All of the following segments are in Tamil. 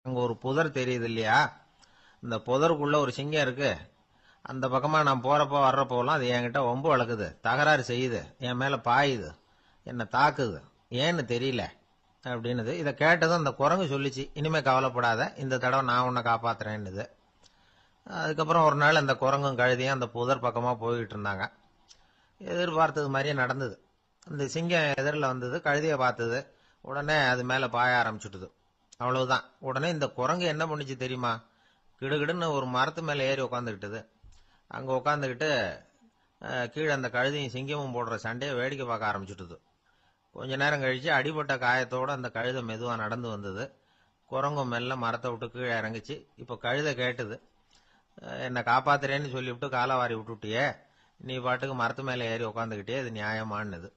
அங்க ஒரு புதர் தெரியுது இல்லையா, இந்த புதருக்குள்ள ஒரு சிங்கம் இருக்கு. அந்த பக்கமா நான் போறப்போ வர்றப்போலாம் அது என்கிட்ட ஒம்பு வளர்க்குது, தகராறு செய்யுது, என் மேல பாயுது, என்னை தாக்குது, ஏன்னு தெரியல அப்படின்னுது. இதை கேட்டதும் அந்த குரங்கு சொல்லிச்சு, இனிமே கவலைப்படாத, இந்த தடவை நான் உன்னை காப்பாத்துறேன்னுது. அதுக்கப்புறம் ஒரு நாள் அந்த குரங்கும் கழுதியும் அந்த புதர் பக்கமா போய்கிட்டு இருந்தாங்க. எதிர்பார்த்தது மாதிரியே நடந்தது. இந்த சிங்கம் எதிரில் வந்தது, கழுதியை பார்த்தது, உடனே அது மேல பாய ஆரம்பிச்சுட்டுது. அவ்வளவுதான். உடனே இந்த குரங்கு என்ன பண்ணுச்சு தெரியுமா, கிடுகிடுன்னு ஒரு மரத்து மேல ஏறி உட்காந்துக்கிட்டது. அங்க உட்காந்துக்கிட்டு கீழே அந்த கழுதையும் சிங்கமும் போடுற சண்டையை வேடிக்கை பார்க்க ஆரம்பிச்சுட்டுது. கொஞ்ச நேரம் கழிச்சு அடிபட்ட காயத்தோட அந்த கழுதை மெதுவா நடந்து வந்தது. குரங்கும் மெல்ல மரத்தை விட்டு கீழே இறங்குச்சு. இப்ப கழுதை கேட்டுது, என்னை காப்பாத்துறேன்னு சொல்லிவிட்டு காலவாரி விட்டுட்டியே, நீ பாட்டுக்கு மரத்து மேல ஏறி உட்காந்துக்கிட்டே, இது நியாயமானது.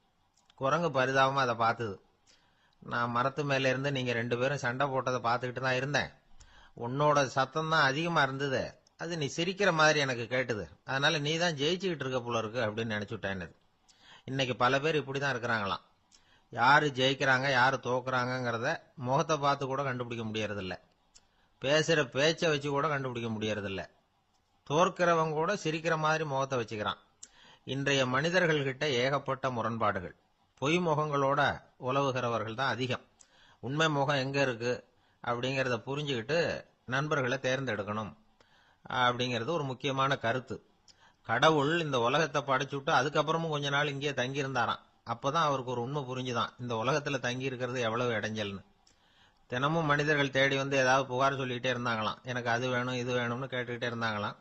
குரங்கு பரிதாபமா அதை பார்த்தது. நான் மரத்து மேல இருந்து நீங்க 2 பேரும் சண்டை போட்டதை பார்த்துக்கிட்டு தான் இருந்தேன். உன்னோட சத்தம் தான் அதிகமா இருந்தது, அது நீ சிரிக்கிற மாதிரி எனக்கு கேட்டுது, அதனால நீ தான் ஜெயிச்சுக்கிட்டு இருக்க போல இருக்கு அப்படின்னு நினைச்சுட்டேன்னு. இன்னைக்கு பல பேர் இப்படிதான் இருக்கிறாங்களாம். யாரு ஜெயிக்கிறாங்க யாரு தோக்குறாங்கிறத முகத்தை பார்த்து கூட கண்டுபிடிக்க முடியறதில்ல, பேசுற பேச்சை வச்சு கூட கண்டுபிடிக்க முடியறதில்ல. தோற்கிறவங்க கூட சிரிக்கிற மாதிரி முகத்தை வச்சுக்கிறான். இன்றைய மனிதர்கள் கிட்ட ஏகப்பட்ட முரண்பாடுகள். பொய் முகங்களோட உலவுகிறவர்கள் தான் அதிகம். உண்மை முகம் எங்க இருக்கு அப்படிங்கறத புரிஞ்சுக்கிட்டு நண்பர்களை தேர்ந்தெடுக்கணும் அப்படிங்கிறது ஒரு முக்கியமான கருத்து. கடவுள் இந்த உலகத்தை படைச்சுட்டு அதுக்கப்புறமும் கொஞ்ச நாள் இங்கேயே தங்கி இருந்தாராம். அப்பதான் அவருக்கு ஒரு உண்மை புரிஞ்சுதான், இந்த உலகத்துல தங்கி இருக்கிறது எவ்வளவு இடைஞ்சல்னு. தினமும் மனிதர்கள் தேடி வந்து ஏதாவது புகார் சொல்லிக்கிட்டே இருந்தாங்களாம். எனக்கு அது வேணும் இது வேணும்னு கேட்டுக்கிட்டே இருந்தாங்களாம்.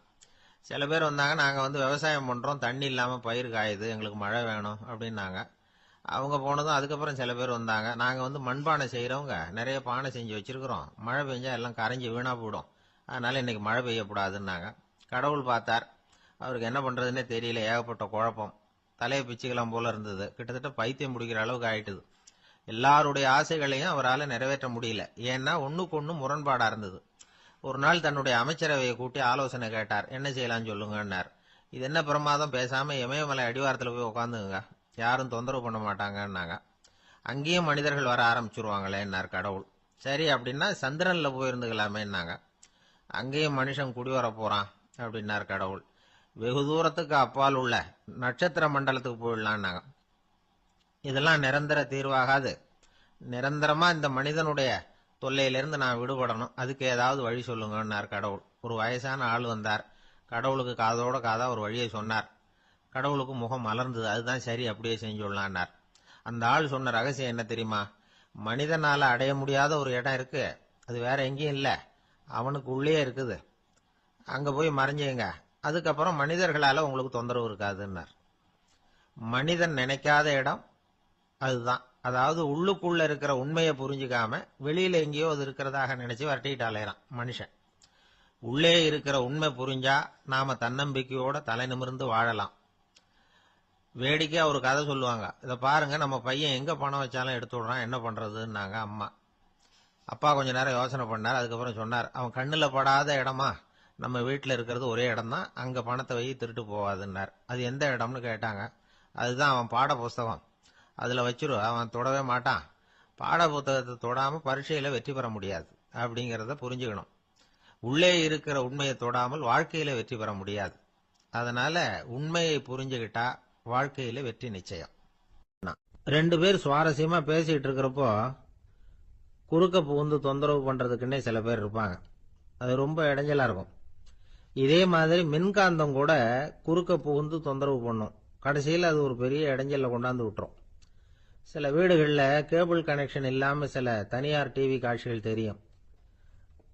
சில பேர் வந்தாங்க, நாங்க வந்து விவசாயம் பண்றோம், தண்ணி இல்லாம பயிர் காயுது, எங்களுக்கு மழை வேணும் அப்படின்னாங்க. அவங்க போனதும் அதுக்கப்புறம் சில பேர் வந்தாங்க, நாங்க வந்து மண்பானை செய்யறவங்க, நிறைய பானை செஞ்சு வச்சிருக்கிறோம், மழை பெஞ்சா எல்லாம் கரைஞ்சி வீணா போயிடும், அதனால இன்னைக்கு மழை பெய்யக்கூடாதுன்னாங்க. கடவுள் பார்த்தார், அவருக்கு என்ன பண்றதுன்னே தெரியல, ஏகப்பட்ட குழப்பம், தலையை பிச்சுக்கலாம் போல இருந்தது, கிட்டத்தட்ட பைத்தியம் முடிக்கிற அளவுக்கு ஆயிட்டுது. எல்லாருடைய ஆசைகளையும் அவரால் நிறைவேற்ற முடியல, ஏன்னா ஒண்ணுக்கு ஒண்ணு முரண்பாடா இருந்தது. ஒரு நாள் தன்னுடைய அமைச்சரவையை கூட்டி ஆலோசனை கேட்டார், என்ன செய்யலாம் சொல்லுங்கன்னார். இது என்ன பிரமாதம், பேசாம இமயமலை அடிவாரத்தில் போய் உட்காந்துங்க, யாரும் தொந்தரவு பண்ண மாட்டாங்கன்னாங்க. அங்கேயும் மனிதர்கள் வர ஆரம்பிச்சுருவாங்களேன்னார் கடவுள். சரி அப்படின்னா சந்திரன்ல போயிருந்துக்கலாமேன்னாங்க. அங்கேயும் மனுஷன் குடி வர போறான் அப்படின்னார் கடவுள். வெகு தூரத்துக்கு அப்பால் உள்ள நட்சத்திர மண்டலத்துக்கு போயிடலான்னாங்க. இதெல்லாம் நிரந்தர தீர்வாகாது, நிரந்தரமா இந்த மனிதனுடைய தொல்லையிலிருந்து நான் விடுபடணும், அதுக்கு ஏதாவது வழி சொல்லுங்கன்னார் கடவுள். ஒரு வயசான ஆள் வந்தார், கடவுளுக்கு காதோட காதா ஒரு வழியை சொன்னார். கடவுளுக்கு முகம் மலர்ந்தது, அதுதான் சரி, அப்படியே செஞ்சுடலான்னார். அந்த ஆள் சொன்ன ரகசியம் என்ன தெரியுமா, மனிதனால அடைய முடியாத ஒரு இடம் இருக்கு, அது வேற எங்கேயும் இல்ல, அவனுக்கு உள்ளே இருக்குது, அங்க போய் மறைஞ்சுங்க, அதுக்கப்புறம் மனிதர்களால உங்களுக்கு தொந்தரவு இருக்காதுன்னார். மனிதன் நினைக்காத இடம் அதுதான். அதாவது உள்ளுக்குள்ள இருக்கிற உண்மையை புரிஞ்சுக்காம வெளியில எங்கேயோ அது இருக்கிறதாக நினைச்சு வரட்டிட்டு அலையறான் மனுஷன். உள்ளே இருக்கிற உண்மை புரிஞ்சா நாம தன்னம்பிக்கையோட தலை நிமிர்ந்து வாழலாம். வேடிக்கையா ஒரு கதை சொல்லுவாங்க, இதை பாருங்க, நம்ம பையன் எங்க பணம் வச்சாலும் எடுத்து விடுறான், என்ன பண்றதுன்னாங்க அம்மா. அப்பா கொஞ்ச நேரம் யோசனை பண்ணார், அதுக்கப்புறம் சொன்னார், அவன் கண்ணுல படாத இடமா நம்ம வீட்டுல இருக்கிறது ஒரே இடம் தான், அங்க பணத்தை வை, திருட்டு போவாதுன்னார். அது எந்த இடம்னு கேட்டாங்க. அதுதான் அவன் பாட புஸ்தகம், அதுல வச்சிரு, அவன் தொடவே மாட்டான், பாட புத்தகத்தை தொடாம பரீட்சையில வெற்றி பெற முடியாது அப்படிங்கறத புரிஞ்சுக்கணும். உள்ளே இருக்கிற உண்மையை தொடாமல் வாழ்க்கையில வெற்றி பெற முடியாது. அதனால உண்மையை புரிஞ்சுக்கிட்டா வாழ்க்கையில வெற்றி நிச்சயம். 2 பேர் சுவாரஸ்யமா பேசிட்டு இருக்கிறப்போ குறுக்க புகுந்து தொந்தரவு பண்றதுக்குன்னே சில பேர் இருப்பாங்க, அது ரொம்ப இடைஞ்சலா இருக்கும். இதே மாதிரி மின்காந்தம் கூட குறுக்க புகுந்து தொந்தரவு பண்ணும், கடைசியில் அது ஒரு பெரிய இடைஞ்சல கொண்டாந்து விட்டுரும். சில வீடுகளில் கேபிள் கனெக்ஷன் இல்லாம சில தனியார் டிவி காட்சிகள் தெரியும்.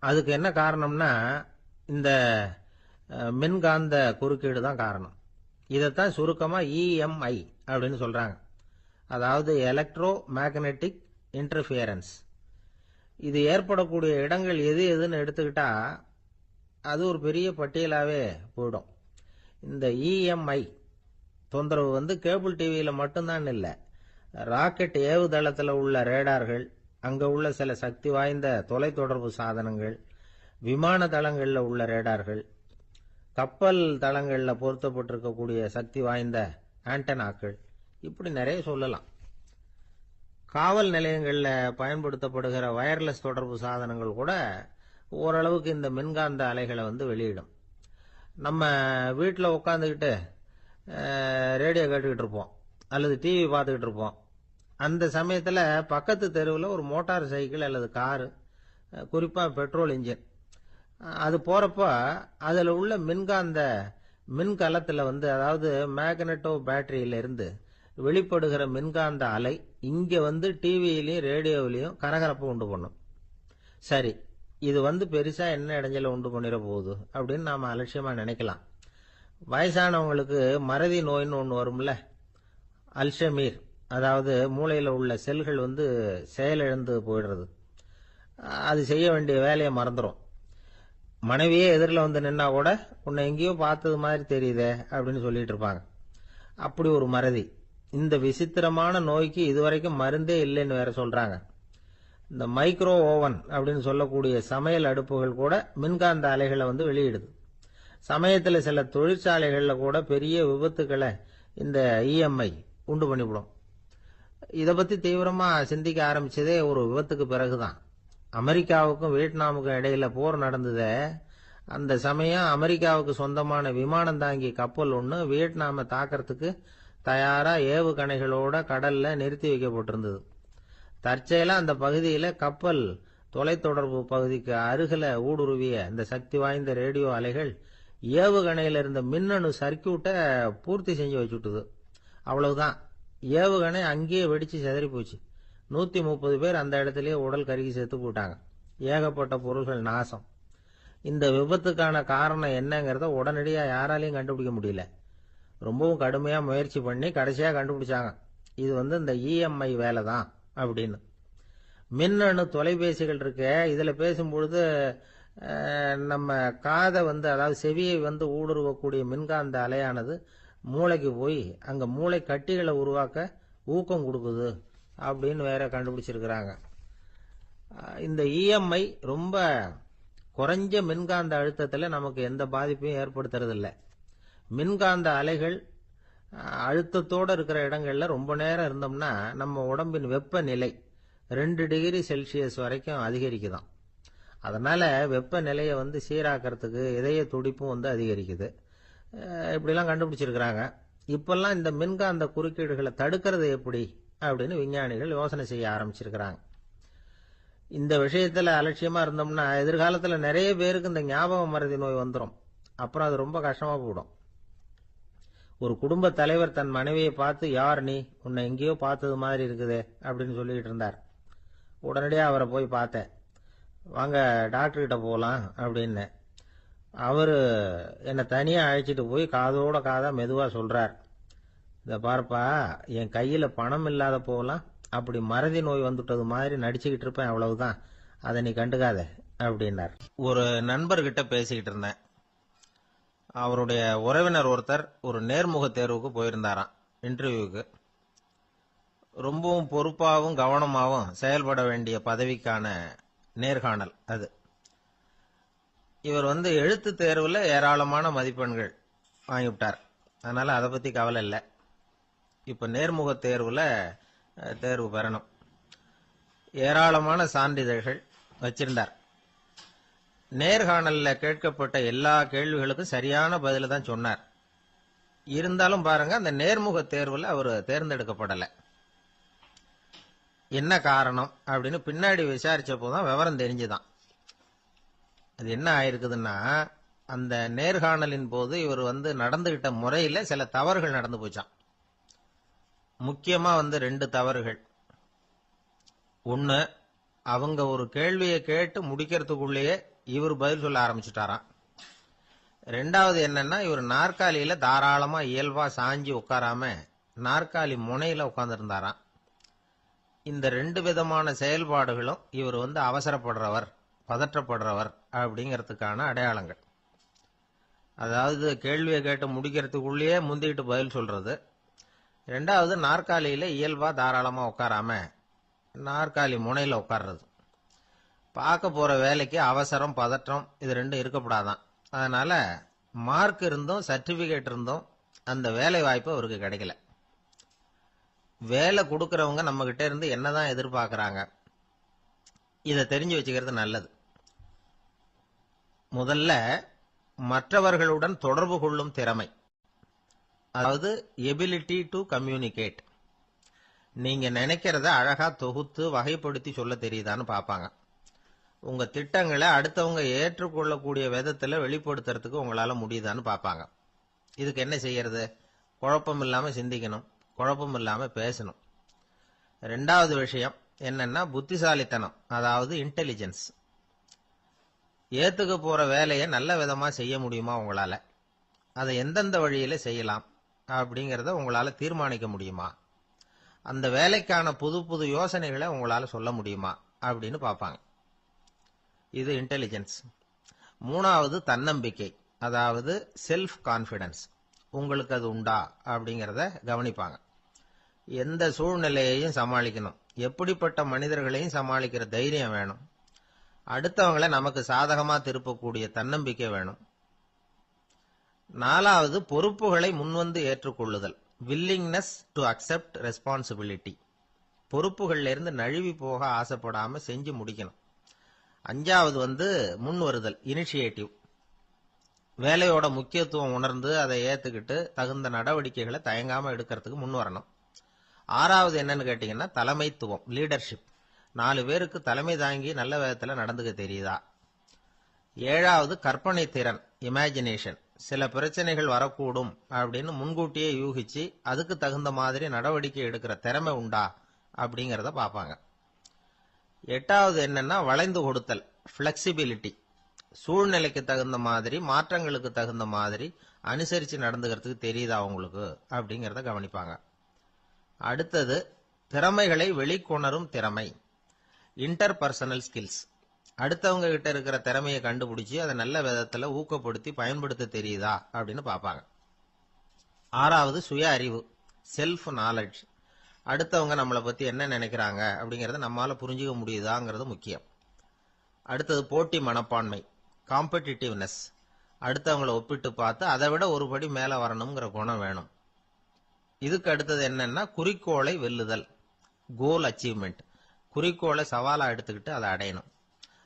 அதுக்கு என்ன காரணம்னா இந்த மின்காந்த குறுக்கீடு தான் காரணம். இதைத்தான் சுருக்கமா இஎம்ஐ அப்படின்னு சொல்றாங்க, அதாவது எலக்ட்ரோ மேக்னெட்டிக் இன்டர்ஃபியரன்ஸ். இது ஏற்படக்கூடிய இடங்கள் எது எதுன்னு எடுத்துக்கிட்டா அது ஒரு பெரிய பட்டியலாவே போயிடும். இந்த இஎம்ஐ தொந்தரவு வந்து கேபிள் டிவியில மட்டும்தான் இல்லை, ராக்கெட் ஏவுதளத்தில் உள்ள ரேடார்கள், அங்க உள்ள சில சக்தி வாய்ந்த தொலைத்தொடர்பு சாதனங்கள், விமான தளங்களில் உள்ள ரேடார்கள், கப்பல் தளங்களில் பொருத்தப்பட்டிருக்கக்கூடிய சக்தி வாய்ந்த ஆண்டனாக்கள், இப்படி நிறைய சொல்லலாம். காவல் நிலையங்களில் பயன்படுத்தப்படுகிற வயர்லெஸ் தொடர்பு சாதனங்கள் கூட ஓரளவுக்கு இந்த மின்காந்த அலைகளை வெளியிடும். நம்ம வீட்டில் உட்காந்துக்கிட்டு ரேடியோ கேட்டுக்கிட்டு இருப்போம் அல்லது டிவி பார்த்துக்கிட்டு இருப்போம். அந்த சமயத்தில் பக்கத்து தெருவில் ஒரு மோட்டார் சைக்கிள் அல்லது காரு, குறிப்பாக பெட்ரோல் இன்ஜின், அது போகிறப்ப அதில் உள்ள மின்காந்த மின்கலத்தில் அதாவது மேக்னட்டோ பேட்டரியிலிருந்து வெளிப்படுகிற மின்காந்த அலை இங்கே டிவியிலையும் ரேடியோவிலையும் கரகரப்பை உண்டு பண்ணும். சரி, இது பெருசா என்ன இடைஞ்சல உண்டு பண்ணிட போகுது அப்படின்னு நாம அலட்சியமா நினைக்கலாம். வயசானவங்களுக்கு மறதி நோயின்னு ஒன்று வரும்ல, அல்ஷமீர், அதாவது மூளையில் உள்ள செல்கள் செயலிழந்து போயிடுறது. அது செய்ய வேண்டிய வேலையை மறந்துடும். மனைவியே எதிரில் நின்னா கூட உன்னை எங்கேயோ பார்த்தது மாதிரி தெரியுதே அப்படின்னு சொல்லிட்டு இருப்பாங்க. அப்படி ஒரு மறதி. இந்த விசித்திரமான நோய்க்கு இதுவரைக்கும் மருந்தே இல்லைன்னு வேற சொல்றாங்க. இந்த மைக்ரோ ஓவன் அப்படின்னு சொல்லக்கூடிய சமையல் அடுப்புகள் கூட மின்காந்த அலைகளை வெளியிடுது. சமயத்தில் சில தொழிற்சாலைகளில் கூட பெரிய விபத்துக்களை இந்த இஎம்ஐ உண்டு பண்ணிவிடும். இதை பற்றி தீவிரமா சிந்திக்க ஆரம்பிச்சதே ஒரு விபத்துக்கு பிறகுதான். அமெரிக்காவுக்கும் வியட்நாமுக்கும் இடையில போர் நடந்ததே, அந்த சமயம் அமெரிக்காவுக்கு சொந்தமான விமானம் தாங்கி கப்பல் ஒன்று வியட்நாமை தாக்கிறதுக்கு தயாரா ஏவுகணைகளோட கடல்ல நிறுத்தி வைக்கப்பட்டிருந்தது. தற்செயலா அந்த பகுதியில கப்பல் தொலைத்தொடர்பு பகுதிக்கு அருகில ஊடுருவிய இந்த சக்தி வாய்ந்த ரேடியோ அலைகள் ஏவுகணையில இருந்த மின்னணு சர்க்கியூட்டை பூர்த்தி செஞ்சு வச்சுட்டுது. அவ்வளவுதான், ஏவுகணை அங்கேயே வெடிச்சு செதறி போச்சு. 130 பேர் அந்த இடத்திலேயே உடல் கருகி செத்து போட்டாங்க. ஏகப்பட்ட பொருள்கள் நாசம். இந்த விபத்துக்கான காரணம் என்னங்கிறத உடனடியா யாராலையும் கண்டுபிடிக்க முடியல. ரொம்பவும் கடுமையா முயற்சி பண்ணி கடைசியா கண்டுபிடிச்சாங்க, இது இந்த இஎம்ஐ வேலை தான் அப்படின்னு. மின்னணு தொலைபேசிகள் இருக்க, இதுல பேசும்பொழுது நம்ம காதை அதாவது செவியை ஊடுருவக்கூடிய மின்காந்த அலையானது மூளைக்கு போய் அங்க மூளை கட்டிகளை உருவாக்க ஊக்கம் கொடுக்குது அப்படின்னு வேற கண்டுபிடிச்சிருக்கிறாங்க. இந்த இஎம்ஐ ரொம்ப குறைஞ்ச மின்காந்த அழுத்தத்தில் நமக்கு எந்த பாதிப்பையும் ஏற்படுத்துறதில்லை. மின்காந்த அலைகள் அழுத்தத்தோடு இருக்கிற இடங்கள்ல ரொம்ப நேரம் இருந்தோம்னா நம்ம உடம்பின் வெப்பநிலை 2 டிகிரி செல்சியஸ் வரைக்கும் அதிகரிக்குதாம். அதனால வெப்பநிலையை சீராக்கிறதுக்கு இதய துடிப்பும் அதிகரிக்குது. இப்படிலாம் கண்டுபிடிச்சிருக்கிறாங்க. இப்பெல்லாம் இந்த மின்காந்த குறுக்கீடுகளை தடுக்கிறது எப்படி அப்படின்னு விஞ்ஞானிகள் யோசனை செய்ய ஆரம்பிச்சிருக்கிறாங்க. இந்த விஷயத்துல அலட்சியமா இருந்தோம்னா எதிர்காலத்துல நிறைய பேருக்கு இந்த ஞாபக மறதி நோய் வந்துடும். அப்புறம் அது ரொம்ப கஷ்டமா போயிடும். ஒரு குடும்ப தலைவர் தன் மனைவியை பார்த்து, யார் நீ, உன்னை எங்கேயோ பார்த்தது மாதிரி இருக்குதே அப்படின்னு சொல்லிட்டு இருந்தார். உடனடியா அவரை போய் பார்த்தேன். வாங்க டாக்டர் கிட்ட போகலாம் அப்படின்னு. அவரு என்னை தனியா அழைச்சிட்டு போய் காதோட காதா மெதுவா சொல்றார், இத பார்ப்பா, என் கையில பணம் இல்லாத போகலாம், அப்படி மறதி நோய் வந்துட்டது மாதிரி நடிச்சுக்கிட்டு இருப்பேன், அவ்வளவுதான், அதை நீ கண்டுக்காத அப்படின்னார். ஒரு நண்பர்கிட்ட பேசிக்கிட்டு இருந்தேன். அவருடைய உறவினர் ஒருத்தர் ஒரு நேர்முக தேர்வுக்கு போயிருந்தாராம், இன்டர்வியூக்கு. ரொம்பவும் பொறுப்பாகவும் கவனமாகவும் செயல்பட வேண்டிய பதவிக்கான நேர்காணல் அது. இவர் எழுத்து தேர்வுல ஏராளமான மதிப்பெண்கள் வாங்கிவிட்டார். அதனால அதை பத்தி கவலை இல்லை. இப்ப நேர்முக தேர்வுல தேர்வு பெறணும். ஏராளமான சான்றிதழ்கள் வச்சிருந்தார். நேர்காணல்ல கேட்கப்பட்ட எல்லா கேள்விகளுக்கும் சரியான பதில தான் சொன்னார். இருந்தாலும் பாருங்க, அந்த நேர்முக தேர்வுல அவர் தேர்ந்தெடுக்கப்படலை. என்ன காரணம் அப்படின்னு பின்னாடி விசாரிச்சப்போதான் விவரம் தெரிஞ்சுதான். அது என்ன ஆயிருக்குதுன்னா, அந்த நேர்காணலின் போது இவர் நடந்துகிட்ட முறையில சில தவறுகள் நடந்து போச்சான். முக்கியமா 2 தவறுகள். ஒன்னு, அவங்க ஒரு கேள்வியை கேட்டு முடிக்கிறதுக்குள்ளேயே இவர் பதில் சொல்ல ஆரம்பிச்சுட்டாராம். 2வது என்னன்னா, இவர் நாற்காலியில தாராளமா இயல்பா சாஞ்சி உட்காராம நாற்காலி முனையில உட்கார்ந்து இருந்தாராம். இந்த 2 விதமான செயல்பாடுகளும் இவர் அவசரப்படுறவர், பதற்றப்படுறவர் அப்படிங்கிறதுக்கான அடையாளங்கள். அதாவது கேள்வியை கேட்டு முடிக்கிறதுக்குள்ளேயே முந்திட்டு பதில் சொல்றது. 2வது, நாற்காலியில இயல்பா தாராளமா உட்காராம நாற்காலி முனையில உட்கார்றது. பார்க்க போற வேலைக்கு அவசரம், பதற்றம் இது 2 இருக்கப்படாதான். அதனால மார்க் இருந்தும் சர்டிபிகேட் இருந்தும் அந்த வேலை வாய்ப்பு அவருக்கு கிடைக்கல. வேலை கொடுக்கறவங்க நம்ம கிட்ட இருந்து என்னதான் எதிர்பார்க்கறாங்க, இதை தெரிஞ்சு வச்சுக்கிறது நல்லது. முதல்ல மற்றவர்களுடன் தொடர்பு கொள்ளும் திறமை, அதாவது எபிலிட்டி டு கம்யூனிகேட். நீங்க நினைக்கிறத அழகா தொகுத்து வகைப்படுத்தி சொல்ல தெரியுதான்னு பார்ப்பாங்க. உங்க திட்டங்களை அடுத்தவங்க ஏற்றுக்கொள்ளக்கூடிய விதத்துல வெளிப்படுத்துறதுக்கு உங்களால முடியுதான்னு பார்ப்பாங்க. இதுக்கு என்ன செய்யறது? குழப்பம் இல்லாம சிந்திக்கணும், குழப்பம் இல்லாம பேசணும். ரெண்டாவது விஷயம் என்னன்னா புத்திசாலித்தனம், அதாவது இன்டெலிஜென்ஸ். ஏத்துக்க போற வேலையை நல்ல விதமா செய்ய முடியுமா உங்களால? அதை எந்தெந்த வழியில செய்யலாம் அப்படிங்கறத உங்களால தீர்மானிக்க முடியுமா? அந்த வேலைக்கான புது புது யோசனைகளை உங்களால சொல்ல முடியுமா அப்படின்னு பார்ப்பாங்க. இது இன்டெலிஜென்ஸ். மூணாவது தன்னம்பிக்கை, அதாவது செல்ஃப் கான்பிடன்ஸ். உங்களுக்கு அது உண்டா அப்படிங்கறத கவனிப்பாங்க. எந்த சூழ்நிலையையும் சமாளிக்கணும், எப்படிப்பட்ட மனிதர்களையும் சமாளிக்கிற தைரியம் வேணும், அடுத்தவங்களை நமக்கு சாதகமா திருப்பக்கூடிய தன்னம்பிக்கை வேணும். நாலாவது பொறுப்புகளை முன்வந்து ஏற்றுக்கொள்ளுதல், வில்லிங்னஸ் டு அக்செப்ட் ரெஸ்பான்சிபிலிட்டி. பொறுப்புகள்ல இருந்து நழுவி போக ஆசைப்படாம செஞ்சு முடிக்கணும். அஞ்சாவது முன் வருதல், இனிஷியேட்டிவ். வேலையோட முக்கியத்துவம் உணர்ந்து அதை ஏத்துக்கிட்டு தகுந்த நடவடிக்கைகளை தயங்காம எடுக்கிறதுக்கு முன் வரணும். ஆறாவது என்னன்னு கேட்டீங்கன்னா தலைமைத்துவம், லீடர்ஷிப். 4 பேருக்கு தலைமை தாங்கி நல்ல விதத்துல நடந்துக்க தெரியுதா? ஏழாவது கற்பனை திறன், இமேஜினேஷன். சில பிரச்சனைகள் வரக்கூடும் அப்படின்னு முன்கூட்டியே யூகிச்சு அதுக்கு தகுந்த மாதிரி நடவடிக்கை எடுக்கிற திறமை உண்டா அப்படிங்கறத பார்ப்பாங்க. எட்டாவது என்னன்னா வளைந்து கொடுத்தல், பிளெக்சிபிலிட்டி. சூழ்நிலைக்கு தகுந்த மாதிரி, மாற்றங்களுக்கு தகுந்த மாதிரி அனுசரிச்சு நடந்துக்கிறதுக்கு தெரியுதா உங்களுக்கு அப்படிங்கறத கவனிப்பாங்க. அடுத்தது திறமைகளை வெளிக்கொணரும் திறமை, இன்டர்பர்சனல் ஸ்கில்ஸ். அடுத்தவங்க கிட்ட இருக்கிற திறமையை கண்டுபிடிச்சு அதை நல்ல விதத்துல ஊக்கப்படுத்தி பயன்படுத்த தெரியுதா அப்படின்னு பார்ப்பாங்க. ஆறாவது சுய அறிவு, செல்ஃப் நாலேஜ். அடுத்தவங்க நம்மளை பத்தி என்ன நினைக்கிறாங்க அப்படிங்கறத நம்மால புரிஞ்சுக்க முடியுதாங்கிறது முக்கியம். அடுத்தது போட்டி மனப்பான்மை, காம்படிட்டிவ்னஸ். அடுத்தவங்களை ஒப்பிட்டு பார்த்து அதை விட ஒரு படி மேல வரணுங்கிற குணம் வேணும். இதுக்கு அடுத்தது என்னன்னா குறிக்கோளை வெல்லுதல், கோல் அச்சீவ்மெண்ட். குறிக்கோளை சவாலா எடுத்துக்கிட்டு அதை அடையணும்.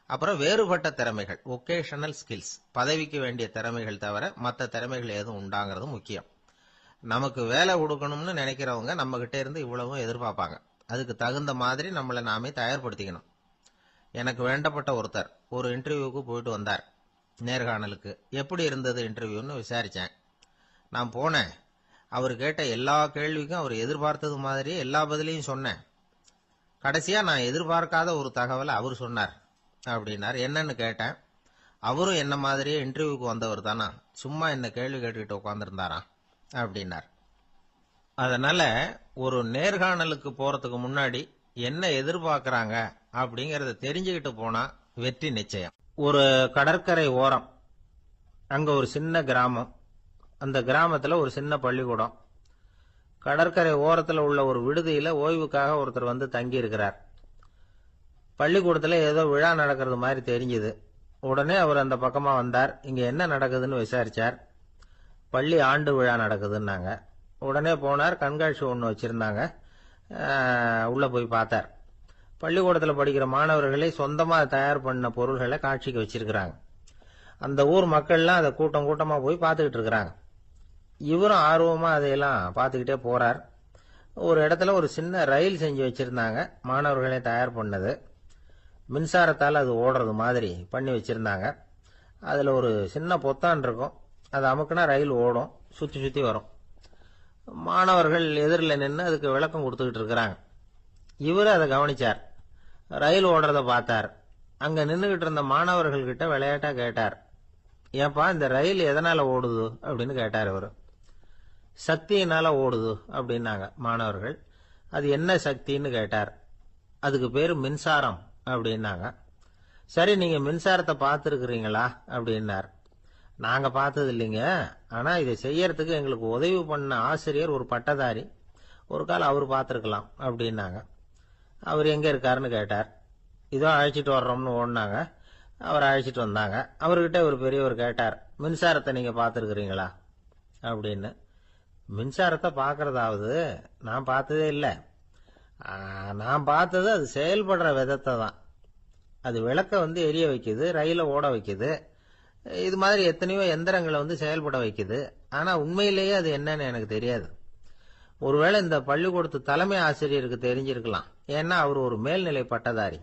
அப்புறம் வேறுபட்ட திறமைகள், ஒகேஷனல் ஸ்கில்ஸ். பதவிக்கு வேண்டிய திறமைகள் தவிர மற்ற திறமைகள் எதுவும் உண்டாங்கிறது முக்கியம். நமக்கு வேலை கொடுக்கணும்னு நினைக்கிறவங்க நம்ம கிட்ட இருந்து இவ்வளவும் எதிர்பார்ப்பாங்க. அதுக்கு தகுந்த மாதிரி நம்மளை நாமே தயார்படுத்திக்கணும். எனக்கு வேண்டப்பட்ட ஒருத்தர் ஒரு இன்டர்வியூக்கு போயிட்டு வந்தார், நேர்காணலுக்கு. எப்படி இருந்தது இன்டர்வியூன்னு விசாரிச்சேன். நான் போனேன். அவர் கேட்ட எல்லா கேள்விக்கும் அவர் எதிர்பார்த்தது மாதிரி எல்லா பதிலையும் சொன்னேன். கடைசியா நான் எதிர்பார்க்காத ஒரு தகவலை அவர் சொன்னார் அப்படின்னார். என்னன்னு கேட்டேன். அவரும் என்ன மாதிரியே இன்டர்வியூக்கு வந்தவர் தானா, சும்மா என்ன கேள்வி கேட்டுக்கிட்டு உட்காந்துருந்தாராம் அப்படின்னார். அதனால ஒரு நேர்காணலுக்கு போறதுக்கு முன்னாடி என்ன எதிர்பார்க்கறாங்க அப்படிங்கறத தெரிஞ்சுக்கிட்டு போனா வெற்றி நிச்சயம். ஒரு கடற்கரை ஓரம், அங்க ஒரு சின்ன கிராமம். அந்த கிராமத்துல ஒரு சின்ன பள்ளிக்கூடம். கடற்கரை ஓரத்துல உள்ள ஒரு விடுதியில ஓய்வுக்காக ஒருத்தர் வந்து தங்கி இருக்கிறார். பள்ளிக்கூடத்துல ஏதோ விழா நடக்கிறது மாதிரி தெரிஞ்சுது. உடனே அவர் அந்த பக்கமா வந்தார். இங்க என்ன நடக்குதுன்னு விசாரிச்சார். பள்ளி ஆண்டு விழா நடக்குதுன்னாங்க. உடனே போனார். கண்காட்சி ஒன்று வச்சிருந்தாங்க. உள்ள போய் பார்த்தார். பள்ளிக்கூடத்தில் படிக்கிற மாணவர்களை சொந்தமா தயார் பண்ண பொருள்களை காட்சிக்கு வச்சிருக்கிறாங்க. அந்த ஊர் மக்கள்லாம் அதை கூட்டம் கூட்டமா போய் பார்த்துக்கிட்டு இருக்கிறாங்க. இவரும் ஆர்வமா அதையெல்லாம் பார்த்துக்கிட்டே போறார். ஒரு இடத்துல ஒரு சின்ன ரயில் செஞ்சு வச்சிருந்தாங்க, மாணவர்களே தயார் பண்ணது. மின்சாரத்தால் அது ஓடுறது மாதிரி பண்ணி வச்சிருந்தாங்க. அதுல ஒரு சின்ன பொத்தான் இருக்கும். அது அமுக்குனா ரயில் ஓடும், சுத்தி சுத்தி வரும். மாணவர்கள் எதிரில் நின்று அதுக்கு விளக்கம் கொடுத்துக்கிட்டு இருக்கிறாங்க. இவரு அதை கவனிச்சார். ரயில் ஓடுறத பார்த்தார். அங்க நின்றுகிட்டு இருந்த மாணவர்கள் கிட்ட விளையாட்டா கேட்டார், ஏப்பா இந்த ரயில் எதனால ஓடுது அப்படின்னு கேட்டார். இவரு சக்தியினால ஓடுது அப்படின்னாங்க மாணவர்கள். அது என்ன சக்தின்னு கேட்டார். அதுக்கு பேரு மின்சாரம் அப்படின்னாங்க. சரி, நீங்க மின்சாரத்தை பார்த்துருக்கிறீங்களா அப்படின்னார். நாங்க பார்த்தது இல்லைங்க, ஆனா இதை செய்யறதுக்கு எங்களுக்கு உதவி பண்ண ஆசிரியர் ஒரு பட்டதாரி, ஒரு கால் அவர் பார்த்துருக்கலாம் அப்படின்னாங்க. அவர் எங்க இருக்காருன்னு கேட்டார். இதோ அழைச்சிட்டு வர்றோம்னு ஓடினாங்க. அவர் அழைச்சிட்டு வந்தாங்க. அவர்கிட்ட ஒரு பெரியவர் கேட்டார், மின்சாரத்தை நீங்க பார்த்துருக்கிறீங்களா அப்படின்னு. மின்சாரத்தை பார்க்கறதாவது நான் பார்த்ததே இல்லை. நான் பார்த்தது அது செயல்படுற விதத்தை தான். அது விளக்க எரிய வைக்குது, ரயில ஓட வைக்குது. இது மாதிரி எத்தனையோ எந்திரங்களை செயல்பட வைக்குது. ஆனா உண்மையிலேயே அது என்னன்னு எனக்கு தெரியாது. ஒருவேளை இந்த பள்ளிக்கூடத்து தலைமை ஆசிரியருக்கு தெரிஞ்சிருக்கலாம். ஏன்னா அவர் ஒரு மேல்நிலை பட்டதாரி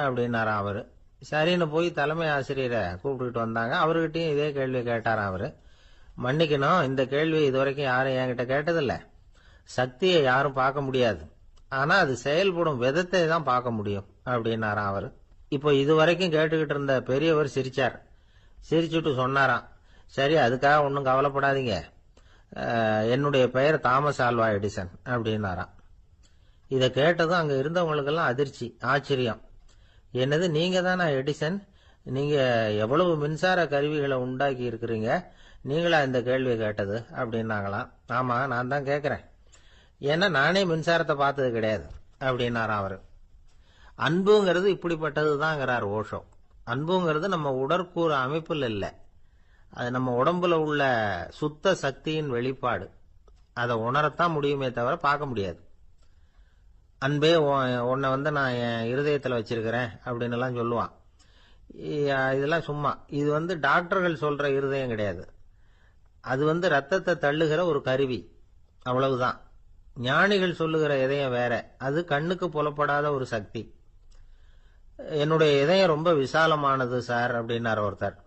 அப்படின்னாராம் அவரு. சரின்னு போய் தலைமை ஆசிரியரை கூப்பிட்டுக்கிட்டு வந்தாங்க. அவர்கிட்டயும் இதே கேள்வி கேட்டாராம் அவரு. மன்னிக்கணும், இந்த கேள்வி இதுவரைக்கும் யாரும் என்கிட்ட கேட்டதில்ல. சக்தியை யாரும் பார்க்க முடியாது, ஆனா அது செயல்படும் விதத்தை தான் பார்க்க முடியும் அப்படின்னாராம் அவரு. இப்போ இதுவரைக்கும் கேட்டுக்கிட்டு இருந்த பெரியவர் சிரிச்சார். சிரிச்சுட்டு சொன்னாராம், சரி, அதுக்காக ஒன்றும் கவலைப்படாதீங்க. என்னுடைய பெயர் தாமஸ் ஆல்வா எடிசன் அப்படின்னாராம். இதை கேட்டதும் அங்க இருந்தவங்களுக்கெல்லாம் அதிர்ச்சி, ஆச்சரியம். என்னது, நீங்க தானா எடிசன்? நீங்க எவ்வளவு மின்சார கருவிகளை உண்டாக்கி இருக்கிறீங்க, நீங்களா இந்த கேள்வியை கேட்டது அப்படின்னாங்களாம். ஆமா, நான் தான் கேட்கிறேன். ஏன்னா நானே மின்சாரத்தை பார்த்தது கிடையாது அப்படின்னாராம் அவரு. அன்புங்கிறது இப்படிப்பட்டது தான்ங்கிறார் ஓஷோ. அன்புங்கிறது நம்ம உடற்கூறு அமைப்பில் இல்லை, அது நம்ம உடம்புல உள்ள சுத்த சக்தியின் வெளிப்பாடு. அதை உணரத்தான் முடியுமே தவிர பார்க்க முடியாது. அன்பே உன்னை நான் என் இருதயத்தில் வச்சிருக்கிறேன் அப்படின்னு எல்லாம் சொல்லுவான். இதெல்லாம் சும்மா. இது டாக்டர்கள் சொல்ற இருதயம் கிடையாது. அது ரத்தத்தை தள்ளுகிற ஒரு கருவி, அவ்வளவுதான். ஞானிகள் சொல்லுகிற இதயம் வேற, அது கண்ணுக்கு புலப்படாத ஒரு சக்தி. என்னுடைய இதயம் ரொம்ப விசாலமானது சார் அப்படின்னார் ஒருத்தர்.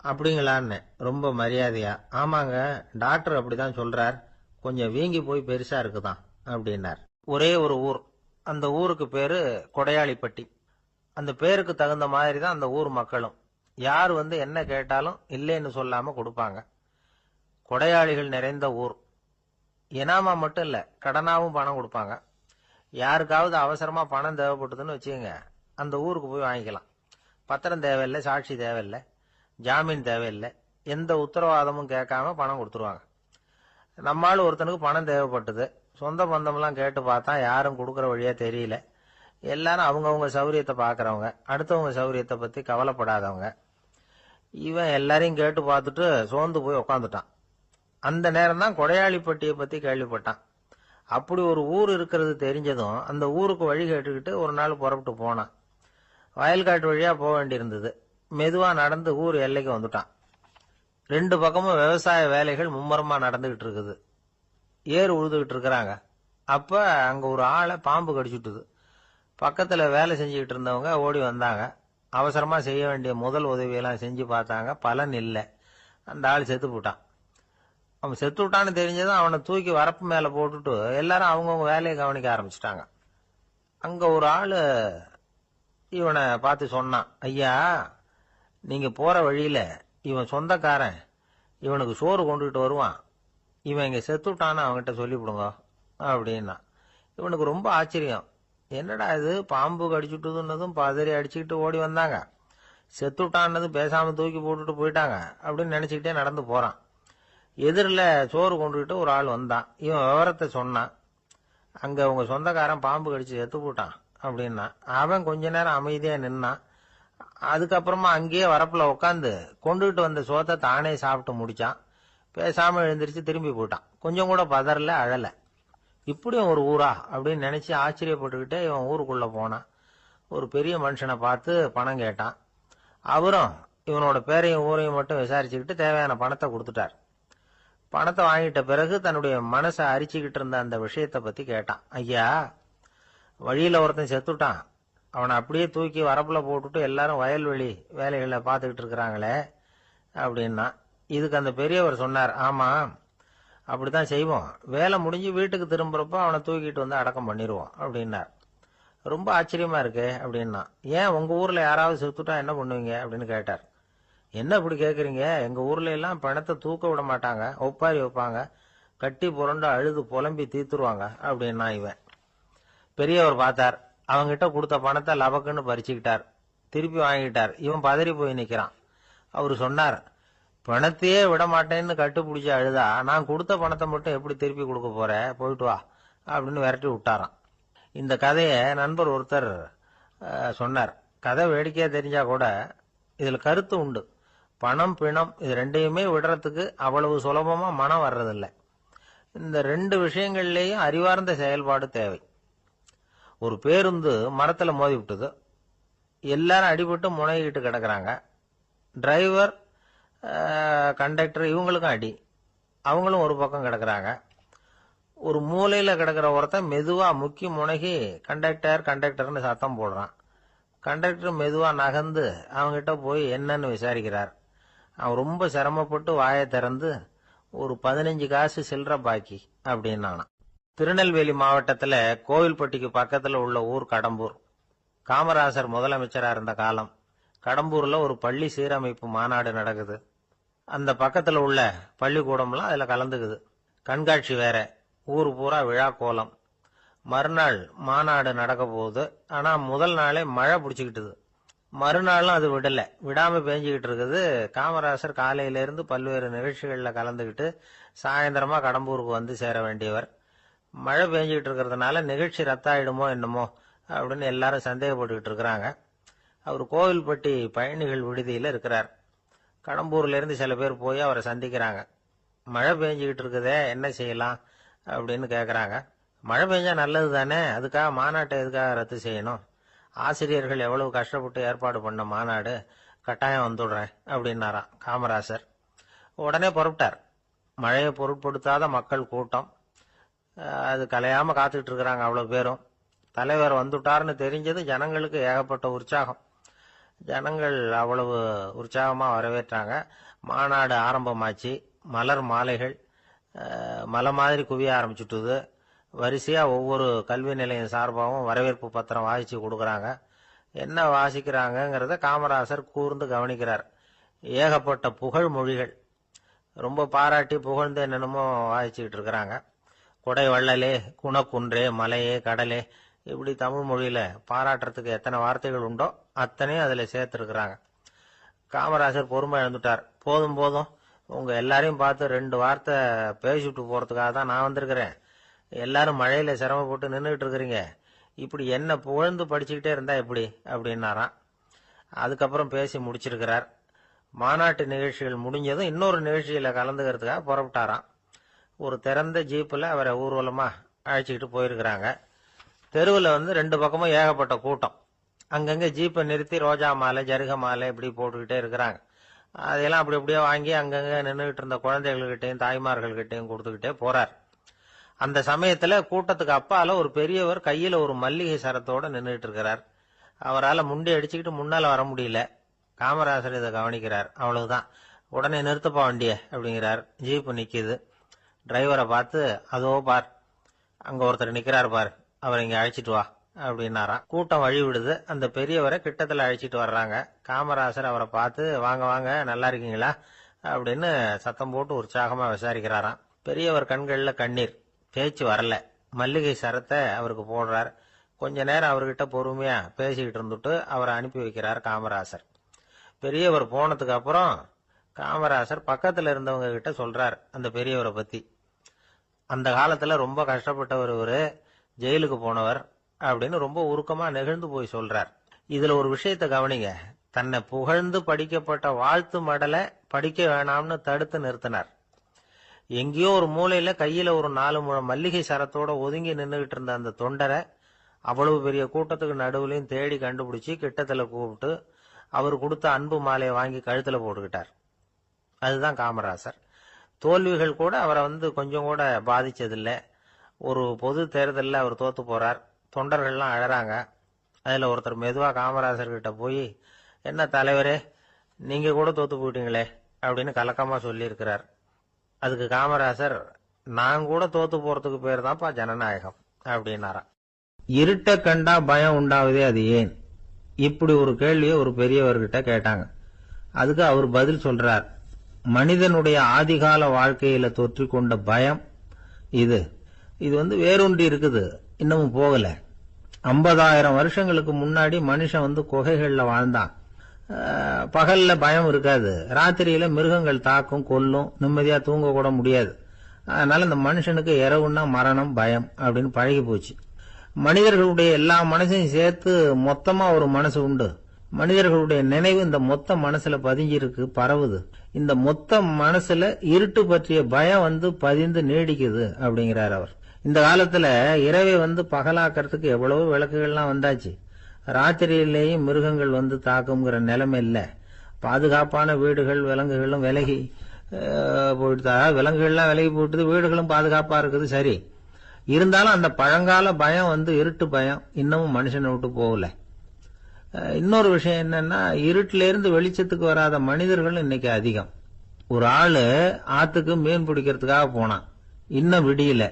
அப்படிங்களான்னு ரொம்ப மரியாதையா, ஆமாங்க, டாக்டர் அப்படிதான் சொல்றார், கொஞ்சம் வீங்கி போய் பெருசா இருக்குதான் அப்படின்னார். ஒரே ஒரு ஊர், அந்த ஊருக்கு பேரு கொடையாளிப்பட்டி. அந்த பேருக்கு தகுந்த மாதிரி தான் அந்த ஊர் மக்களும். யார் என்ன கேட்டாலும் இல்லைன்னு சொல்லாம கொடுப்பாங்க. கொடையாளிகள் நிறைந்த ஊர். இனாமா மட்டும் இல்ல, கடனாவும் பணம் கொடுப்பாங்க. யாருக்காவது அவசரமா பணம் தேவைப்பட்டதுன்னு வச்சுக்கோங்க, அந்த ஊருக்கு போய் வாங்கிக்கலாம். பத்திரம் தேவையில்லை, சாட்சி தேவையில்லை, ஜாமீன் தேவையில்லை, எந்த உத்தரவாதமும் கேட்காம பணம் கொடுத்துருவாங்க. நம்மால் ஒருத்தனுக்கு பணம் தேவைப்பட்டது. சொந்த பந்தம்லாம் கேட்டு பார்த்தா யாரும் கொடுக்கற வழியா தெரியல. எல்லாரும் அவங்கவுங்க சௌரியத்தை பாக்குறவங்க, அடுத்தவங்க சௌரியத்தை பத்தி கவலைப்படாதவங்க. இவன் எல்லாரையும் கேட்டு பார்த்துட்டு சோர்ந்து போய் உக்காந்துட்டான். அந்த நேரம் தான் கொடையாளிப்பட்டியை பத்தி கேள்விப்பட்டான். அப்படி ஒரு ஊர் இருக்கிறது தெரிஞ்சதும் அந்த ஊருக்கு வழி கேட்டுக்கிட்டு ஒரு நாள் புறப்பட்டு போனான். வயல்காட்டு வழியா போக வேண்டியிருந்தது. மெதுவா நடந்து ஊர் எல்லைக்கு வந்துட்டான். ரெண்டு பக்கமும் விவசாய வேலைகள் மும்முரமா நடந்துகிட்டு இருக்குது. ஏறு உழுதுகிட்டு இருக்கிறாங்க. அப்ப அங்க ஒரு ஆளை பாம்பு கடிச்சுட்டுது. பக்கத்துல வேலை செஞ்சுக்கிட்டு இருந்தவங்க ஓடி வந்தாங்க. அவசரமா செய்ய வேண்டிய முதல் உதவியெல்லாம் செஞ்சு பார்த்தாங்க, பலன் இல்லை. அந்த ஆள் செத்து போட்டான். அவன் செத்து விட்டான்னு தெரிஞ்சதும் அவனை தூக்கி வரப்பு மேல போட்டுட்டு எல்லாரும் அவங்கவுங்க வேலையை கவனிக்க ஆரம்பிச்சிட்டாங்க. அங்க ஒரு ஆளு இவனை பார்த்து சொன்னான், ஐயா, நீங்க போற வழியில இவன் சொந்தக்காரன் இவனுக்கு சோறு கொண்டுகிட்டு வருவான், இவன் இங்க செத்துட்டான்னு அவன்கிட்ட சொல்லிவிடுங்க அப்படின்னா. இவனுக்கு ரொம்ப ஆச்சரியம். என்னடா இது, பாம்பு கடிச்சுட்டுதுன்னதும் பதறி அடிச்சுக்கிட்டு ஓடி வந்தாங்க, செத்துட்டான்னதும் பேசாம தூக்கி போட்டுட்டு போயிட்டாங்க அப்படின்னு நினைச்சுக்கிட்டே நடந்து போறான். எதிரில் சோறு கொண்டுகிட்டு ஒரு ஆள் வந்தான். இவன் விவரத்தை சொன்னான். அங்க உங்க சொந்தக்காரன் பாம்பு கடிச்சு செத்து போட்டான் அப்படின்னா. அவன் கொஞ்ச நேரம் அமைதியா நின்னான். அதுக்கப்புறமா அங்கேயே வரப்புல உட்காந்து கொண்டுகிட்டு வந்த சோத்தை தானே சாப்பிட்டு முடிச்சான். பேசாம எழுந்திரிச்சு திரும்பி போயிட்டான். கொஞ்சம் கூட பதறல, அழல. இப்படியும் ஒரு ஊரா அப்படின்னு நினைச்சு ஆச்சரியப்பட்டுக்கிட்டே இவன் ஊருக்குள்ள போனான். ஒரு பெரிய மனுஷனை பார்த்து பணம் கேட்டான். அவரும் இவனோட பேரையும் ஊரையும் மட்டும் விசாரிச்சுக்கிட்டு தேவையான பணத்தை கொடுத்துட்டார். பணத்தை வாங்கிட்ட பிறகு தன்னுடைய மனசை அரிச்சுக்கிட்டு இருந்த அந்த விஷயத்தை பத்தி கேட்டான். ஐயா, வழியில ஒருத்தன் செத்துட்டான், அவனை அப்படியே தூக்கி வரப்புல போட்டுட்டு எல்லாரும் வயல்வெளி வேலைகளை பார்த்துக்கிட்டு இருக்கிறாங்களே அப்படின்னா. இதுக்கு அந்த பெரியவர் சொன்னார், ஆமா, அப்படித்தான் செய்வோம். வேலை முடிஞ்சு வீட்டுக்கு திரும்புறப்போ அவனை தூக்கிட்டு அடக்கம் பண்ணிடுவோம் அப்படின்னார். ரொம்ப ஆச்சரியமா இருக்கு அப்படின்னா. ஏன் உங்க ஊர்ல யாராவது செத்துட்டா என்ன பண்ணுவீங்க அப்படின்னு கேட்டார். என்ன இப்படி கேக்குறீங்க, எங்க ஊர்ல எல்லாம் பணத்தை தூக்க விட மாட்டாங்க, ஒப்பாரி வைப்பாங்க, கட்டி புரண்டு அழுது புலம்பி தீத்துருவாங்க அப்படின்னா. இவன் பெரியவர் பார்த்தார். அவங்கிட்ட கொடுத்த பணத்தை லபக்குன்னு பறிச்சுக்கிட்டார். திருப்பி வாங்கிட்டார். இவன் பதறி போய் நிக்கிறான். அவரு சொன்னார், பணத்தையே விட மாட்டேன்னு கட்டுப்பிடிச்சு அழுதா நான் கொடுத்த பணத்தை மட்டும் எப்படி திருப்பி கொடுக்க போற, போயிட்டு வா அப்படின்னு விரட்டி விட்டாராம். இந்த கதையை நண்பர் ஒருத்தர் சொன்னார். கதை வேடிக்கையா தெரிஞ்சா கூட இதுல கருத்து உண்டு. பணம் பிணம் இது ரெண்டையுமே விடுறதுக்கு அவ்வளவு சுலபமா மனம் வர்றதில்லை. இந்த ரெண்டு விஷயங்கள்லயும் அறிவார்ந்த செயல்பாடு தேவை. ஒரு பேருந்து மரத்துல மோதி விட்டது. எல்லாரும் அடிபட்டு முனைகிட்டு கிடக்குறாங்க. டிரைவர், கண்டக்டர் இவங்களுக்கும் அடி. அவங்களும் ஒரு பக்கம் கிடக்குறாங்க. ஒரு மூலையில கிடக்கிற ஒருத்தன் மெதுவா முக்கி முனகி கண்டக்டர் கண்டக்டர்னு சத்தம் போடுறான். கண்டக்டர் மெதுவா நகர்ந்து அவங்கிட்ட போய் என்னன்னு விசாரிக்கிறார். அவன் ரொம்ப சிரமப்பட்டு வாயை திறந்து ஒரு 15 காசு சில்லற பாக்கி அப்படின்னானா. திருநெல்வேலி மாவட்டத்துல கோவில்பட்டிக்கு பக்கத்துல உள்ள ஊர் கடம்பூர். காமராசர் முதலமைச்சரா இருந்த காலம். கடம்பூர்ல ஒரு பள்ளி சீரமைப்பு மாநாடு நடக்குது. அந்த பக்கத்துல உள்ள பள்ளிக்கூடம்லாம் அதுல கலந்துக்குது. கண்காட்சி வேற. ஊர் பூரா விழா கோலம். மறுநாள் மாநாடு நடக்க போகுது. ஆனா முதல் நாளே மழை பிடிச்சுக்கிட்டுது. மறுநாளும் அது விடாம பேஞ்சுக்கிட்டு இருக்குது. காமராசர் காலையில இருந்து பல்வேறு நிகழ்ச்சிகள்ல கலந்துகிட்டு சாயந்தரமா கடம்பூருக்கு வந்து சேர வேண்டியவர். மழை பெஞ்சுக்கிட்டு இருக்கிறதுனால நிகழ்ச்சி ரத்தாயிடுமோ என்னமோ அப்படின்னு எல்லாரும் சந்தேகப்பட்டுக்கிட்டு இருக்கிறாங்க. அவர் கோவில்பட்டி பயணிகள் விடுதியில இருக்கிறார். கடம்பூர்ல இருந்து சில பேர் போய் அவரை சந்திக்கிறாங்க. மழை பெஞ்சுக்கிட்டு இருக்குதே, என்ன செய்யலாம் அப்படின்னு கேக்குறாங்க. மழை பெஞ்சா நல்லது தானே, அதுக்காக மாநாட்டை எதுக்காக ரத்து செய்யணும்? ஆசிரியர்கள் எவ்வளவு கஷ்டப்பட்டு ஏற்பாடு பண்ண மாநாடு, கட்டாயம் வந்துடுறேன் அப்படின்னாராம் காமராசர். உடனே புறப்பட்டார். மழையை பொருட்படுத்தாத மக்கள் கூட்டம். அது கலையாம காத்துக்கிட்டு இருக்கிறாங்க அவ்வளவு பேரும். தலைவர் வந்துட்டார்னு தெரிஞ்சது ஜனங்களுக்கு ஏகப்பட்ட உற்சாகம். ஜனங்கள் அவ்வளவு உற்சாகமா வரவேற்றாங்க. மாநாடு ஆரம்பமாச்சு. மலர் மாலைகள் மலை மாதிரி குவிய ஆரம்பிச்சுட்டுது. வரிசையா ஒவ்வொரு கல்வி நிலையம் சார்பாகவும் வரவேற்பு பத்திரம் வாசிச்சு கொடுக்கறாங்க. என்ன வாசிக்கிறாங்கிறத காமராசர் கூர்ந்து கவனிக்கிறார். ஏகப்பட்ட புகழ் மொழிகள். ரொம்ப பாராட்டி புகழ்ந்து என்னென்னமோ வாசிச்சுக்கிட்டு இருக்கிறாங்க. கொடை வள்ளலே, குணக்குன்றே, மலையே, கடலே, இப்படி தமிழ் மொழியில பாராட்டுறதுக்கு எத்தனை வார்த்தைகள் உண்டோ அத்தனையும் அதுல சேர்த்திருக்கிறாங்க. காமராசர் பொறுமை இழந்துட்டார். போதும் போதும், உங்க எல்லாரையும் பார்த்து 2 வார்த்தை பேசிவிட்டு போறதுக்காக தான் நான் வந்திருக்கிறேன். எல்லாரும் மழையில சிரமப்பட்டு நின்றுகிட்டு இருக்கிறீங்க. இப்படி என்ன புகழ்ந்து படிச்சுக்கிட்டே இருந்தா எப்படி அப்படின்னாராம். அதுக்கப்புறம் பேசி முடிச்சிருக்கிறார். மாநாட்டு நிகழ்ச்சிகள் முடிஞ்சதும் இன்னொரு நிகழ்ச்சியில கலந்துக்கிறதுக்காக புறப்பட்டாராம். ஒரு திறந்த ஜீப்ல அவரை ஊர்வலமா அழைச்சிக்கிட்டு போயிருக்கிறாங்க. தெருவில் 2 பக்கமும் ஏகப்பட்ட கூட்டம். அங்கங்க ஜீப்பை நிறுத்தி ரோஜா மாலை, ஜருக மாலை இப்படி போட்டுக்கிட்டே இருக்கிறாங்க. அதையெல்லாம் அப்படி அப்படியே வாங்கி அங்கங்க நின்றுகிட்டு இருந்த குழந்தைகள்கிட்டையும் தாய்மார்கள்கிட்டையும் கொடுத்துக்கிட்டே போறார். அந்த சமயத்துல கூட்டத்துக்கு அப்பால ஒரு பெரியவர் கையில ஒரு மல்லிகை சரத்தோட நின்றுட்டு இருக்கிறார். அவரால் முண்டி அடிச்சுக்கிட்டு முன்னால வர முடியல. காமராசர் இதை கவனிக்கிறார். அவ்வளவுதான், உடனே நிறுத்தப்பா வண்டிய அப்படிங்கிறார். ஜீப்பு நிக்குது. டிரைவரை பார்த்து, அதோ பார், அங்க ஒருத்தர் நிக்கிறார் பார், அவரை இங்க அழைச்சிட்டு வா அப்படின்னாராம். கூட்டம் வழி விடுது. அந்த பெரியவரை கிட்டத்துல அழைச்சிட்டு வர்றாங்க. காமராசர் அவரை பார்த்து, வாங்க வாங்க, நல்லா இருக்கீங்களா அப்படின்னு சத்தம் போட்டு உற்சாகமா விசாரிக்கிறாராம். பெரியவர் கண்கள்ல கண்ணீர். பேச்சு வரல. மல்லிகை சரத்தை அவருக்கு போடுறார். கொஞ்ச நேரம் அவர்கிட்ட பொறுமையா பேசிக்கிட்டு இருந்துட்டு அவரை அனுப்பி வைக்கிறார் காமராசர். பெரியவர் போனதுக்கு அப்புறம் காமராசர் பக்கத்துல இருந்தவங்க கிட்ட சொல்றார் அந்த பெரியவரை பத்தி. அந்த காலத்துல ரொம்ப கஷ்டப்பட்டவர் இவரு, ஜெயிலுக்கு போனவர் அப்படின்னு ரொம்ப உருக்கமா நெகிழ்ந்து போய் சொல்றார். இதுல ஒரு விஷயத்த கவனிங்க. தன்னை புகழ்ந்து படிக்கப்பட்ட வாழ்த்து மடலை படிக்க வேணாம்னு தடுத்து நிறுத்தினார். எங்கேயோ ஒரு மூலையில கையில ஒரு 4 முழம் மல்லிகை சரத்தோட ஒதுங்கி நின்றுகிட்டு இருந்த அந்த தொண்டரை அவ்வளவு பெரிய கூட்டத்துக்கு நடுவுலையும் தேடி கண்டுபிடிச்சு கிட்டத்துல கூப்பிட்டு அவர் கொடுத்த அன்பு மாலையை வாங்கி கழுத்துல போட்டுக்கிட்டார். அதுதான் காமராசர். தோல்விகள் கூட அவரை கொஞ்சம் கூட பாதிச்சதில்லை. ஒரு பொது தேர்தலில் அவர் தோத்து போறார். தொண்டர்கள்லாம் அழறாங்க. அதுல ஒருத்தர் மெதுவா காமராசர் கிட்ட போய், என்ன தலைவரே, நீங்க கூட தோத்து போயிட்டீங்களே அப்படின்னு கலக்கமா சொல்லி இருக்கிறார். அதுக்கு காமராசர், நான் கூட தோத்து போறதுக்கு பேர் தான்ப்பா ஜனநாயகம் அப்படின்னாராம். இருட்ட கண்டா பயம் உண்டாவதே அது ஏன்? இப்படி ஒரு கேள்வியை ஒரு பெரியவர்கிட்ட கேட்டாங்க. அதுக்கு அவர் பதில் சொல்றார், மனிதனுடைய ஆதிகால வாழ்க்கையில தொற்றிக்கொண்ட பயம் இது வேரூன்றி இருக்குது, இன்னமும் போகல. 50,000 வருஷங்களுக்கு முன்னாடி மனுஷன் குகைகள்ல வாழ்ந்தான். பகல்ல பயம் இருக்காது. ராத்திரியில மிருகங்கள் தாக்கும், கொல்லும், நிம்மதியா தூங்க கூட முடியாது. அதனால இந்த மனுஷனுக்கு இரவுன்னா மரணம், பயம் அப்படின்னு பழகி போச்சு. மனிதர்களுடைய எல்லா மனசையும் சேர்த்து மொத்தமா ஒரு மனசு உண்டு. மனிதர்களுடைய நினைவு இந்த மொத்த மனசுல பதிஞ்சிருக்கு, பரவுது. இந்த மொத்த மனசுல இருட்டு பற்றிய பயம் பதிந்து நீடிக்குது அப்படிங்கிறார் அவர். இந்த காலத்துல இரவை பகலாக்கிறதுக்கு எவ்வளவு விளக்குகள்லாம் வந்தாச்சு. ராத்திரியிலேயும் மிருகங்கள் தாக்குங்கிற நிலைமை இல்ல. பாதுகாப்பான வீடுகள் விலங்குகளும் விலகி போயிட்டு, விலங்குகள்லாம் விலகி போயிட்டு, வீடுகளும் பாதுகாப்பா இருக்குது. சரி, இருந்தாலும் அந்த பழங்கால பயம் இருட்டு பயம் இன்னமும் மனுஷனை விட்டு போகல. இன்னொரு விஷயம் என்னன்னா, இருட்டில இருந்து வெளிச்சத்துக்கு வராத மனிதர்கள் இன்னைக்கு அதிகம். ஒரு ஆளு ஆத்துக்கு மீன் பிடிக்கிறதுக்காக போனான், இன்னும் விடியல,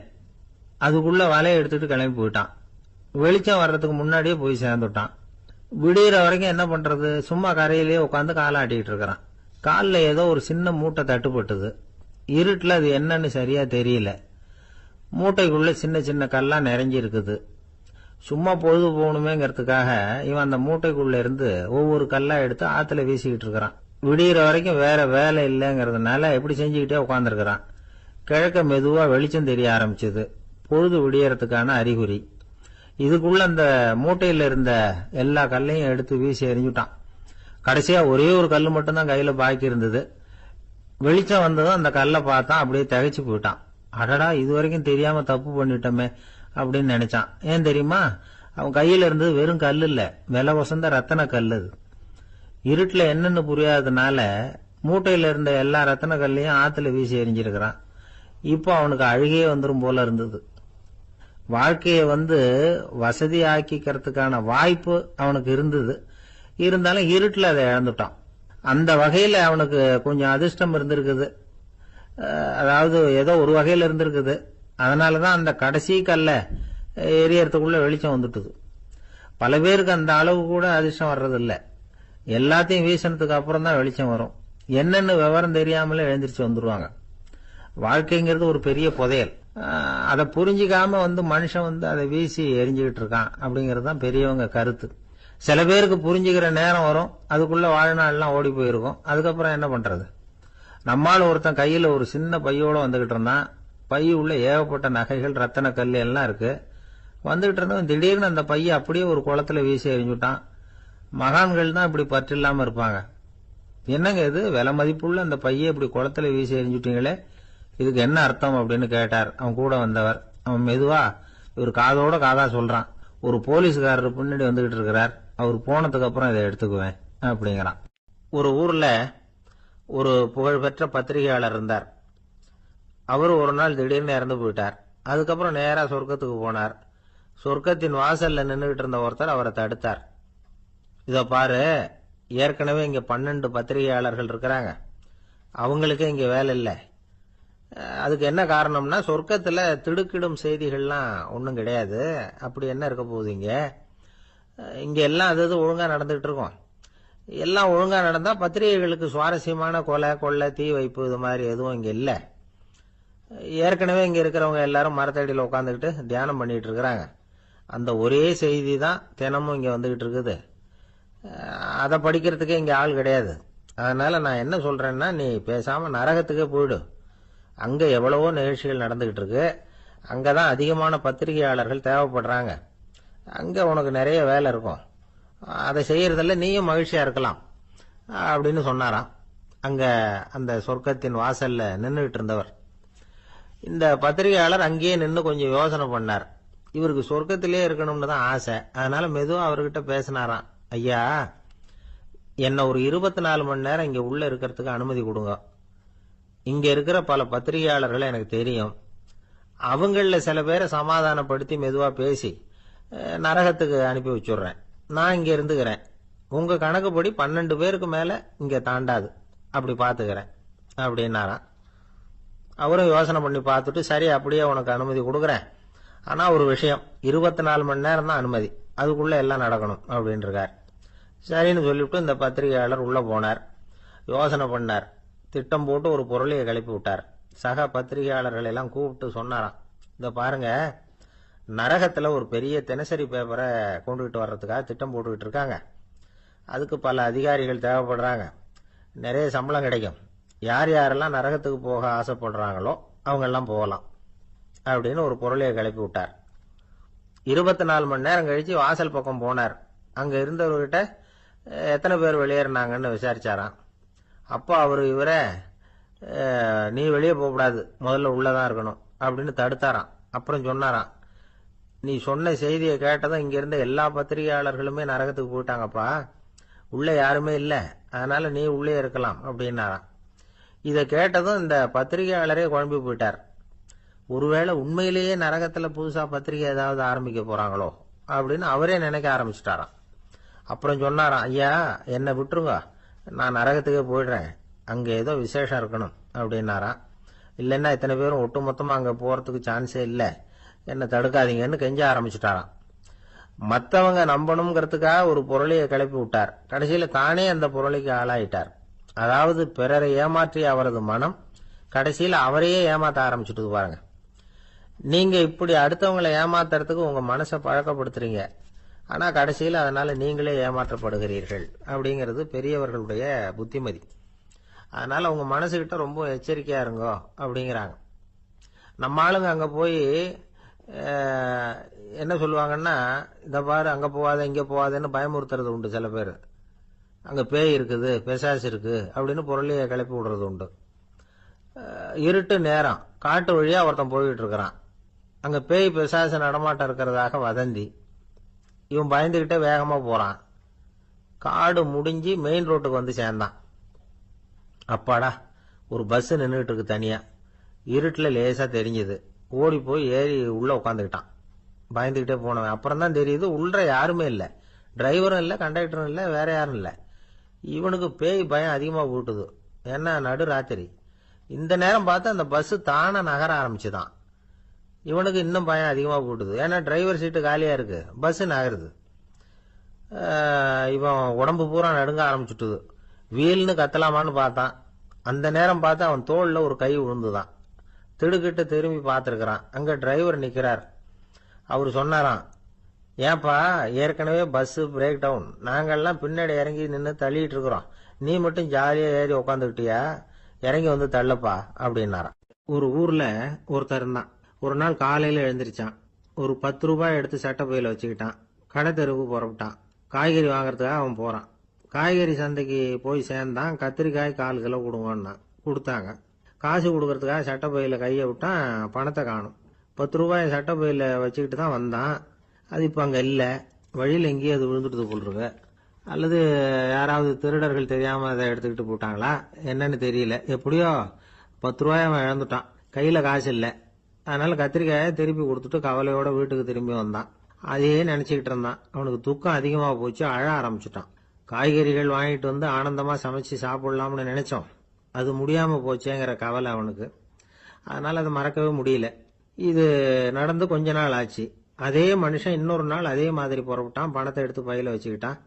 அதுக்குள்ள வலையை எடுத்துட்டு கிளம்பி போயிட்டான். வெளிச்சம் வர்றதுக்கு முன்னாடியே போய் சேர்ந்துட்டான். விடிகிற வரைக்கும் என்ன பண்றது, சும்மா கரையிலேயே உட்காந்து காலாட்டிட்டு இருக்கிறான். காலில் ஏதோ ஒரு சின்ன மூட்டை தட்டுப்பட்டது. இருட்டுல அது என்னன்னு சரியா தெரியல. மூட்டைக்குள்ள சின்ன சின்ன கல்லா நிறைஞ்சி இருக்குது. சும்மா பொழுது போகணுமேங்கிறதுக்காக இவன் அந்த மூட்டைக்குள்ள இருந்து ஒவ்வொரு கல்லா எடுத்து ஆத்துல வீசிக்கிட்டு இருக்கிறான். விடிகிற வரைக்கும் வேற வேலை இல்லைங்கிறதுனால எப்படி செஞ்சுக்கிட்டே உட்காந்துருக்கிறான். கிழக்க மெதுவா வெளிச்சம் தெரிய ஆரம்பிச்சது. பொழுது விடியறதுக்கான அறிகுறி. இதுக்குள்ள அந்த மூட்டையில இருந்த எல்லா கல்லையும் எடுத்து வீசி எறிஞ்சுட்டான். கடைசியா ஒரே ஒரு கல்லு மட்டும்தான் கையில பாக்கி இருந்தது. வெளிச்சம் வந்ததும் அந்த கல்லை பார்த்தான், அப்படியே திகைச்சு போயிட்டான். அடடா, இது வரைக்கும் தெரியாம தப்பு பண்ணிட்டோமே அப்படின்னு நினைச்சான். ஏன் தெரியுமா, அவன் கையில இருந்தது வெறும் கல்லு இல்ல, விலை வசந்த ரத்தன கல்லு. இருட்டுல என்னன்னு புரியாததுனால மூட்டையில இருந்த எல்லா ரத்தன கல்லையும் ஆத்துல வீசி எறிஞ்சிருக்கிறான். இப்போ அவனுக்கு அழுகையே வந்துரும் போல இருந்தது. வாழ்க்கையை வசதி ஆக்கிக்கிறதுக்கான வாய்ப்பு அவனுக்கு இருந்தது. இருந்தாலும் இருட்டுல அதை இழந்துட்டான். அந்த வகையில அவனுக்கு கொஞ்சம் அதிர்ஷ்டம் இருந்திருக்குது. அதாவது ஏதோ ஒரு வகையில இருந்திருக்குது. அதனாலதான் அந்த கடைசி கல்ல எரியறதுக்குள்ள வெளிச்சம் வந்துட்டுது. பல பேருக்கு அந்த அளவு கூட அதிர்ஷ்டம் வர்றதில்ல. எல்லாத்தையும் வீசினதுக்கு அப்புறம் தான் வெளிச்சம் வரும். என்னன்னு விவரம் தெரியாமலே எழுந்திரிச்சு வந்துருவாங்க. வாழ்க்கைங்கிறது ஒரு பெரிய புதையல். அதை புரிஞ்சிக்காம மனுஷன் அதை வீசி எரிஞ்சுக்கிட்டு இருக்கான் அப்படிங்கறது தான் பெரியவங்க கருத்து. சில பேருக்கு புரிஞ்சுக்கிற நேரம் வரும், அதுக்குள்ள வாழ்நாள்லாம் ஓடி போயிருக்கும். அதுக்கப்புறம் என்ன பண்றது? நம்மால் ஒருத்தன் கையில ஒரு சின்ன பையோட வந்துகிட்டு இருந்தான். பை உள்ள ஏகப்பட்ட நகைகள், ரத்தன கல் எல்லாம் இருக்கு. வந்துகிட்டு இருந்தவன் திடீர்னு அந்த பைய அப்படியே ஒரு குளத்துல வீசி எறிஞ்சுட்டான். மகான்கள் தான் இப்படி பற்று இல்லாம இருப்பாங்க. என்னங்க இது, விலை மதிப்புள்ள அந்த பைய இப்படி குளத்துல வீசி எறிஞ்சுட்டீங்களே, இதுக்கு என்ன அர்த்தம் அப்படின்னு கேட்டார் அவன் கூட வந்தவர். அவன் மெதுவா இவர் காதோட காதா சொல்றான், ஒரு போலீஸ்காரர் பின்னாடி வந்துகிட்டு இருக்கிறார், அவர் போனதுக்கு அப்புறம் இதை எடுத்துக்குவேன் அப்படிங்கிறான். ஒரு ஊர்ல ஒரு புகழ்பெற்ற பத்திரிகையாளர் இருந்தார். அவரு ஒரு நாள் திடீர்னு இறந்து போயிட்டார். அதுக்கப்புறம் நேரா சொர்க்கத்துக்கு போனார். சொர்க்கத்தின் வாசல்ல நின்றுகிட்டு இருந்த ஒருத்தர் அவரை தடுத்தார். இத பாரு, ஏற்கனவே இங்க 12 பத்திரிகையாளர்கள் இருக்கிறாங்க, அவங்களுக்கே இங்க வேலை இல்லை. அதுக்கு என்ன காரணம்னா, சொர்க்கத்துல திடுக்கிடும் செய்திகள்லாம் ஒன்றும் கிடையாது. அப்படி என்ன இருக்க போகுது, இங்க எல்லாம் அது ஒழுங்கா நடந்துகிட்டு இருக்கும். எல்லாம் ஒழுங்கா நடந்தா பத்திரிகைகளுக்கு சுவாரஸ்யமான கொலை, கொள்ளை, தீ வைப்பு இது மாதிரி எதுவும் இங்க இல்ல. ஏற்கனவே இங்க இருக்கிறவங்க எல்லாரும் மரத்தடியில் உட்காந்துக்கிட்டு தியானம் பண்ணிட்டு இருக்கிறாங்க. அந்த ஒரே செய்தி தான் தினமும் இங்க வந்துகிட்டு இருக்குது. அதை படிக்கிறதுக்கே இங்க ஆள் கிடையாது. அதனால நான் என்ன சொல்றேன்னா, நீ பேசாம நரகத்துக்கே போயிடு. அங்க எவ்வளவோ நிகழ்ச்சிகள் நடந்துகிட்டு இருக்கு. அங்கதான் அதிகமான பத்திரிகையாளர்கள் தேவைப்படுறாங்க. அங்க உனக்கு நிறைய வேலை இருக்கும். அதை செய்யறதில்ல, நீயும் மகிழ்ச்சியா இருக்கலாம் அப்படின்னு சொன்னாராம். அங்க அந்த சொர்க்கத்தின் வாசல்ல நின்றுகிட்டு இருந்தவர். இந்த பத்திரிகையாளர் அங்கேயே நின்று கொஞ்சம் யோசனை பண்ணார். இவருக்கு சொர்க்கத்திலே இருக்கணும்னு தான் ஆசை. அதனால மெதுவா அவர்கிட்ட பேசினாராம். ஐயா, என்ன ஒரு 24 மணி நேரம் இங்க உள்ள இருக்கிறதுக்கு அனுமதி கொடுங்க. இங்க இருக்கிற பல பத்திரிகையாளர்களை எனக்கு தெரியும். அவங்கள சில பேரை சமாதானப்படுத்தி மெதுவா பேசி நரகத்துக்கு அனுப்பி வச்சுடுறேன். நான் இங்க இருந்துக்கிறேன். உங்க கணக்குப்படி 12 பேருக்கு மேல இங்க தாண்டாது, அப்படி பாத்துக்கிறேன் அப்படின்னாராம். அவரும் யோசனை பண்ணி பார்த்துட்டு, சரி அப்படியே உனக்கு அனுமதி கொடுக்குறேன், ஆனா ஒரு விஷயம், 24 மணி நேரம் தான் அனுமதி, அதுக்குள்ள எல்லாம் நடக்கணும் அப்படின்னு இருக்கார். சரின்னு சொல்லிவிட்டு இந்த பத்திரிகையாளர் உள்ள போனார். யோசனை பண்ணார். திட்டம் போட்டு ஒரு பொருளையை கிளப்பி விட்டார். சக பத்திரிகையாளர்கள் எல்லாம் கூப்பிட்டு சொன்னாராம், இந்த பாருங்க, நரகத்துல ஒரு பெரிய தினசரி பேப்பரை கொண்டுகிட்டு வர்றதுக்காக திட்டம் போட்டுக்கிட்டு இருக்காங்க. அதுக்கு பல அதிகாரிகள் தேவைப்படுறாங்க. நிறைய சம்பளம் கிடைக்கும். யார் யாரெல்லாம் நரகத்துக்கு போக ஆசைப்படுறாங்களோ அவங்க எல்லாம் போகலாம் அப்படின்னு ஒரு பொருளையை கிளப்பி விட்டார். 24 மணி நேரம் கழிச்சு வாசல் பக்கம் போனார். அங்க இருந்தவர்கிட்ட எத்தனை பேர் வெளியேறினாங்கன்னு விசாரிச்சாராம். அப்போ அவரு இவரை, நீ வெளியே போகக்கூடாது, முதல்ல உள்ளதான் இருக்கணும் அப்படின்னு தடுத்தாராம். அப்புறம் சொன்னாராம், நீ சொன்ன செய்தியை கேட்டதும் இங்க இருந்த எல்லா பத்திரிகையாளர்களுமே நரகத்துக்கு போயிட்டாங்கப்பா. உள்ள யாருமே இல்லை, அதனால நீ உள்ளே இருக்கலாம் அப்படின்னாராம். இதை கேட்டதும் இந்த பத்திரிகையாளரே குழம்பி போயிட்டார். ஒருவேளை உண்மையிலேயே நரகத்துல புதுசா பத்திரிகை ஏதாவது ஆரம்பிக்க போறாங்களோ அப்படின்னு அவரே நினைக்க ஆரம்பிச்சிட்டாராம். அப்புறம் சொன்னாராம், ஐயா என்னை விட்டுருங்க, நான் நரகத்துக்கே போயிடுறேன், அங்க ஏதோ விசேஷம் இருக்கணும் அப்படின்னாராம். இல்லைன்னா இத்தனை பேரும் ஒட்டுமொத்தமா அங்க போறதுக்கு சான்ஸே இல்லை, என்னை தடுக்காதீங்கன்னு கெஞ்ச ஆரம்பிச்சுட்டாராம். மற்றவங்க நம்பணுங்கிறதுக்காக ஒரு பொருளையை கிளப்பி விட்டார். கடைசியில தானே அந்த பொருளைக்கு ஆளாயிட்டார். அதாவது பிறரை ஏமாற்றிய அவரது மனம் கடைசியில் அவரையே ஏமாத்த ஆரம்பிச்சுட்டு பாருங்க. நீங்க இப்படி அடுத்தவங்களை ஏமாத்துறதுக்கு உங்க மனசை பழக்கப்படுத்துறீங்க, ஆனா கடைசியில் அதனால நீங்களே ஏமாற்றப்படுகிறீர்கள் அப்படிங்கிறது பெரியவர்களுடைய புத்திமதி. அதனால உங்க மனசுகிட்ட ரொம்ப எச்சரிக்கையா இருங்கோ அப்படிங்கிறாங்க. நம்ம ஆளுங்க அங்க போய் என்ன சொல்லுவாங்கன்னா, இதை பாரு அங்க போவாத இங்க போவாதன்னு பயமுறுத்துறது உண்டு. சில பேர் அங்க பேய் இருக்குது பிசாசு இருக்கு அப்படின்னு பொருளையை கிளப்பி விடுறது உண்டு. இருட்டு நேரம் காட்டு வழியா ஒருத்தன் போயிட்டு இருக்கிறான், அங்க பேய் பிசாசு நடமாட்டம் இருக்கிறதாக வதந்தி. இவன் பயந்துகிட்டே வேகமா போறான். காடு முடிஞ்சு மெயின் ரோட்டுக்கு வந்து சேர்ந்தான். அப்பாடா, ஒரு பஸ் நின்றுட்டு இருக்கு தனியா, இருட்டுல லேசா தெரிஞ்சது. ஓடி போய் ஏறி உள்ள உட்காந்துக்கிட்டான். பயந்துகிட்டே போனவன் அப்புறம் தான் தெரியுது உள்ள யாருமே இல்லை, டிரைவரும் இல்லை கண்டக்டரும் இல்லை வேற யாரும் இல்லை. இவனுக்கு பேய் பயம் அதிகமா போட்டுது. ஏன்னா நடு ராத்திரி. இந்த நேரம் பார்த்து அந்த பஸ் தானே நகர ஆரம்பிச்சுதான். இவனுக்கு இன்னும் பயம் அதிகமா போட்டுது. ஏன்னா டிரைவர் சீட்டு காலியா இருக்கு, பஸ் நகருது. இவன் உடம்பு பூரா நடுங்க ஆரம்பிச்சுட்டுது. வீல்னு கத்தலாமான்னு பார்த்தான். அந்த நேரம் பார்த்து அவன் தோல்ல ஒரு கை விழுந்துதான். திடுக்கிட்டு திரும்பி பார்த்திருக்கிறான். அங்க டிரைவர் நிக்கிறார். அவரு சொன்னாராம், ஏன்பா ஏற்கனவே பஸ் பிரேக் டவுன், நாங்கெல்லாம் பின்னாடி இறங்கி நின்று தள்ளிட்டு இருக்கிறோம், நீ மட்டும் ஜாலியா ஏறி உக்காந்துக்கிட்டியா, இறங்கி வந்து தள்ளப்பா அப்படின்னாராம். ஒரு ஊர்ல ஒருத்தர் இருந்தான். ஒரு நாள் காலையில எழுந்திருச்சான். ஒரு 10 ரூபாய் எடுத்து சட்டை பையில வச்சுக்கிட்டான். கடை தெருவுக்கு புறப்பட்டான். காய்கறி வாங்கறதுக்காக அவன் போறான். காய்கறி சந்தைக்கு போய் சேர்ந்தான். கத்திரிக்காய் 1/4 கிலோ கொடுங்கன்னா கொடுத்தாங்க. காசு கொடுக்கறதுக்காக சட்டை பையில கையை விட்டான். பணத்தை காணும். 10 ரூபாய் சட்டை பையில வச்சுக்கிட்டு தான் வந்தான். அது இப்ப அங்க இல்ல. வழியில் எங்கேயும் அது விழுந்துட்டு போல் இருக்கு. அல்லது யாராவது திருடர்கள் தெரியாம அதை எடுத்துக்கிட்டு போட்டாங்களா என்னன்னு தெரியல. எப்படியோ 10 ரூபாய் அவன் இழந்துட்டான். கையில காசு இல்லை. அதனால கத்திரிக்காயை திருப்பி கொடுத்துட்டு கவலையோட வீட்டுக்கு திரும்பி வந்தான். அதையே நினைச்சுக்கிட்டு இருந்தான். அவனுக்கு துக்கம் அதிகமா போச்சு. அழ ஆரம்பிச்சுட்டான். காய்கறிகள் வாங்கிட்டு வந்து ஆனந்தமா சமைச்சு சாப்பிடலாம்னு நினைச்சோம், அது முடியாம போச்சேங்கிற கவலை அவனுக்கு. அதனால அதை மறக்கவே முடியல. இது நடந்து கொஞ்ச நாள் ஆச்சு. அதே மனுஷன் இன்னொரு நாள் அதே மாதிரி புறப்பட்டான். பணத்தை எடுத்து பையில வச்சுக்கிட்டான்.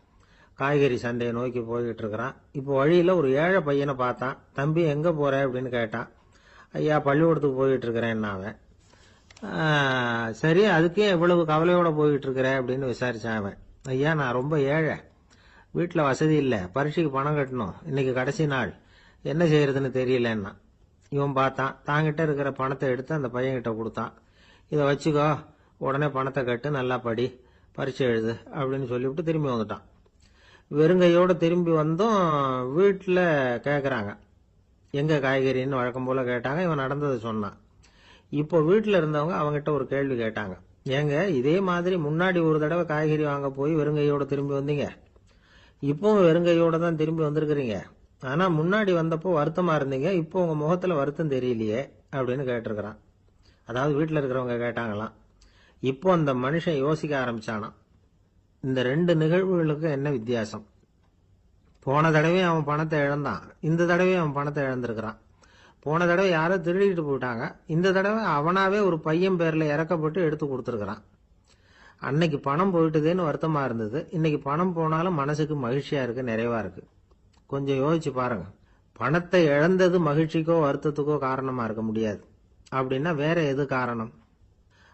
காய்கறி சண்டையை நோக்கி போய்கிட்டு இருக்கிறான். இப்போ வழியில ஒரு ஏழை பையனை பார்த்தான். தம்பி எங்க போற அப்படின்னு கேட்டான். ஐயா பள்ளிக்கூடத்துக்கு போயிட்டு இருக்கிறேன்னா அவன். சரி, அதுக்கே எவ்வளவு கவலையோட போயிட்டு இருக்கிற அப்படின்னு விசாரிச்சான் அவன். ஐயா நான் ரொம்ப ஏழை, வீட்டுல வசதி இல்லை, பரீட்சைக்கு பணம் கட்டணும், இன்னைக்கு கடைசி நாள், என்ன செய்யறதுன்னு தெரியலன்னா. இவன் பார்த்தான். தாங்கிட்ட இருக்கிற பணத்தை எடுத்து அந்த பையன்கிட்ட கொடுத்தான். இதை வச்சுக்கோ, உடனே பணத்தை கட்டு, நல்லா படி, பரீட்சை எழுது அப்படின்னு சொல்லிவிட்டு திரும்பி வந்துட்டான். வெறுங்கையோட திரும்பி வந்தும் வீட்டுல கேக்குறாங்க, எங்க காய்கறின்னு வழக்கம் போல கேட்டாங்க. இவன் நடந்ததை சொன்னான். இப்போ வீட்டுல இருந்தவங்க அவங்ககிட்ட ஒரு கேள்வி கேட்டாங்க. ஏங்க இதே மாதிரி முன்னாடி ஒரு தடவை காய்கறி வாங்க போய் வெறுங்கையோட திரும்பி வந்தீங்க, இப்பவும் வெறுங்கையோட தான் திரும்பி வந்திருக்கிறீங்க, ஆனா முன்னாடி வந்தப்போ வருத்தமா இருந்தீங்க, இப்போ உங்க முகத்துல வருத்தம் தெரியலையே அப்படின்னு கேட்டிருக்கிறான். அதாவது வீட்டுல இருக்கிறவங்க கேட்டாங்களாம். இப்போ அந்த மனுஷன் யோசிக்க ஆரம்பிச்சானாம், இந்த 2 நிகழ்வுகளுக்கு என்ன வித்தியாசம். போன தடவை அவன் பணத்தை இழந்தான், இந்த தடவை அவன் பணத்தை இழந்திருக்கிறான். போன தடவை யாரோ திருடிட்டு போயிட்டாங்க, இந்த தடவை அவனாவே ஒரு பையன் பேர்ல இறக்கப்பட்டு எடுத்து கொடுத்துருக்கிறான். அன்னைக்கு பணம் போயிட்டுதேன்னு வருத்தமா இருந்தது, இன்னைக்கு பணம் போனாலும் மனசுக்கு மகிழ்ச்சியா இருக்கு, நிறைவா இருக்கு. கொஞ்சம் யோசிச்சு பாருங்க. பணத்தை இழந்தது மகிழ்ச்சிக்கோ வருத்தத்துக்கோ காரணமா இருக்க முடியாது. அப்படின்னா வேற எது காரணம்?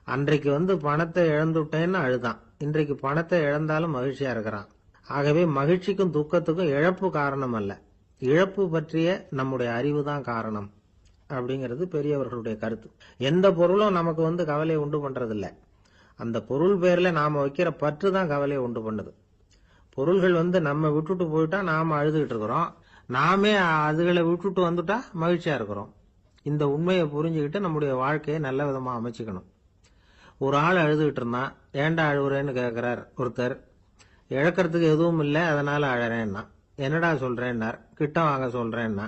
அன்றைக்கு பணத்தை இழந்துட்டேன்னு அழுதான், இன்றைக்கு பணத்தை இழந்தாலும் மகிழ்ச்சியா இருக்கிறான். ஆகவே மகிழ்ச்சிக்கும் துக்கத்துக்கும் இழப்பு காரணம் அல்ல, இழப்பு பற்றிய நம்முடைய அறிவு தான் காரணம் அப்படிங்கிறது பெரியவர்களுடைய கருத்து. எந்த பொருளும் நமக்கு கவலையை உண்டு பண்றதில்ல, அந்த பொருள் பேர்ல நாம வைக்கிற பற்று தான் கவலையை உண்டு பண்ணுது. பொருள்கள் நம்ம விட்டுட்டு போயிட்டா நாம அழுதுகிட்டு இருக்கிறோம், நாமே அதுகளை விட்டுட்டு வந்துட்டா மகிழ்ச்சியா இருக்கிறோம். இந்த உண்மையை புரிஞ்சுக்கிட்டு நம்முடைய வாழ்க்கையை நல்ல விதமா அமைச்சுக்கணும். ஒரு ஆள் அழுதுகிட்டு இருந்தான். ஏண்டா அழுகுறேன்னு கேட்கிறார் ஒருத்தர். இழக்கிறதுக்கு எதுவும் இல்லை, அதனால அழறேன்னா. என்னடா சொல்றேன்னார். கிட்ட வாங்க சொல்றேன்னா.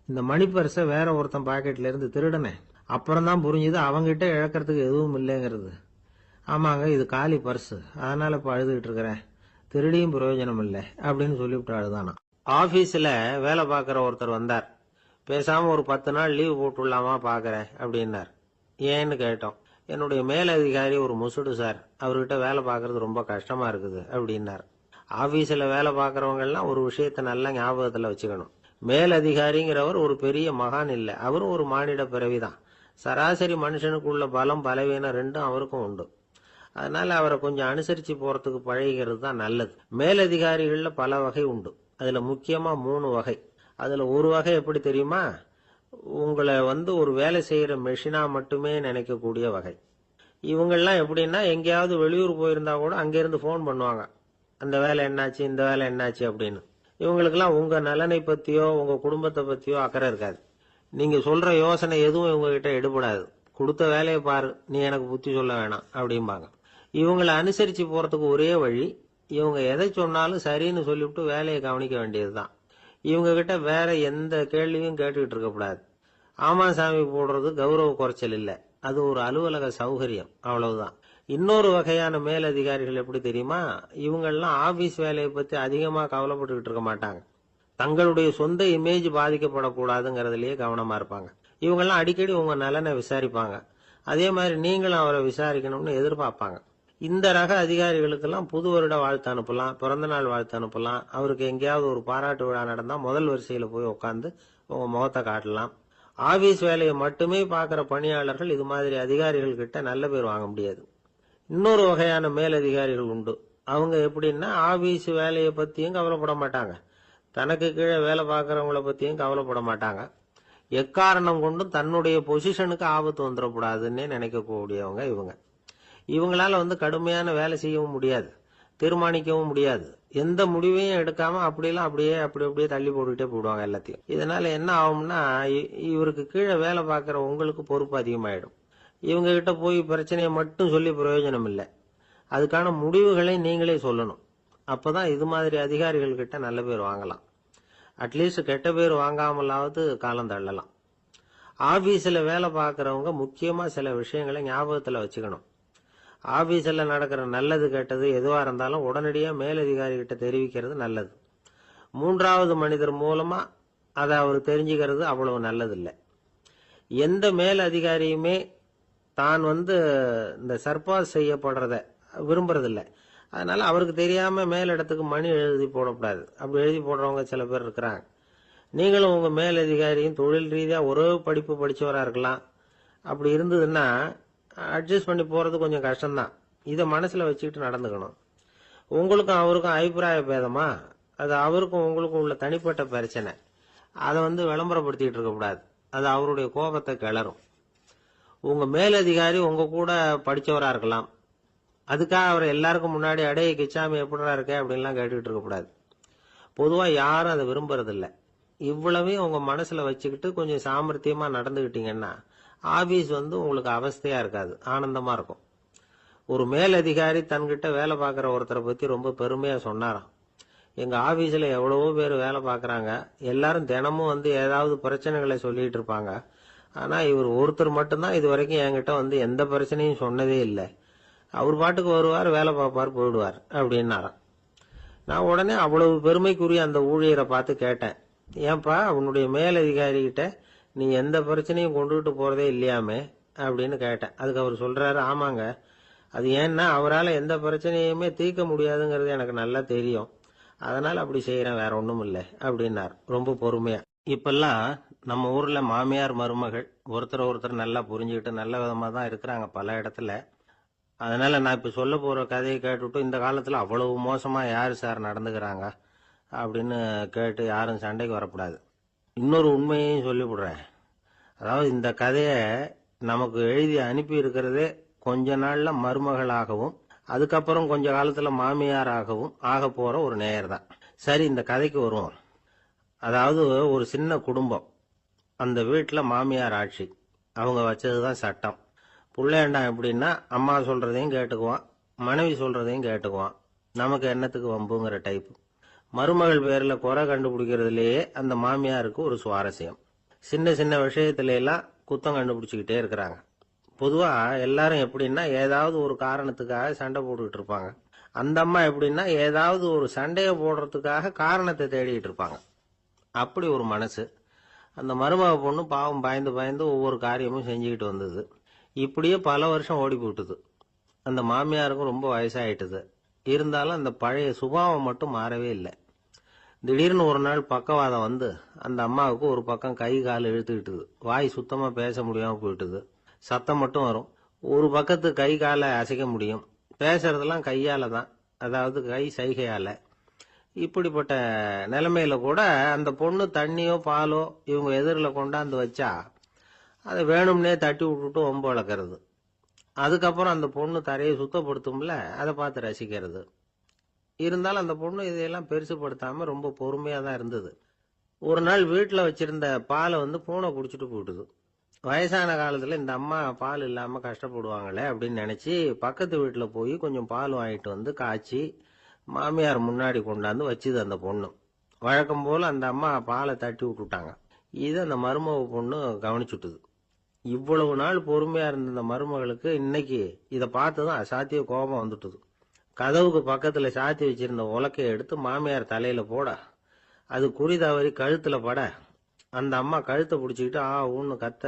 இந்த மணி பர்ஸை வேற ஒருத்தன் பாக்கெட்ல இருந்து திருடனேன். அப்புறம் தான் புரிஞ்சுது அவங்கிட்ட இழக்கிறதுக்கு எதுவும் இல்லைங்கிறது. ஆமாங்க, இது காலி பர்ஸு, அதனால இப்ப அழுதுகிட்டு இருக்கிறேன். திருடியும் பிரயோஜனம் இல்லை அப்படின்னு சொல்லிவிட்டு அழுதானா. ஆபீஸ்ல வேலை பார்க்கிற ஒருத்தர் வந்தார். பேசாம ஒரு 10 நாள் லீவு போட்டுடலாமா பாக்குறேன் அப்படின்னார். ஏன்னு கேட்டோம். என்னுடைய மேலதிகாரி ஒரு முசுடு சார், அவர்கிட்ட வேலை பார்க்கறது ரொம்ப கஷ்டமா இருக்குது அப்படின்னார். ஆபீஸ்ல வேலை பார்க்கறவங்க எல்லாம் ஒரு விஷயத்த நல்லா ஞாபகத்துல வச்சுக்கணும். மேலதிகாரிங்கிறவர் ஒரு பெரிய மகான் இல்ல, அவரும் ஒரு மானிட பிறவிதான். சராசரி மனுஷனுக்குள்ள பலம் பலவீனம் ரெண்டும் அவருக்கும் உண்டு. அதனால அவரை கொஞ்சம் அனுசரிச்சு போறதுக்கு பழகிறது தான் நல்லது. மேலதிகாரிகள்ல பல வகை உண்டு. அதுல முக்கியமா 3 வகை. அதுல ஒரு வகை எப்படி தெரியுமா? உங்களை ஒரு வேலை செய்யற மெஷினா மட்டுமே நினைக்கக்கூடிய வகை. இவங்கெல்லாம் எப்படின்னா, எங்கேயாவது வெளியூர் போயிருந்தா கூட அங்கிருந்து போன் பண்ணுவாங்க. அந்த வேலை என்னாச்சு, இந்த வேலை என்னாச்சு அப்படின்னு. இவங்களுக்கெல்லாம் உங்க நலனை பத்தியோ உங்க குடும்பத்தை பத்தியோ அக்கறை இருக்காது. நீங்க சொல்ற யோசனை எதுவும் இவங்க கிட்ட எடுபடாது. கொடுத்த வேலையை பாரு, நீ எனக்கு புத்தி சொல்ல வேணாம் அப்படிம்பாங்க. இவங்களை அனுசரிச்சு போறதுக்கு ஒரே வழி, இவங்க எதை சொன்னாலும் சரின்னு சொல்லிவிட்டு வேலையை கவனிக்க வேண்டியதுதான். இவங்க கிட்ட வேற எந்த கேள்வியும் கேட்டுக்கிட்டு இருக்கக்கூடாது. ஆமா சாமி போடுறது கௌரவ குறைச்சல் இல்ல, அது ஒரு அலுவலக சௌகரியம், அவ்வளவுதான். இன்னொரு வகையான மேலதிகாரிகள் எப்படி தெரியுமா? இவங்கெல்லாம் ஆபீஸ் வேலையை பத்தி அதிகமா கவலைப்பட்டுக்கிட்டு இருக்க மாட்டாங்க. தங்களுடைய சொந்த இமேஜ் பாதிக்கப்படக்கூடாதுங்கிறதுலயே கவனமா இருப்பாங்க. இவங்கெல்லாம் அடிக்கடி உங்க நலனை விசாரிப்பாங்க. அதே மாதிரி நீங்களும் அவரை விசாரிக்கணும்னு எதிர்பார்ப்பாங்க. இந்த ரக அதிகாரிகளுக்கெல்லாம் புது வருட வாழ்த்து அனுப்பலாம், பிறந்த நாள் வாழ்த்து அனுப்பலாம். அவருக்கு எங்கேயாவது ஒரு பாராட்டு விழா நடந்தா முதல் வரிசையில போய் உட்காந்து உங்க முகத்தை காட்டலாம். ஆபீஸ் வேலையை மட்டுமே பார்க்கிற பணியாளர்கள் இது மாதிரி அதிகாரிகள் கிட்ட நல்ல பேர் வாங்க முடியாது. இன்னொரு வகையான மேலதிகாரிகள் உண்டு. அவங்க எப்படின்னா, ஆபீஸ் வேலையை பத்தியும் கவலைப்பட மாட்டாங்க, தனக்கு கீழே வேலை பார்க்கறவங்கள பத்தியும் கவலைப்பட மாட்டாங்க. எக்காரணம் கொண்டும் தன்னுடைய பொசிஷனுக்கு ஆபத்து வந்துடக்கூடாதுன்னே நினைக்கக்கூடியவங்க இவங்க. இவங்களால கடுமையான வேலை செய்யவும் முடியாது, தீர்மானிக்கவும் முடியாது. எந்த முடிவையும் எடுக்காம அப்படியே தள்ளி போட்டுக்கிட்டே போடுவாங்க எல்லாத்தையும். இதனால என்ன ஆகும்னா, இவருக்கு கீழே வேலை பார்க்கிற உங்களுக்கு பொறுப்பு அதிகமாயிடும். இவங்க கிட்ட போய் பிரச்சனையை மட்டும் சொல்லி பிரயோஜனம் இல்லை, அதுக்கான முடிவுகளை நீங்களே சொல்லணும். அப்பதான் இது மாதிரி அதிகாரிகள் கிட்ட நல்ல பேர் வாங்கலாம். அட்லீஸ்ட் கெட்ட பேர் வாங்காமலாவது காலம் தள்ளலாம். ஆபீஸ்ல வேலை பார்க்கறவங்க முக்கியமா சில விஷயங்களை ஞாபகத்துல வச்சுக்கணும். ஆபீஸ்ல நடக்கிற நல்லது கெட்டது எதுவா இருந்தாலும் உடனடியா மேலதிகாரி கிட்ட தெரிவிக்கிறது நல்லது. 3வது மனிதர் மூலமா அதை அவர் தெரிஞ்சுக்கிறது அவ்வளவு நல்லது இல்லை. எந்த மேல் அதிகாரியுமே தான் இந்த சர்பாஸ் செய்யப்படுறத விரும்புறதில்லை. அதனால அவருக்கு தெரியாம மேலிடத்துக்கு மணி எழுதி போடக்கூடாது. அப்படி எழுதி போடுறவங்க சில பேர் இருக்கிறாங்க. நீங்களும் உங்க மேலதிகாரியும் தொழில் ரீதியா ஒரே படிப்பு படிச்சவரா இருக்கலாம். அப்படி இருந்ததுன்னா அட்ஜஸ்ட் பண்ணி போறது கொஞ்சம் கஷ்டம்தான். இதை மனசுல வச்சுக்கிட்டு நடந்துக்கணும். உங்களுக்கும் அவருக்கும் அபிப்பிராய பேதமா, அது அவருக்கும் உங்களுக்கும் உள்ள தனிப்பட்ட பிரச்சனை. அதை விளம்பரப்படுத்திட்டு இருக்க கூடாது. அது அவருடைய கோபத்தை கிளறும். உங்க மேலதிகாரி உங்க கூட படிச்சவரா இருக்கலாம். அதுக்காக அவர் எல்லாருக்கும் முன்னாடி அடைய கிச்சாமி எப்படிடா இருக்க அப்படின்லாம் கேட்டுக்கிட்டு இருக்க கூடாது. பொதுவா யாரும் அதை விரும்புறதில்ல. இவ்வளவையும் உங்க மனசுல வச்சுக்கிட்டு கொஞ்சம் சாமர்த்தியமா நடந்துகிட்டீங்கன்னா ஆபீஸ் உங்களுக்கு அவஸ்தையா இருக்காது, ஆனந்தமா இருக்கும். ஒரு மேலதிகாரி தன்கிட்ட வேலை பார்க்கிற ஒருத்தரை பத்தி ரொம்ப பெருமையா சொன்னாராம். எங்க ஆபீஸ்ல எவ்வளவோ பேர் வேலை பார்க்கறாங்க, எல்லாரும் தினமும் ஏதாவது பிரச்சனைகளை சொல்லிட்டு இருப்பாங்க. ஆனா இவர் ஒருத்தர் மட்டும்தான் இது வரைக்கும் என்கிட்ட எந்த பிரச்சனையும் சொன்னதே இல்லை. அவர் பாட்டுக்கு வருவார், வேலை பார்ப்பார், போயிடுவார் அப்படின்னாராம். நான் உடனே அவ்வளவு பெருமைக்குரிய அந்த ஊழியரை பார்த்து கேட்டேன், ஏன்பா உன்னுடைய மேலதிகாரி கிட்ட நீ எந்த பிரச்சனையும் கொண்டுகிட்டு போறதே இல்லையாமே அப்படின்னு கேட்டேன். அதுக்கு அவர் சொல்றாரு, ஆமாங்க, அது ஏன்னா அவரால் எந்த பிரச்சனையுமே தீர்க்க முடியாதுங்கிறது எனக்கு நல்லா தெரியும், அதனால அப்படி செய்யறேன், வேற ஒண்ணும் இல்லை அப்படின்னார் ரொம்ப பொறுமையா. இப்பெல்லாம் நம்ம ஊர்ல மாமியார் மருமகள் ஒருத்தர் நல்லா புரிஞ்சுக்கிட்டு நல்ல விதமா தான் இருக்கிறாங்க பல இடத்துல. அதனால நான் இப்ப சொல்ல போற கதையை கேட்டுவிட்டு இந்த காலத்துல அவ்வளவு மோசமா யாரு சார் நடந்துக்கிறாங்க அப்படின்னு கேட்டு யாரும் சண்டைக்கு வரக்கூடாது. இன்னொரு உண்மையையும் சொல்லிவிடுறேன். அதாவது இந்த கதைய நமக்கு எழுதி அனுப்பி இருக்கிறதே கொஞ்ச நாள்ல மருமகளாகவும் அதுக்கப்புறம் கொஞ்ச காலத்துல மாமியாராகவும் ஆக போற ஒரு நேயர் தான். சரி, இந்த கதைக்கு வருவோம். அதாவது ஒரு சின்ன குடும்பம், அந்த வீட்டுல மாமியார் ஆட்சி, அவங்க வச்சதுதான் சட்டம். புள்ளையண்டா எப்படின்னா, அம்மா சொல்றதையும் கேட்டுக்குவான், மனைவி சொல்றதையும் கேட்டுக்குவான். நமக்கு எண்ணத்துக்கு வம்புங்கிற டைப். மருமகள் பேர்ல குறை கண்டுபிடிக்கிறதுலயே அந்த மாமியாருக்கு ஒரு சுவாரஸ்யம். சின்ன சின்ன விஷயத்துல எல்லாம் குத்தம் கண்டுபிடிச்சுக்கிட்டே இருக்கிறாங்க. பொதுவா எல்லாரும் எப்படின்னா ஏதாவது ஒரு காரணத்துக்காக சண்டை போட்டுக்கிட்டு இருப்பாங்க. அந்த அம்மா எப்படின்னா ஏதாவது ஒரு சண்டையை போடுறதுக்காக காரணத்தை தேடிட்டு இருப்பாங்க. அப்படி ஒரு மனசு. அந்த மருமக பொண்ணு பாவம் பயந்து பயந்து ஒவ்வொரு காரியமும் செஞ்சுக்கிட்டு வந்தது. இப்படியே பல வருஷம் ஓடி போட்டுது. அந்த மாமியாருக்கும் ரொம்ப வயசாயிட்டுது. இருந்தாலும் அந்த பழைய சுபாவம் மட்டும் மாறவே இல்லை. திடீர்னு ஒரு நாள் பக்கவாதம் வந்து அந்த அம்மாவுக்கு ஒரு பக்கம் கை கால் இழுத்துக்கிட்டுது. வாய் சுத்தமா பேச முடியாம போயிட்டுது. சத்தம் மட்டும் வரும். ஒரு பக்கத்து கை காலை அசைக்க முடியும். பேசுறதெல்லாம் கையால தான், அதாவது கை சைகையால. இப்படிப்பட்ட நிலைமையில கூட அந்த பொண்ணு தண்ணியோ பாலோ இவங்க எதிரில் கொண்டாந்து வச்சா அதை வேணும்னே தட்டி விட்டுட்டு ஒம்பு வளர்க்கறது. அதுக்கப்புறம் அந்த பொண்ணு தரையை சுத்தப்படுத்தும்ல, அதை பார்த்து ரசிக்கிறது. இருந்தாலும் அந்த பொண்ணு இதையெல்லாம் பெருசுப்படுத்தாம ரொம்ப பொறுமையா தான் இருந்தது. ஒரு நாள் வீட்டில் வச்சிருந்த பாலை பூனை குடிச்சிட்டு போயிட்டுது. வயசான காலத்துல இந்த அம்மா பால் இல்லாம கஷ்டப்படுவாங்களே அப்படின்னு நினைச்சு பக்கத்து வீட்டுல போய் கொஞ்சம் பால் வாங்கிட்டு வந்து காய்ச்சி மாமியார் முன்னாடி கொண்டாந்து வச்சுது அந்த பொண்ணு. வழக்கம் போல அந்த அம்மா பாலை தட்டி விட்டுட்டாங்க. இது அந்த மருமக பொண்ணு கவனிச்சுட்டுது. இவ்வளவு நாள் பொறுமையா இருந்த இந்த மருமகளுக்கு இன்னைக்கு இதை பார்த்துதான் அசாத்திய கோபம் வந்துட்டுது. கதவுக்கு பக்கத்துல சாத்தி வச்சிருந்த உலக்கையை எடுத்து மாமியார் தலையில போட, அது குறி தவறி கழுத்துல பட, அந்த அம்மா கழுத்தை பிடிச்சிக்கிட்டு ஊன்னு கத்த,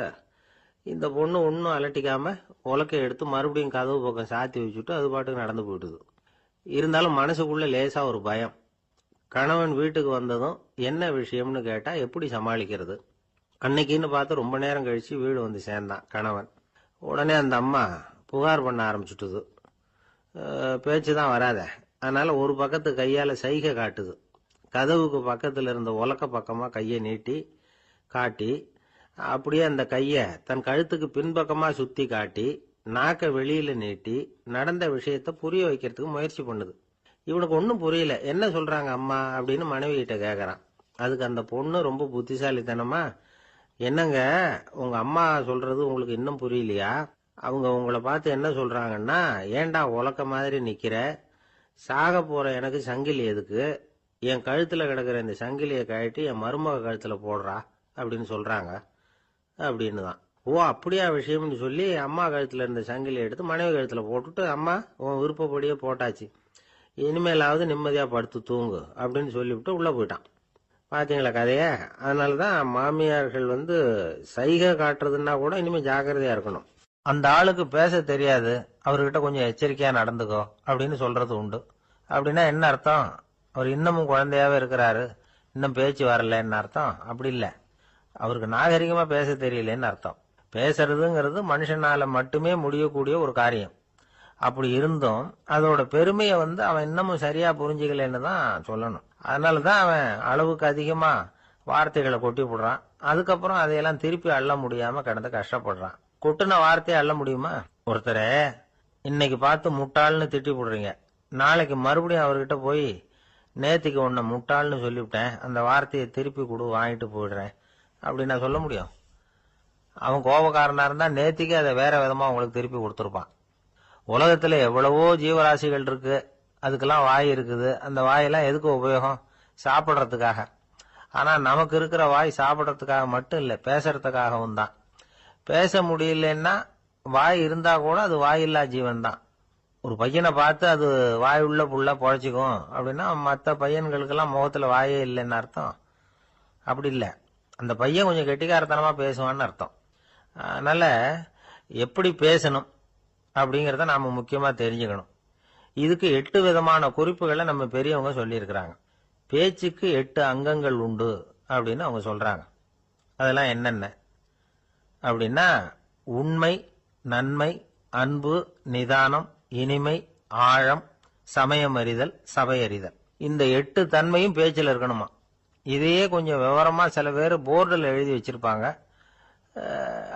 இந்த பொண்ணு ஒன்னும் அலட்டிக்காம உலக்கையை எடுத்து மறுபடியும் கதவு பக்கம் சாத்தி வச்சுட்டு அது பாட்டுக்கு நடந்து போயிட்டுது. இருந்தாலும் மனசுக்குள்ள லேசா ஒரு பயம். கணவன் வீட்டுக்கு வந்ததும் என்ன விஷயம்னு கேட்டா எப்படி சமாளிக்கிறது? அன்னைக்குன்னு பார்த்து ரொம்ப நேரம் கழிச்சு வீடு வந்து சேர்ந்தான் கணவன். உடனே அந்த அம்மா புகார் பண்ண ஆரம்பிச்சுட்டுது. பேச்சுதான் வராத, அதனால ஒரு பக்கத்து கையால சைகை காட்டுது. கதவுக்கு பக்கத்துல இருந்த உலக்க பக்கமா கையை நீட்டி காட்டி, அப்படியே அந்த கைய தன் கழுத்துக்கு பின்பக்கமா சுத்தி காட்டி நாக்க வெளியில நீட்டி நடந்த விஷயத்த புரிய வைக்கிறதுக்கு முயற்சி பண்ணுது. இவனுக்கு ஒன்னும் புரியல. என்ன சொல்றாங்க அம்மா அப்படின்னு மனைவி கிட்ட கேக்குறான். அதுக்கு அந்த பொண்ணு ரொம்ப புத்திசாலித்தனமா, என்னங்க உங்க அம்மா சொல்றது உங்களுக்கு இன்னும் புரியலையா? அவங்க உங்களை பார்த்து என்ன சொல்றாங்கன்னா, ஏண்டா உலக்க மாதிரி நிக்கிற, சாக போற எனக்கு சங்கிலி எதுக்கு, என் கழுத்துல கிடக்குற இந்த சங்கிலியை கழட்டி என் மருமக கழுத்துல போடுறா அப்படின்னு சொல்றாங்க அப்படின்னு தான். ஓ அப்படியா விஷயம்னு சொல்லி அம்மா கழுத்துல இருந்த சங்கிலியை எடுத்து மனைவி கழுத்துல போட்டுட்டு, அம்மா உன் விருப்பப்படியே போட்டாச்சு, இனிமேலாவது நிம்மதியா படுத்து தூங்கு அப்படின்னு சொல்லிவிட்டு உள்ள போயிட்டான். பாத்தீங்களா கதைய? அதனாலதான் மாமியார்கள் சைகை காட்டுறதுன்னா கூட இனிமே ஜாக்கிரதையா இருக்கணும். அந்த ஆளுக்கு பேச தெரியாது, அவர்கிட்ட கொஞ்சம் எச்சரிக்கையா நடந்துக்கோ அப்படின்னு சொல்றது உண்டு. அப்படின்னா என்ன அர்த்தம்? அவர் இன்னமும் குழந்தையாவே இருக்கிறாரு, இன்னும் பேச்சு வரலன்னு அர்த்தம்? அப்படி இல்லை, அவருக்கு நாகரிகமா பேச தெரியலன்னு அர்த்தம். பேசுறதுங்கிறது மனுஷனால மட்டுமே முடியக்கூடிய ஒரு காரியம். அப்படி இருந்தும் அதோட பெருமையை அவன் இன்னமும் சரியா புரிஞ்சுக்கலன்னு தான் சொல்லணும். அதனாலதான் அவன் அளவுக்கு அதிகமா வார்த்தைகளை கொட்டி போடுறான். அதுக்கப்புறம் அதையெல்லாம் திருப்பி அள்ள முடியாம கிடந்து கஷ்டப்படுறான். கொட்டுன வார்த்தையை அள்ள முடியுமா? ஒருத்தரை இன்னைக்கு பார்த்து முட்டாள்னு திட்டி போடுறீங்க, நாளைக்கு மறுபடியும் அவர்கிட்ட போய் நேத்திக்கு உன்னை முட்டாள்னு சொல்லிவிட்டேன், அந்த வார்த்தையை திருப்பி கொடு வாங்கிட்டு போயிடுறேன் அப்படின்னு நான் சொல்ல முடியும்? அவன் கோபக்காரனா இருந்தா நேத்திக்கு அதை வேற விதமா உங்களுக்கு திருப்பி கொடுத்துருப்பான். உலகத்துல எவ்வளவோ ஜீவராசிகள் இருக்கு, அதுக்கெல்லாம் வாய் இருக்குது. அந்த வாயெல்லாம் எதுக்கு உபயோகம்? சாப்பிட்றதுக்காக. ஆனா நமக்கு இருக்கிற வாய் சாப்பிட்றதுக்காக மட்டும் இல்லை, பேசுறதுக்காகவும் தான். பேச முடியலன்னா வாய் இருந்தா கூட அது வாயில்லா ஜீவன் தான். ஒரு பையனை பார்த்து அது வாய் உள்ள புள்ள பொழைச்சிக்கும் அப்படின்னா மற்ற பையன்களுக்கெல்லாம் முகத்துல வாயே இல்லைன்னு அர்த்தம்? அப்படி இல்லை, அந்த பையன் கொஞ்சம் கெட்டிக்காரத்தனமா பேசுவான்னு அர்த்தம். அதனால எப்படி பேசணும் அப்படிங்கறத நாம முக்கியமா தெரிஞ்சுக்கணும். இதுக்கு 8 விதமான குறிப்புகளை நம்ம பெரியவங்க சொல்லியிருக்கிறாங்க. பேச்சுக்கு 8 அங்கங்கள் உண்டு அப்படின்னு அவங்க சொல்றாங்க. அதெல்லாம் என்னென்ன அப்படின்னா, உண்மை, நன்மை, அன்பு, நிதானம், இனிமை, ஆழம், சமயமறிதல், சபையறிதல். இந்த 8 தன்மையும் பேச்சில் இருக்கணுமா. இதையே கொஞ்சம் விவரமா சில பேர் போர்டில் எழுதி வச்சிருப்பாங்க.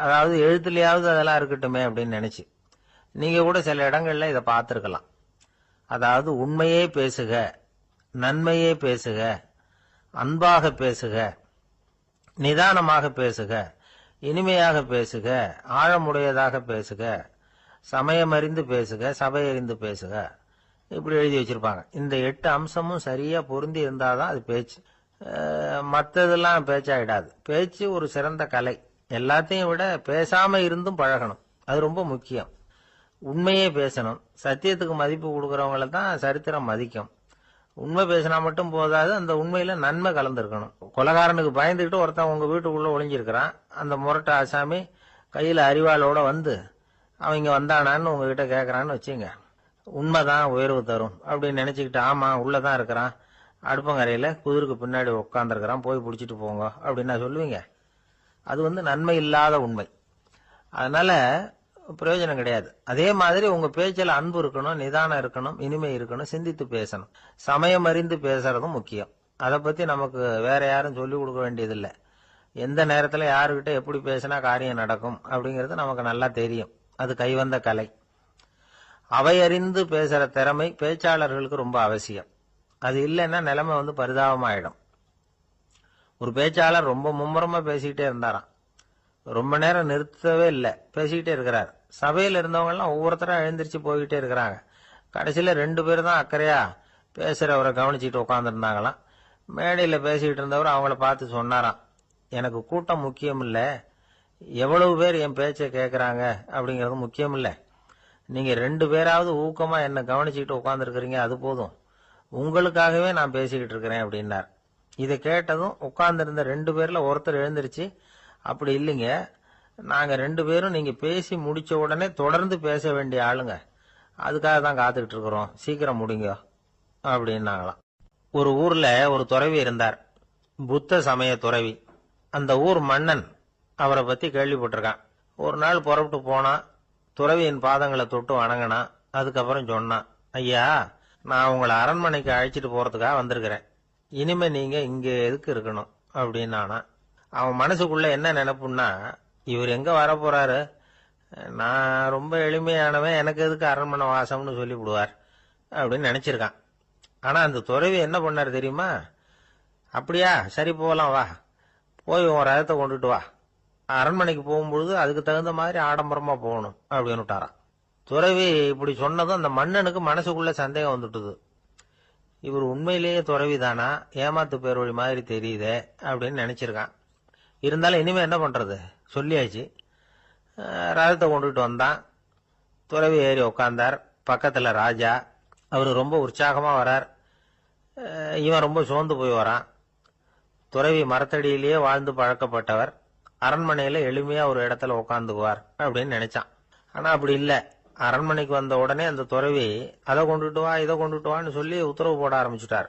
அதாவது எழுத்துலயாவது அதெல்லாம் இருக்கட்டுமே அப்படின்னு நினைச்சு நீங்க கூட சில இடங்கள்ல இதை பார்த்திருக்கலாம். அதாவது உண்மையே பேசுக, நன்மையே பேசுக, அன்பாக பேசுக, நிதானமாக பேசுக, இனிமையாக பேசுக, ஆழமுடையதாக பேசுக, சமயமறிந்து பேசுக, சபையறிந்து பேசுக. இப்படி எழுதி வச்சிருப்பாங்க. இந்த 8 அம்சமும் சரியா பொருந்தி இருந்தாதான் அது பேச்சு. மற்றதெல்லாம் பேச்சாயிடாது. பேச்சு ஒரு சிறந்த கலை. எல்லாத்தையும் விட பேசாம இருந்தும் பழகணும், அது ரொம்ப முக்கியம். உண்மையே பேசணும். சத்தியத்துக்கு மதிப்பு கொடுக்கறவங்கள தான் சரித்திரம் மதிக்கும். உண்மை பேசினா மட்டும் போதாது, அந்த உண்மையில நன்மை கலந்துருக்கணும். கொலைகாரனுக்கு பயந்துகிட்டு ஒருத்தன் உங்க வீட்டுக்குள்ள ஒளிஞ்சிருக்கிறான். அந்த முரட்ட ஆசாமி கையில அரிவாளோட வந்து அவன் இங்க வந்தானான்னு உங்ககிட்ட கேட்கறான்னு வச்சுங்க. உண்மைதான் உயர்வு தரும் அப்படின்னு நினைச்சுக்கிட்டு, ஆமா உள்ளதான் இருக்கிறான், அடுப்பங்கரையில குதிருக்கு பின்னாடி உட்காந்துருக்கிறான், போய் பிடிச்சிட்டு போங்க அப்படின்னா சொல்லுவீங்க? அது நன்மை இல்லாத உண்மை. அதனால பிரயோஜனம் கிடையாது. அதே மாதிரி உங்க பேச்சில் அன்பு இருக்கணும், நிதானம் இருக்கணும், இனிமை இருக்கணும், சிந்தித்து பேசணும். சமயம் அறிந்து பேசுறதும் முக்கியம். அதை பத்தி நமக்கு வேற யாரும் சொல்லிக் கொடுக்க வேண்டியதில்லை. எந்த நேரத்துல யாருக்கிட்ட எப்படி பேசினா காரியம் நடக்கும் அப்படிங்கிறது நமக்கு நல்லா தெரியும். அது கைவந்த கலை. அவை அறிந்து பேசுற திறமை பேச்சாளர்களுக்கு ரொம்ப அவசியம். அது இல்லைன்னா நிலைமை பரிதாபமாயிடும். ஒரு பேச்சாளர் ரொம்ப மும்முரமா பேசிக்கிட்டே இருந்தாராம். ரொம்ப நேரம் நிறுத்தவே இல்லை, பேசிக்கிட்டே இருக்கிறார். சபையில் இருந்தவங்க எல்லாம் ஒவ்வொருத்தரா எழுந்திரிச்சு போய்கிட்டே இருக்கிறாங்க. கடைசியில 2 பேர் தான் அக்கறையா பேசுறவரை கவனிச்சுட்டு உட்காந்துருந்தாங்களாம். மேடையில பேசிக்கிட்டு இருந்தவர் அவங்கள பார்த்து சொன்னாராம், எனக்கு கூட்டம் முக்கியம் இல்ல, எவ்வளவு பேர் என் பேச்சை கேட்கறாங்க அப்படிங்கறது முக்கியம் இல்ல. நீங்க 2 பேராவது ஊக்கமா என்ன கவனிச்சுக்கிட்டு உட்காந்துருக்கிறீங்க, அது போதும். உங்களுக்காகவே நான் பேசிக்கிட்டு இருக்கிறேன் அப்படின்னார். இதை கேட்டதும் உட்கார்ந்திருந்த 2 பேர்ல ஒருத்தர் எழுந்திருச்சு, அப்படி இல்லைங்க, நாங்க 2 பேரும் நீங்க பேசி முடிச்ச உடனே தொடர்ந்து பேச வேண்டிய ஆளுங்க, அதுக்காக தான் காத்துக்கிட்டு இருக்கிறோம், சீக்கிரம் முடிங்க அப்படின்னாங்களாம். ஒரு ஊர்ல ஒரு துறவி இருந்தார், புத்த சமய துறவி. அந்த ஊர் மன்னன் அவரை பத்தி கேள்விப்பட்டிருக்கான். ஒரு நாள் புறப்பட்டு போனா, துறவியின் பாதங்களை தொட்டு வணங்கினான். அதுக்கப்புறம் சொன்னான், ஐயா, நான் உங்களை அரண்மனைக்கு அழைச்சிட்டு போறதுக்காக வந்திருக்கிறேன், இனிமே நீங்க இங்க எதுக்கு இருக்கணும் அப்படின்னானா. அவன் மனசுக்குள்ள என்ன நினைப்புன்னா, இவர் எங்க வர போறாரு, நான் ரொம்ப எளிமையானவன், எனக்கு எதுக்கு அரண்மனை வாசம்னு சொல்லி விடுவார் அப்படின்னு நினைச்சிருக்கான். ஆனா அந்த துறவி என்ன பண்ணாரு தெரியுமா? அப்படியா, சரி போகலாம், வா, போய் உன் ரதத்தை கொண்டுட்டு வா, அரண்மனைக்கு போகும்பொழுது அதுக்கு தகுந்த மாதிரி ஆடம்பரமா போகணும் அப்படின்னு விட்டாரான். துறவி இப்படி சொன்னதும் அந்த மன்னனுக்கு மனசுக்குள்ள சந்தேகம் வந்துட்டுது. இவர் உண்மையிலேயே துறவி தானா, ஏமாத்து பேர் வழி மாதிரி தெரியுதே அப்படின்னு நினைச்சிருக்கான். இருந்தாலும் இனிமே என்ன பண்றது, சொல்லியாச்சு. ரதத்தை கொண்டுட்டு வந்தான். துறவி ஏறி உட்கார்ந்தார். பக்கத்துல ராஜா. அவரு ரொம்ப உற்சாகமா வரார். இவன் ரொம்ப சோர்ந்து போய் வரான். துறவி மரத்தடியிலேயே வாழ்ந்து பழக்கப்பட்டவர், அரண்மனையில எளிமையா ஒரு இடத்துல உட்காந்துக்குவார் அப்படின்னு நினைச்சான். ஆனா அப்படி இல்ல. அரண்மனைக்கு வந்த உடனே அந்த துறவி அதை கொண்டுட்டு வா, இதை கொண்டுட்டு வான்னு சொல்லி உத்தரவு போட ஆரம்பிச்சுட்டார்.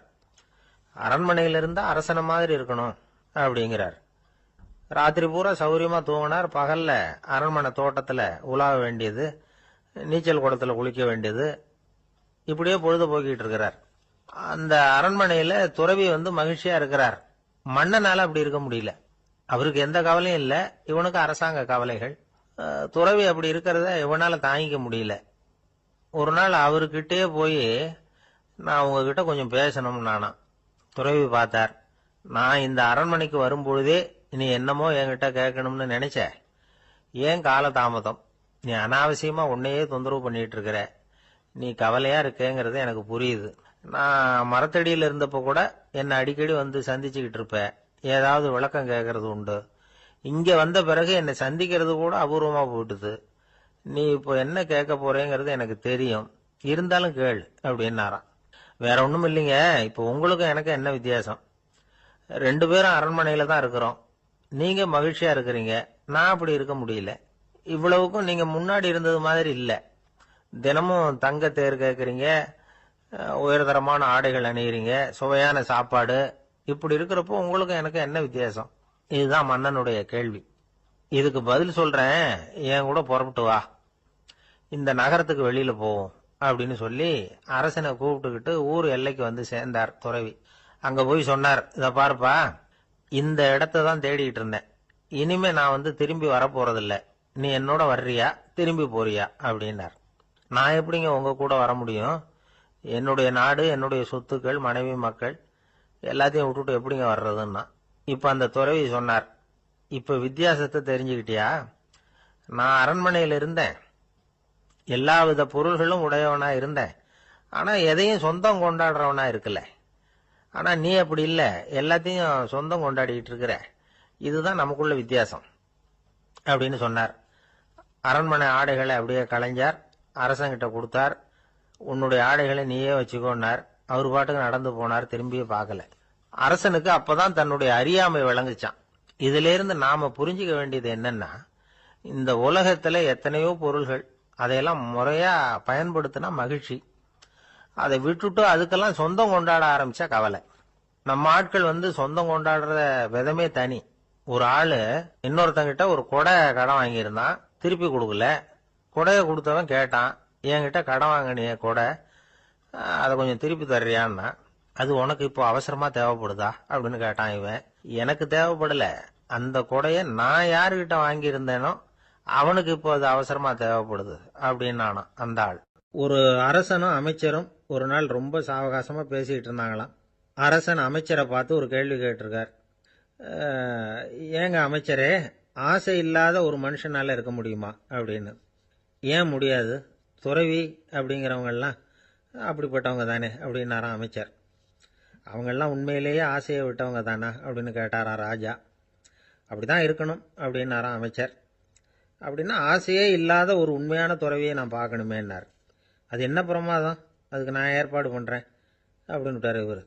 அரண்மனையில இருந்தா அரசனை மாதிரி இருக்கணும் அப்படிங்கிறார். ராத்திரி பூரா சௌரியமா தூங்கினார். பகல்ல அரண்மனை தோட்டத்துல உலாவ வேண்டியது, நீச்சல் குளத்துல குளிக்க வேண்டியது, இப்படியே பொழுது போக்கிட்டு இருக்கிறார். அந்த அரண்மனையில துறவி மகிழ்ச்சியா இருக்கிறார். மன்னனால அப்படி இருக்க முடியல. அவருக்கு எந்த கவலையும் இல்ல, இவனுக்கு அரசாங்க கவலைகள். துறவி அப்படி இருக்கிறத இவனால தாங்கிக்க முடியல. ஒரு நாள் அவர்கிட்டே போய், நான் உங்ககிட்ட கொஞ்சம் பேசணும் நானா. துறவி பார்த்தார். நான் இந்த அரண்மனைக்கு வரும்பொழுதே நீ என்னமோ என்கிட்ட கேட்கணும்னு நினைச்ச, ஏன் கால தாமதம், நீ அனாவசியமா உன்னையே தொந்தரவு பண்ணிட்டு இருக்கிற, நீ கவலையா இருக்கேங்கிறது எனக்கு புரியுது. நான் மரத்தடியில் இருந்தப்ப கூட என்னை அடிக்கடி சந்திச்சுக்கிட்டு இருப்ப, ஏதாவது விளக்கம் கேட்கறது உண்டு. இங்க வந்த பிறகு என்னை சந்திக்கிறது கூட அபூர்வமா போயிட்டுது. நீ இப்போ என்ன கேட்க போறேங்கிறது எனக்கு தெரியும், இருந்தாலும் கேள் அப்படின்னாராம். வேற ஒண்ணும் இல்லைங்க, இப்போ உங்களுக்கும் எனக்கு என்ன வித்தியாசம், 2 பேரும் அரண்மனையில தான் இருக்கிறோம். நீங்க மகிழ்ச்சியா இருக்கிறீங்க, நான் அப்படி இருக்க முடியல. இவ்வளவுக்கும் நீங்க முன்னாடி இருந்தது மாதிரி இல்ல. தினமும் தங்க தேர் கேட்கறீங்க, உயர்தரமான ஆடைகள் அணிகிறீங்க, சுவையான சாப்பாடு. இப்படி இருக்கிறப்போ உங்களுக்கும் எனக்கு என்ன வித்தியாசம்? இதுதான் மன்னனுடைய கேள்வி. இதுக்கு பதில் சொல்றேன், என் கூட புறப்பட்டு வா, இந்த நகரத்துக்கு வெளியில போவோம் அப்படின்னு சொல்லி அரசனை கூப்பிட்டுக்கிட்டு ஊர் எல்லைக்கு சேர்ந்தார் துறவி. அங்க போய் சொன்னார், இத பாருப்பா, இந்த இடத்தை தான் தேடிட்டு இருந்தேன், இனிமே நான் திரும்பி வரப்போறதில்ல, நீ என்னோட வர்றியா திரும்பி போறியா அப்படின்னார். நான் எப்படிங்க உங்க கூட வர முடியும், என்னுடைய நாடு, என்னுடைய சொத்துக்கள், மனைவி, மக்கள் எல்லாத்தையும் விட்டுட்டு எப்படிங்க வர்றதுன்னா. இப்ப அந்த துறவி சொன்னார், இப்ப வித்தியாசத்தை தெரிஞ்சுக்கிட்டியா? நான் அரண்மனையில இருந்தேன், எல்லா வித பொருள்களும் உடையவனா இருந்தேன். ஆனா எதையும் சொந்தம் கொண்டாடுறவனா இருக்கல. ஆனா நீ அப்படி இல்ல, எல்லாத்தையும் சொந்தம் கொண்டாடிட்டு இருக்கிற. இதுதான் நமக்குள்ள வித்தியாசம் அப்படின்னு சொன்னார். அரண்மனை ஆடைகளை அப்படியே கலைஞர் அரசங்கிட்ட கொடுத்தார். உன்னுடைய ஆடைகளை நீயே வச்சுக்கோன்னார். அவர் பாட்டுக்கு நடந்து போனார், திரும்பியே பார்க்கல. அரசனுக்கு அப்பதான் தன்னுடைய அறியாமை விளங்குச்சான். இதுல இருந்து நாம புரிஞ்சுக்க வேண்டியது என்னன்னா, இந்த உலகத்துல எத்தனையோ பொருள்கள், அதையெல்லாம் முறையா பயன்படுத்தினா மகிழ்ச்சி. அதை விட்டுட்டு அதுக்கெல்லாம் சொந்தம் கொண்டாட ஆரம்பிச்சா கவலை. நம்ம ஆட்கள் சொந்தம் கொண்டாடுற விதமே தனி. ஒரு ஆளு இன்னொருத்தங்கிட்ட ஒரு கொடை கடன் வாங்கியிருந்தான், திருப்பி கொடுக்கல. கொடையை கொடுத்தவன் கேட்டான், என்கிட்ட கடன் வாங்கினிய கொடை, அதை கொஞ்சம் திருப்பி தர்றியான்னா. அது உனக்கு இப்போ அவசரமா தேவைப்படுதா அப்படின்னு கேட்டான் இவன். எனக்கு தேவைப்படல, அந்த கொடைய நான் யாருகிட்ட வாங்கியிருந்தேனோ அவனுக்கு இப்போ அது அவசரமா தேவைப்படுது அப்படின்னானா அந்த ஆள். ஒரு அரசனும் அமைச்சரும் ஒரு நாள் ரொம்ப சாவகாசமா பேசிட்டு இருந்தாங்களாம். அரசன் அமைச்சரை பார்த்து ஒரு கேள்வி கேட்டிருக்கார். ஏங்க அமைச்சரே, ஆசை இல்லாத ஒரு மனுஷனால இருக்க முடியுமா அப்படின்னு. ஏன் முடியாது, துறவி அப்படிங்கிறவங்கெல்லாம் அப்படிப்பட்டவங்க தானே அப்படின்னாராம் அமைச்சர். அவங்கெல்லாம் உண்மையிலேயே ஆசையை விட்டவங்க தானா அப்படின்னு கேட்டாராம் ராஜா. அப்படிதான் இருக்கணும் அப்படின்னாராம் அமைச்சர். அப்படின்னா ஆசையே இல்லாத ஒரு உண்மையான துறவியை நான் பார்க்கணுமேன்னார். அது என்ன பிரமாதம், அதுக்கு நான் ஏற்பாடு பண்ணுறேன் அப்படின்னு விட்டார் இவர்.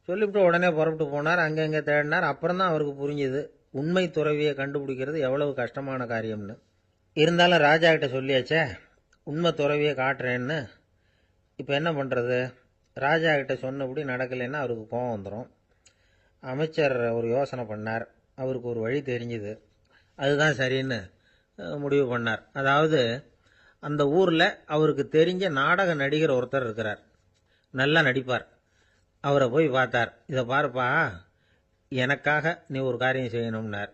சொல்லிவிட்டு உடனே புறப்பட்டு போனார். அங்கங்கே தேடினார். அப்புறம் தான் அவருக்கு புரிஞ்சுது உண்மை துறவியை கண்டுபிடிக்கிறது எவ்வளவு கஷ்டமான காரியம்னு. இருந்தாலும் ராஜா கிட்ட சொல்லியாச்சே, உண்மை துறவியை காட்டுறேன்னு. இப்போ என்ன பண்ணுறது? ராஜா கிட்ட சொன்னபடி நடக்கலைன்னா அவருக்கு கோபம் வந்துடும். அமைச்சர் ஒரு யோசனை பண்ணார். அவருக்கு ஒரு வழி தெரிஞ்சுது. அதுதான் சரின்னு முடிவு பண்ணார். அதாவது அந்த ஊரில் அவருக்கு தெரிஞ்ச நாடக நடிகர் ஒருத்தர் இருக்கிறார், நல்லா நடிப்பார். அவரை போய் பார்த்தார். இதை பாருப்பா, எனக்காக நீ ஒரு காரியம் செய்யணும்னார்.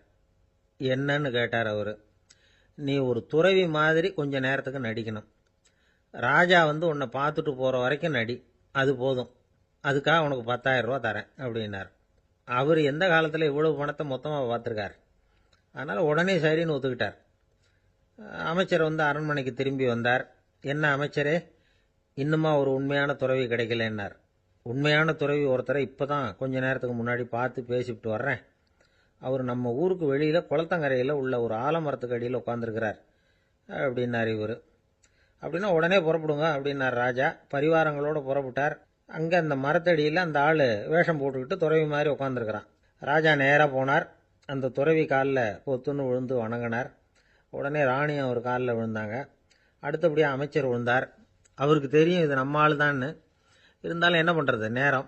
என்னன்னு கேட்டார் அவர். நீ ஒரு துறவி மாதிரி கொஞ்ச நேரத்துக்கு நடிக்கணும். ராஜா உன்னை பார்த்துட்டு போகிற வரைக்கும் நடி, அது போதும். அதுக்காக உனக்கு 10,000 ரூபா தரேன் அப்படின்னார். அவர் எந்த காலத்தில் இவ்வளவு பணத்தை மொத்தமாக பார்த்துருக்கார். அதனால் உடனே சரின்னு ஒத்துக்கிட்டார். அமைச்சர் அரண்மனைக்கு திரும்பி வந்தார். என்ன அமைச்சரே, இன்னுமா ஒரு உண்மையான துறவி கிடைக்கலன்னார். உண்மையான துறவி ஒருத்தரை இப்போ தான் கொஞ்ச நேரத்துக்கு முன்னாடி பார்த்து பேசிவிட்டு வர்றேன். அவர் நம்ம ஊருக்கு வெளியில் குளத்தங்கரையில் உள்ள ஒரு ஆலமரத்துக்கு அடியில் உட்காந்துருக்கிறார் அப்படின்னார் இவர். அப்படின்னா உடனே புறப்படுங்க அப்படின்னார் ராஜா. பரிவாரங்களோடு புறப்பட்டார். அங்கே அந்த மரத்தடியில் அந்த ஆள் வேஷம் போட்டுக்கிட்டு துறவி மாதிரி உட்காந்துருக்கிறான். ராஜா நேராக போனார். அந்த துறவி காலில் பொத்துன்னு விழுந்து வணங்கினார். உடனே ராணியும் அவர் காலில் விழுந்தாங்க. அடுத்தபடியாக அமைச்சர் விழுந்தார். அவருக்கு தெரியும் இது நம்ம ஆள் தான்னு. இருந்தாலும் என்ன பண்ணுறது, நேரம்.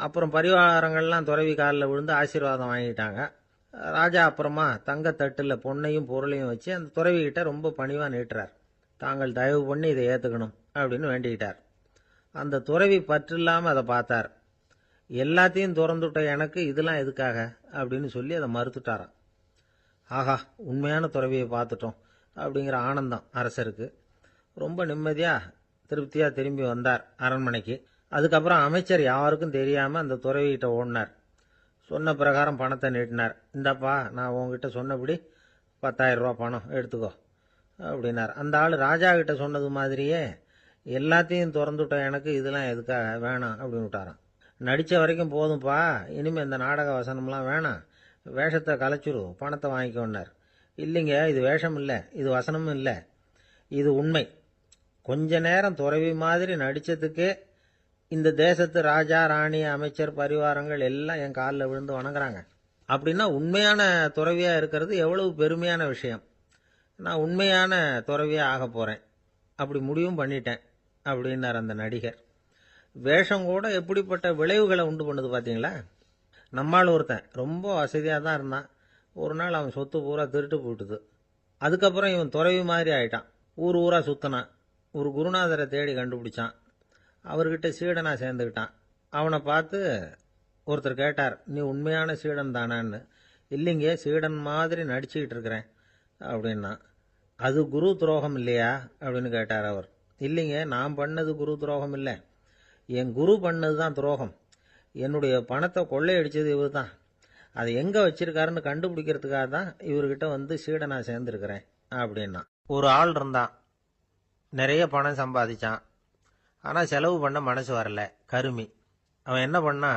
அப்புறம் பரிவாரங்கள்லாம் துறவி காலில் விழுந்து ஆசீர்வாதம் வாங்கிட்டாங்க. ராஜா அப்புறமா தங்கத்தட்டில் பொன்னையும் பொருளையும் வச்சு அந்த துறவிகிட்ட ரொம்ப பணிவாக நீட்டுறார். தாங்கள் தயவு பண்ணி இதை ஏற்றுக்கணும் அப்படின்னு வேண்டிக்கிட்டார். அந்த துறவி பற்று இல்லாமல் அதை பார்த்தார். எல்லாத்தையும் திறந்துட்ட எனக்கு இதெல்லாம் எதுக்காக அப்படின்னு சொல்லி அதை மறுத்துட்டாராம். ஆஹா, உண்மையான துறவியை பார்த்துட்டோம் அப்படிங்கிற ஆனந்தம் அரசருக்கு. ரொம்ப நிம்மதியாக திருப்தியாக திரும்பி வந்தார் அரண்மனைக்கு. அதுக்கப்புறம் அமைச்சர் யாருக்கும் தெரியாமல் அந்த துறவிகிட்ட ஓடினார். சொன்ன பிரகாரம் பணத்தை நீட்டினார். இந்தாப்பா, நான் உங்ககிட்ட சொன்னபடி 10,000 ரூபா பணம் எடுத்துக்கோ அப்படின்னார். அந்த ஆள் ராஜா கிட்ட சொன்னது மாதிரியே எல்லாத்தையும் திறந்துட்ட எனக்கு இதெல்லாம் எதுக்காக, வேணாம் அப்படின்னு விட்டாராம். நடித்த வரைக்கும் போதும்ப்பா, இனிமேல் இந்த நாடக வசனம்லாம் வேணாம், வேஷத்தை கலைச்சிரு, பணத்தை வாங்கிக்கோன்னார். இல்லைங்க, இது வேஷம் இல்லை, இது வசனமும் இல்லை, இது உண்மை. கொஞ்ச நேரம் துறவி மாதிரி நடித்ததுக்கே இந்த தேசத்து ராஜா, ராணி, அமைச்சர், பரிவாரங்கள் எல்லாம் என் காலில் விழுந்து வணங்குறாங்க. அப்படின்னா உண்மையான துறவியாக இருக்கிறது எவ்வளவு பெருமையான விஷயம். நான் உண்மையான துறவியாக ஆக போகிறேன், அப்படி முடிவும் பண்ணிட்டேன் அப்படின்னார் அந்த நடிகர். வேஷம் கூட எப்படிப்பட்ட விளைவுகளை உண்டு பண்ணுது பார்த்தீங்களா. நம்மால் ஒருத்தன் ரொம்ப வசதியாக தான் இருந்தான். ஒரு நாள் அவன் சொத்து பூரா திருட்டு போட்டுது. அதுக்கப்புறம் இவன் துறவி மாதிரி ஆயிட்டான். ஊர் ஊராக சுற்றினான். ஒரு குருநாதரை தேடி கண்டுபிடிச்சான். அவர்கிட்ட சீடனாக சேர்ந்துக்கிட்டான். அவனை பார்த்து ஒருத்தர் கேட்டார், நீ உண்மையான சீடன் தானான்னு. இல்லைங்க, சீடன் மாதிரி நடிச்சுக்கிட்டு இருக்கிறேன் அப்படின்னா. அது குரு துரோகம் இல்லையா அப்படின்னு கேட்டார் அவர். இல்லைங்க, நான் பண்ணது குரு துரோகம் இல்லை, என் குரு பண்ணது தான் துரோகம். என்னுடைய பணத்தை கொள்ளையடிச்சது இவர் தான். அதை எங்கே வச்சிருக்காருன்னு கண்டுபிடிக்கிறதுக்காக தான் இவர்கிட்ட சீடனாக சேர்ந்துருக்கிறேன் அப்படின்னா. ஒரு ஆள் இருந்தான், நிறைய பணம் சம்பாதிச்சான். ஆனால் செலவு பண்ண மனசு வரல. கருமி. அவன் என்ன பண்ணா,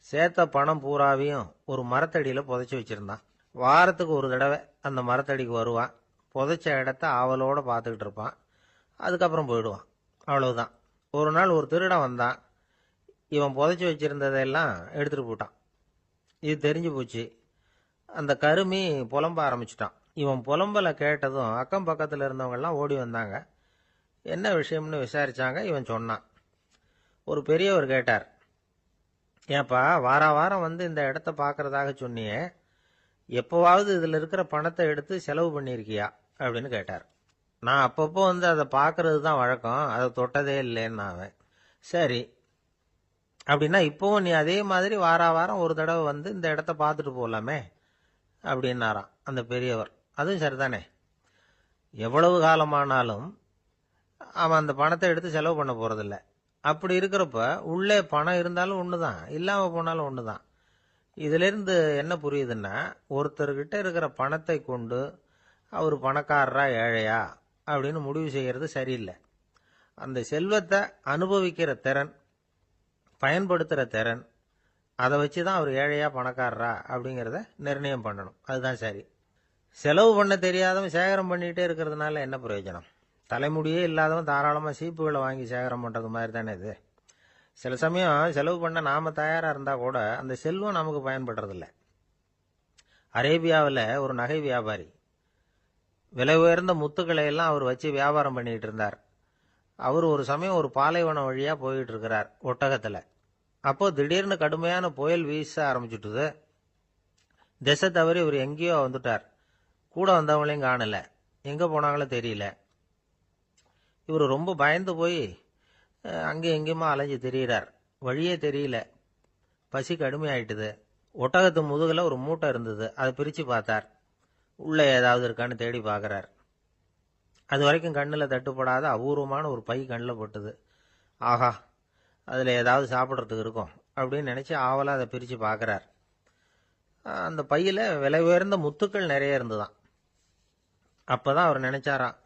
சேர்த்த பணம் பூராவையும் ஒரு மரத்தடியில் புதைச்சி வச்சிருந்தான். வாரத்துக்கு ஒரு தடவை அந்த மரத்தடிக்கு வருவான். புதைச்ச இடத்த ஆவலோடு பார்த்துக்கிட்டு இருப்பான். அதுக்கப்புறம் போயிடுவான். அவ்வளவுதான். ஒரு நாள் ஒரு திருடன் வந்தான். இவன் புதைச்சி வச்சிருந்ததெல்லாம் எடுத்துகிட்டு போட்டான். இது தெரிஞ்சு போச்சு. அந்த கருமி புலம்ப ஆரம்பிச்சிட்டான். இவன் புலம்பலை கேட்டதும் அக்கம் பக்கத்தில் இருந்தவங்கெல்லாம் ஓடி வந்தாங்க. என்ன விஷயம்னு விசாரிச்சாங்க. இவன் சொன்னான். ஒரு பெரியவர் கேட்டார், ஏன்பா வாரம் வந்து இந்த இடத்த பார்க்கறதாக சொன்னியே, எப்போவாவது இதில் இருக்கிற பணத்தை எடுத்து செலவு பண்ணியிருக்கியா அப்படின்னு கேட்டார். நான் அப்பப்போ வந்து அதை பார்க்கறது தான் வழக்கம், அதை தொட்டதே இல்லைன்னு அவன். சரி, அப்படின்னா இப்போவும் நீ அதே மாதிரி வாரம் ஒரு தடவை வந்து இந்த இடத்த பார்த்துட்டு போகலாமே அப்படின்னாராம் அந்த பெரியவர். அதுவும் சரிதானே, எவ்வளவு காலமானாலும் அவன் அந்த பணத்தை எடுத்து செலவு பண்ண போறதில்ல. அப்படி இருக்கிறப்ப உள்ளே பணம் இருந்தாலும் ஒன்று தான், இல்லாமல் போனாலும் ஒன்று தான். இதிலிருந்து என்ன புரியுதுன்னா, ஒருத்தர்கிட்ட இருக்கிற பணத்தை கொண்டு அவர் பணக்காரரா ஏழையா அப்படின்னு முடிவு செய்கிறது சரியில்லை. அந்த செல்வத்தை அனுபவிக்கிற திறன், பயன்படுத்துகிற திறன், அதை வச்சு தான் அவர் ஏழையா பணக்காரரா அப்படிங்கிறத நிர்ணயம் பண்ணணும். அதுதான் சரி. செலவு பண்ண தெரியாதவன் சேகரம் பண்ணிகிட்டே இருக்கிறதுனால என்ன பிரயோஜனம்? தலைமுடியே இல்லாதவன் தாராளமாக சீப்புகளை வாங்கி சேகரம் பண்ணுறது மாதிரி தானே இது. சில சமயம் செலவு பண்ண நாம் தயாராக இருந்தால் கூட அந்த செல்வம் நமக்கு பயன்படுறதில்ல. அரேபியாவில் ஒரு நகை வியாபாரி விலை உயர்ந்த முத்துக்களை எல்லாம் அவர் வச்சு வியாபாரம் பண்ணிகிட்டு இருந்தார். அவர் ஒரு சமயம் ஒரு பாலைவனம் வழியாக போயிட்டு இருக்கிறார் ஒட்டகத்தில். அப்போ திடீர்னு கடுமையான புயல் வீச ஆரம்பிச்சுட்டுது. திசை தவறி இவர் எங்கேயோ வந்துட்டார். கூட வந்தவங்களையும் காணலை, எங்கே போனாங்களோ தெரியல. இவர் ரொம்ப பயந்து போய் அங்கேயும் எங்கேயுமா அலைஞ்சு திரியிறார். வழியே தெரியல. பசி கடுமையாயிட்டுது. ஒட்டகத்து முதுகில் ஒரு மூட்டை இருந்தது. அதை பிரித்து பார்த்தார். உள்ளே ஏதாவது இருக்கான்னு தேடி பார்க்குறார். அது வரைக்கும் கண்ணில் தட்டுப்படாத அபூர்வமான ஒரு பை கண்ணில் பட்டுது. ஆஹா, அதில் ஏதாவது சாப்பிட்றதுக்கு இருக்கும் அப்படின்னு நினச்சி ஆவலாக அதை பிரித்து பார்க்குறார். அந்த பையில் விலை உயர்ந்த முத்துக்கள் நிறைய இருந்துதான். அப்போ தான் அவர் நினச்சாராம்,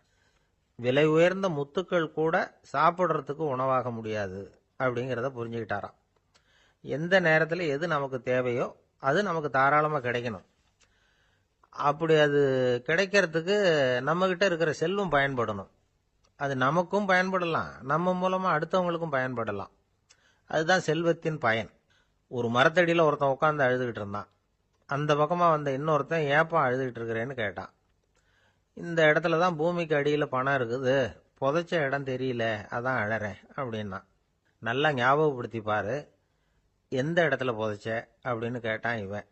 விலை உயர்ந்த முத்துக்கள் கூட சாப்பிட்றதுக்கு உணவாக முடியாது அப்படிங்கிறத புரிஞ்சுக்கிட்டாராம். எந்த நேரத்தில் எது நமக்கு தேவையோ அது நமக்கு தாராளமாக கிடைக்கணும். அப்படி அது கிடைக்கிறதுக்கு நம்மகிட்ட இருக்கிற செல்வம் பயன்படணும். அது நமக்கும் பயன்படலாம், நம்ம மூலமாக அடுத்தவங்களுக்கும் பயன்படலாம். அதுதான் செல்வத்தின் பயன். ஒரு மரத்தடியில் ஒருத்தன் உட்காந்து அழுதுகிட்டு இருந்தான். அந்த பக்கமாக வந்த இன்னொருத்தன் ஏப்பா அழுதுகிட்டு இருக்கிறேன்னு கேட்டான். இந்த இடத்துல தான் பூமிக்கு அடியில் பணம் இருக்குது, புதைச்ச இடம் தெரியல, அதான் அழறேன் அப்படின்னா. நல்லா ஞாபகப்படுத்தி பாரு, எந்த இடத்துல புதைச்ச அப்படின்னு கேட்டான் இவன்.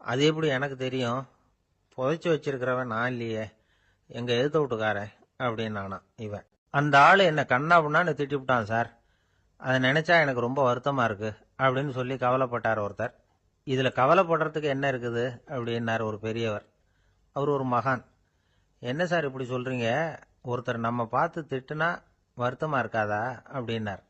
அது எப்படி எனக்கு தெரியும், புதைச்சி வச்சிருக்கிறவன் நான் இல்லையே, எங்கள் எதிர்த்த வீட்டுக்காரன் அப்படின்னானா இவன். அந்த ஆள் என்னை கண்ணா புண்ணான்னு திட்டிவிட்டான் சார், அதை நினச்சா எனக்கு ரொம்ப வருத்தமாக இருக்குது அப்படின்னு சொல்லி கவலைப்பட்டார் ஒருத்தர். இதில் கவலைப்படுறதுக்கு என்ன இருக்குது அப்படின்னார் ஒரு பெரியவர். அவர் ஒரு மகான். என்ன சார் இப்படி சொல்கிறீங்க, ஒருத்தர் நம்ம பார்த்து திட்டுனா வருத்தமாக இருக்காதா அப்படின்னார்.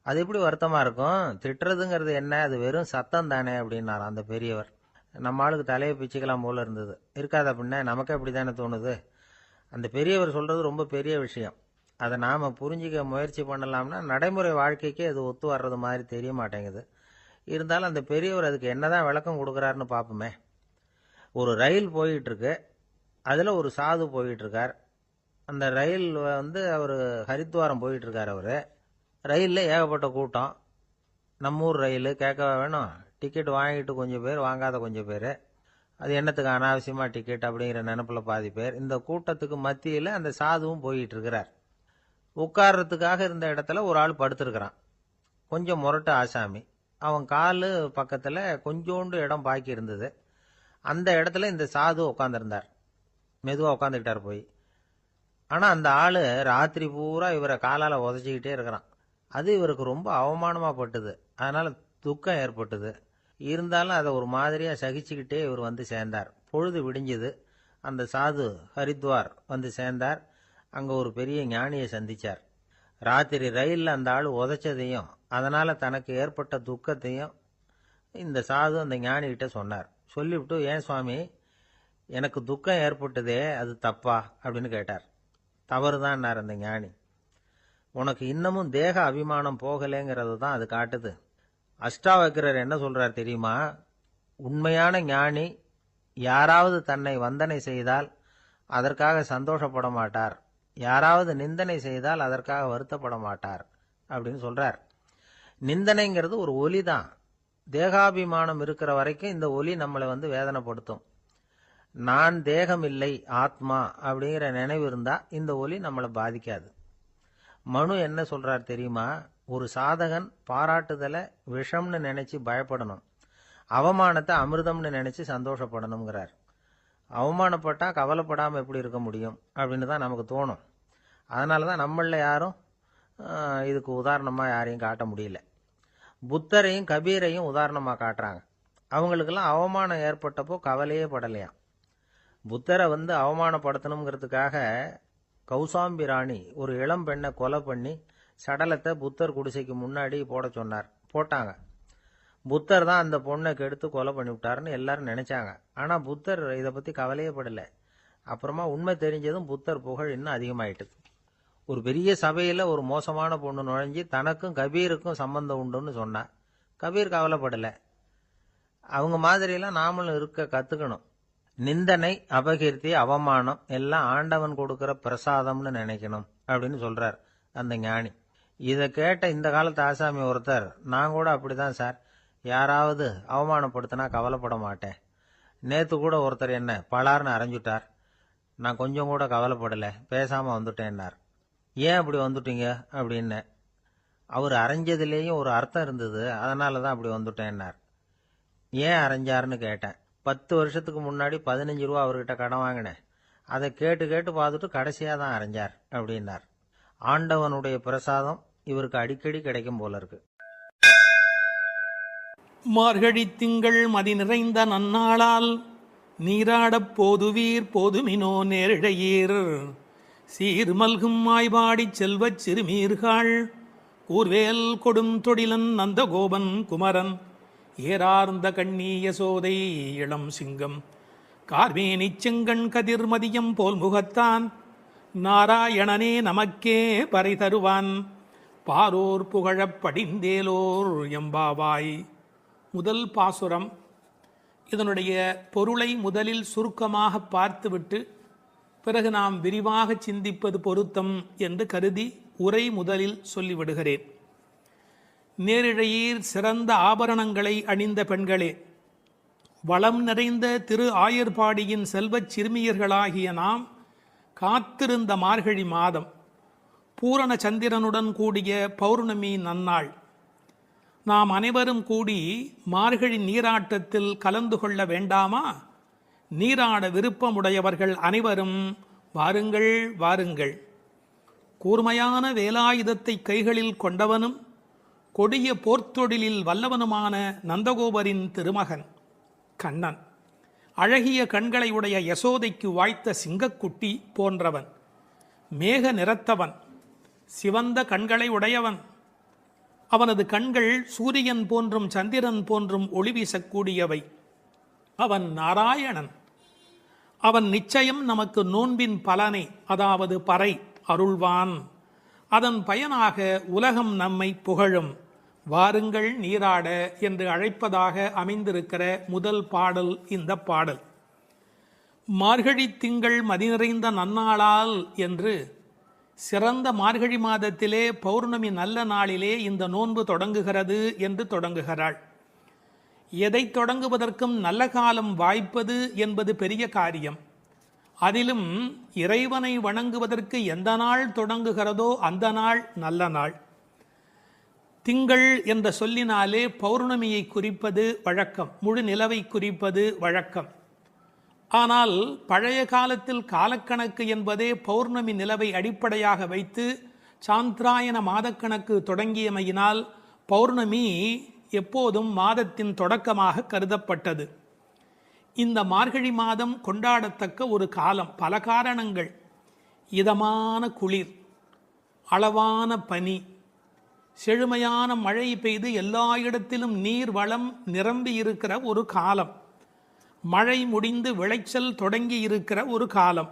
அது எப்படி வருத்தமாக இருக்கும், திட்டுறதுங்கிறது என்ன, அது வெறும் சத்தம் தானே அப்படின்னார் அந்த பெரியவர். நம்ம ஆளுக்கு தலையை பிச்சுக்கலாம் போல இருந்தது. இருக்காது அப்படின்னா நமக்கு அப்படி தானே தோணுது. அந்த பெரியவர் சொல்கிறது ரொம்ப பெரிய விஷயம். அதை நாம் புரிஞ்சிக்க முயற்சி பண்ணலாம்னா நடைமுறை வாழ்க்கைக்கு அது ஒத்து வர்றது மாதிரி தெரிய மாட்டேங்குது. இருந்தாலும் அந்த பெரியவர் அதுக்கு என்னதான் விளக்கம் கொடுக்குறாருன்னு பார்ப்போமே. ஒரு ரயில் போயிட்டுருக்கு, அதில் ஒரு சாது போயிட்டுருக்கார். அந்த ரயில் வந்து அவர் ஹரித்வாரம் போயிட்டுருக்கார். அவர் ரயிலில் ஏகப்பட்ட கூட்டம். நம்ம ஊர் ரயில் கேட்க வேணும், டிக்கெட் வாங்கிட்டு கொஞ்சம் பேர், வாங்காத கொஞ்சம் பேர். அது என்னத்துக்கு அனாவசியமாக டிக்கெட் அப்படிங்கிற நினப்பில் பாதி பேர். இந்த கூட்டத்துக்கு மத்தியில் அந்த சாதுவும் போயிட்டுருக்கிறார். உட்கார்றதுக்காக இருந்த இடத்துல ஒரு ஆள் படுத்துருக்கிறான். கொஞ்சம் முரட்டு ஆசாமி. அவன் கால் பக்கத்தில் கொஞ்சோண்டு இடம் பாக்கி இருந்தது. அந்த இடத்துல இந்த சாது உட்காந்துருந்தார். மெதுவாக உட்காந்துக்கிட்டார் போய். ஆனால் அந்த ஆள் ராத்திரி பூரா இவரை காலால் உதச்சிக்கிட்டே இருக்கிறான். அது இவருக்கு ரொம்ப அவமானமாக பட்டுது. அதனால் துக்கம் ஏற்பட்டுது. இருந்தாலும் அதை ஒரு மாதிரியாக சகிச்சுக்கிட்டே இவர் வந்து சேர்ந்தார். பொழுது விடிஞ்சுது. அந்த சாது ஹரித்வார் வந்து சேர்ந்தார். அங்கே ஒரு பெரிய ஞானியை சந்தித்தார். ராத்திரி ரயிலில் அந்த ஆள் உதைச்சதையும் அதனால் தனக்கு ஏற்பட்ட துக்கத்தையும் இந்த சாது அந்த ஞானிகிட்ட சொன்னார். சொல்லிவிட்டு, ஏன் சுவாமி, எனக்கு துக்கம் ஏற்பட்டதே அது தப்பா அப்படின்னு கேட்டார். தவறு தான்னார் அந்த ஞானி. உனக்கு இன்னமும் தேக அபிமானம் போகலைங்கிறது தான் அது காட்டுது. அஷ்டாவக்கிரர் என்ன சொல்றார் தெரியுமா? உண்மையான ஞானி யாராவது தன்னை வந்தனை செய்தால் அதற்காக சந்தோஷப்பட மாட்டார், யாராவது நிந்தனை செய்தால் அதற்காக வருத்தப்பட மாட்டார் அப்படின்னு சொல்றார். நிந்தனைங்கிறது ஒரு ஒலி தான். தேகாபிமானம் இருக்கிற வரைக்கும் இந்த ஒலி நம்மளை வேதனைப்படுத்தும். நான் தேகம் இல்லை, ஆத்மா அப்படிங்கிற நினைவு இருந்தா இந்த ஒலி நம்மளை பாதிக்காது. மனு என்ன சொல்றார் தெரியுமா? ஒரு சாதகன் பாராட்டுதலை விஷம்னு நினைச்சு பயப்படணும், அவமானத்தை அமிர்தம்னு நினைச்சு சந்தோஷப்படணுங்கிறார். அவமானப்பட்டா கவலைப்படாம எப்படி இருக்க முடியும் அப்படின்னு தான் நமக்கு தோணும். அதனாலதான் நம்மள யாரும் இதுக்கு உதாரணமா யாரையும் காட்ட முடியல. புத்தரையும் கபீரையும் உதாரணமா காட்டுறாங்க. அவங்களுக்கெல்லாம் அவமானம் ஏற்பட்டப்போ கவலையே படலையாம். புத்தரை அவமானப்படுத்தணுங்கிறதுக்காக கௌசாம்பி ராணி ஒரு இளம் பெண்ணை கொலை பண்ணி சடலத்தை புத்தர் குடிசைக்கு முன்னாடி போட சொன்னார். போட்டாங்க. புத்தர் தான் அந்த பொண்ணை கெடுத்து கொலை பண்ணி விட்டாருன்னு எல்லாரும் நினைச்சாங்க. ஆனா புத்தர் இதை பத்தி கவலையே படல. அப்புறமா உண்மை தெரிஞ்சதும் புத்தர் புகழ் இன்னும் அதிகமாயிட்டு. ஒரு பெரிய சபையில ஒரு மோசமான பொண்ணு நுழைஞ்சி தனக்கும் கபீருக்கும் சம்பந்தம் உண்டுன்னு சொன்னா கபீர் கவலைப்படல. அவங்க மாதிரியெல்லாம் நாமளும் இருக்க கத்துக்கணும். நிந்தனை, அபகீர்த்தி, அவமானம் எல்லாம் ஆண்டவன் கொடுக்கிற பிரசாதம்னு நினைக்கணும் அப்படின்னு சொல்றார் அந்த ஞானி. இதை கேட்ட இந்த காலத்து ஆசாமி ஒருத்தர், நான் கூட அப்படிதான் சார், யாராவது அவமானப்படுத்தினா கவலைப்பட மாட்டேன். நேத்து கூட ஒருத்தர் என்ன பலார்னு அரைஞ்சுட்டார், நான் கொஞ்சம் கூட கவலைப்படல, பேசாம வந்துட்டேன்னார். ஏன் அப்படி வந்துட்டீங்க அப்படின்னு. அவர் அரைஞ்சதுலேயும் ஒரு அர்த்தம் இருந்தது, அதனாலதான் அப்படி வந்துட்டேன்னார். ஏன் அரைஞ்சாருன்னு கேட்டேன். 10 வருஷத்துக்கு முன்னாடி 15 ரூபா அவர்கிட்ட கடன் வாங்கினேன், அதை கேட்டு கேட்டு பார்த்துட்டு கடைசியா தான் அரைஞ்சார் அப்படின்னார். ஆண்டவனுடைய பிரசாதம் இவருக்கு அடிக்கடி கிடைக்கும் போல இருக்கு. மார்கழி திங்கள் மதி நிறைந்த நன்னாளால் நீராடப் போதுவீர் போதுமினோ நேரிழையீர் சீர்மல்கும் மாய்பாடிச் செல்வச் சிறுமீர்கள் கூர்வேல் கொடும் தொடிலன் நந்தகோபன் குமரன் ஏறார்ந்த கண்ணி யசோதை இளம் சிங்கம் கார்மேனிச் செங்கண் கதிர் மதியம் போல் முகத்தான் நாராயணனே நமக்கே பறை தருவான் பாரோர் புகழப் படிந்தேலோர் எம்பாவாய். முதல் பாசுரம். இதனுடைய பொருளை முதலில் சுருக்கமாக பார்த்துவிட்டு பிறகு நாம் விரிவாக சிந்திப்பது பொருத்தம் என்று கருதி உரை முதலில் சொல்லிவிடுகிறேன். நேரிழையீர் சிறந்த ஆபரணங்களை அணிந்த பெண்களே, வளம் நிறைந்த திரு ஆயர்பாடியின் செல்வச் சிறுமியர்களாகிய நாம் காத்திருந்த மார்கழி மாதம், பூரண சந்திரனுடன் கூடிய பௌர்ணமி நன்னாள், நாம் அனைவரும் கூடி மார்கழி நீராட்டத்தில் கலந்து கொள்ள வேண்டாமா? நீராட விருப்பமுடையவர்கள் அனைவரும் வாருங்கள் வாருங்கள். கூர்மையான வேலாயுதத்தை கைகளில் கொண்டவனும் கொடிய போர்த்தொழிலில் வல்லவனுமான நந்தகோபரின் திருமகன் கண்ணன், அழகிய கண்களை உடைய யசோதைக்கு வாய்த்த சிங்கக்குட்டி போன்றவன், மேக நிறத்தவன், சிவந்த கண்களை உடையவன். அவனது கண்கள் சூரியன் போன்றும் சந்திரன் போன்றும் ஒளி வீசக்கூடியவை. அவன் நாராயணன். அவன் நிச்சயம் நமக்கு நோன்பின் பலனை, அதாவது பறை அருள்வான். அதன் பயனாக உலகம் நம்மை புகழும். வாருங்கள் நீராட என்று அழைப்பதாக அமைந்திருக்கிற முதல் பாடல் இந்த பாடல். மார்கழி திங்கள் மதி நிறைந்த நன்னாளால் என்று சிறந்த மார்கழி மாதத்திலே பௌர்ணமி நல்ல நாளிலே இந்த நோன்பு தொடங்குகிறது என்று தொடங்குகிறாள். எதை தொடங்குவதற்கும் நல்ல காலம் வாய்ப்பது என்பது பெரிய காரியம். அதிலும் இறைவனை வணங்குவதற்கு எந்த நாள் தொடங்குகிறதோ அந்த நாள் நல்ல நாள். திங்கள் என்ற சொல்லினாலே பௌர்ணமியை குறிப்பது வழக்கம், முழு நிலவை குறிப்பது வழக்கம். ஆனால் பழைய காலத்தில் காலக்கணக்கு என்பதே பௌர்ணமி நிலவை அடிப்படையாக வைத்து சாந்திராயன மாதக்கணக்கு தொடங்கியமையினால் பௌர்ணமி எப்போதும் மாதத்தின் தொடக்கமாக கருதப்பட்டது. இந்த மார்கழி மாதம் கொண்டாடத்தக்க ஒரு காலம். பல காரணங்கள். இதமான குளிர், அளவான பனி, செழுமையான மழை பெய்து எல்லா இடத்திலும் நீர் வளம் நிரம்பி இருக்கிற ஒரு காலம், மழை முடிந்து விளைச்சல் தொடங்கி இருக்கிற ஒரு காலம்,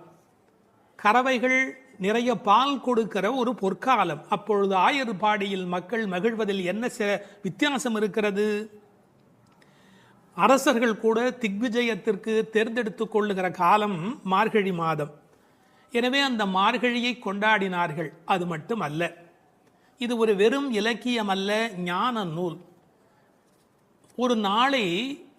கறவைகள் நிறைய பால் கொடுக்கிற ஒரு பொற்காலம். அப்பொழுது ஆயர்பாடியில் மக்கள் மகிழ்வதில் என்ன வித்தியாசம் இருக்கிறது? அரசர்கள் கூட திக்விஜயத்திற்கு தேர்ந்தெடுத்துக் கொள்ளுகிற காலம் மார்கழி மாதம். எனவே அந்த மார்கழியை கொண்டாடினார்கள். அது மட்டும் அல்ல, இது ஒரு வெறும் இலக்கியம் அல்ல, ஞான நூல். ஒரு நாளை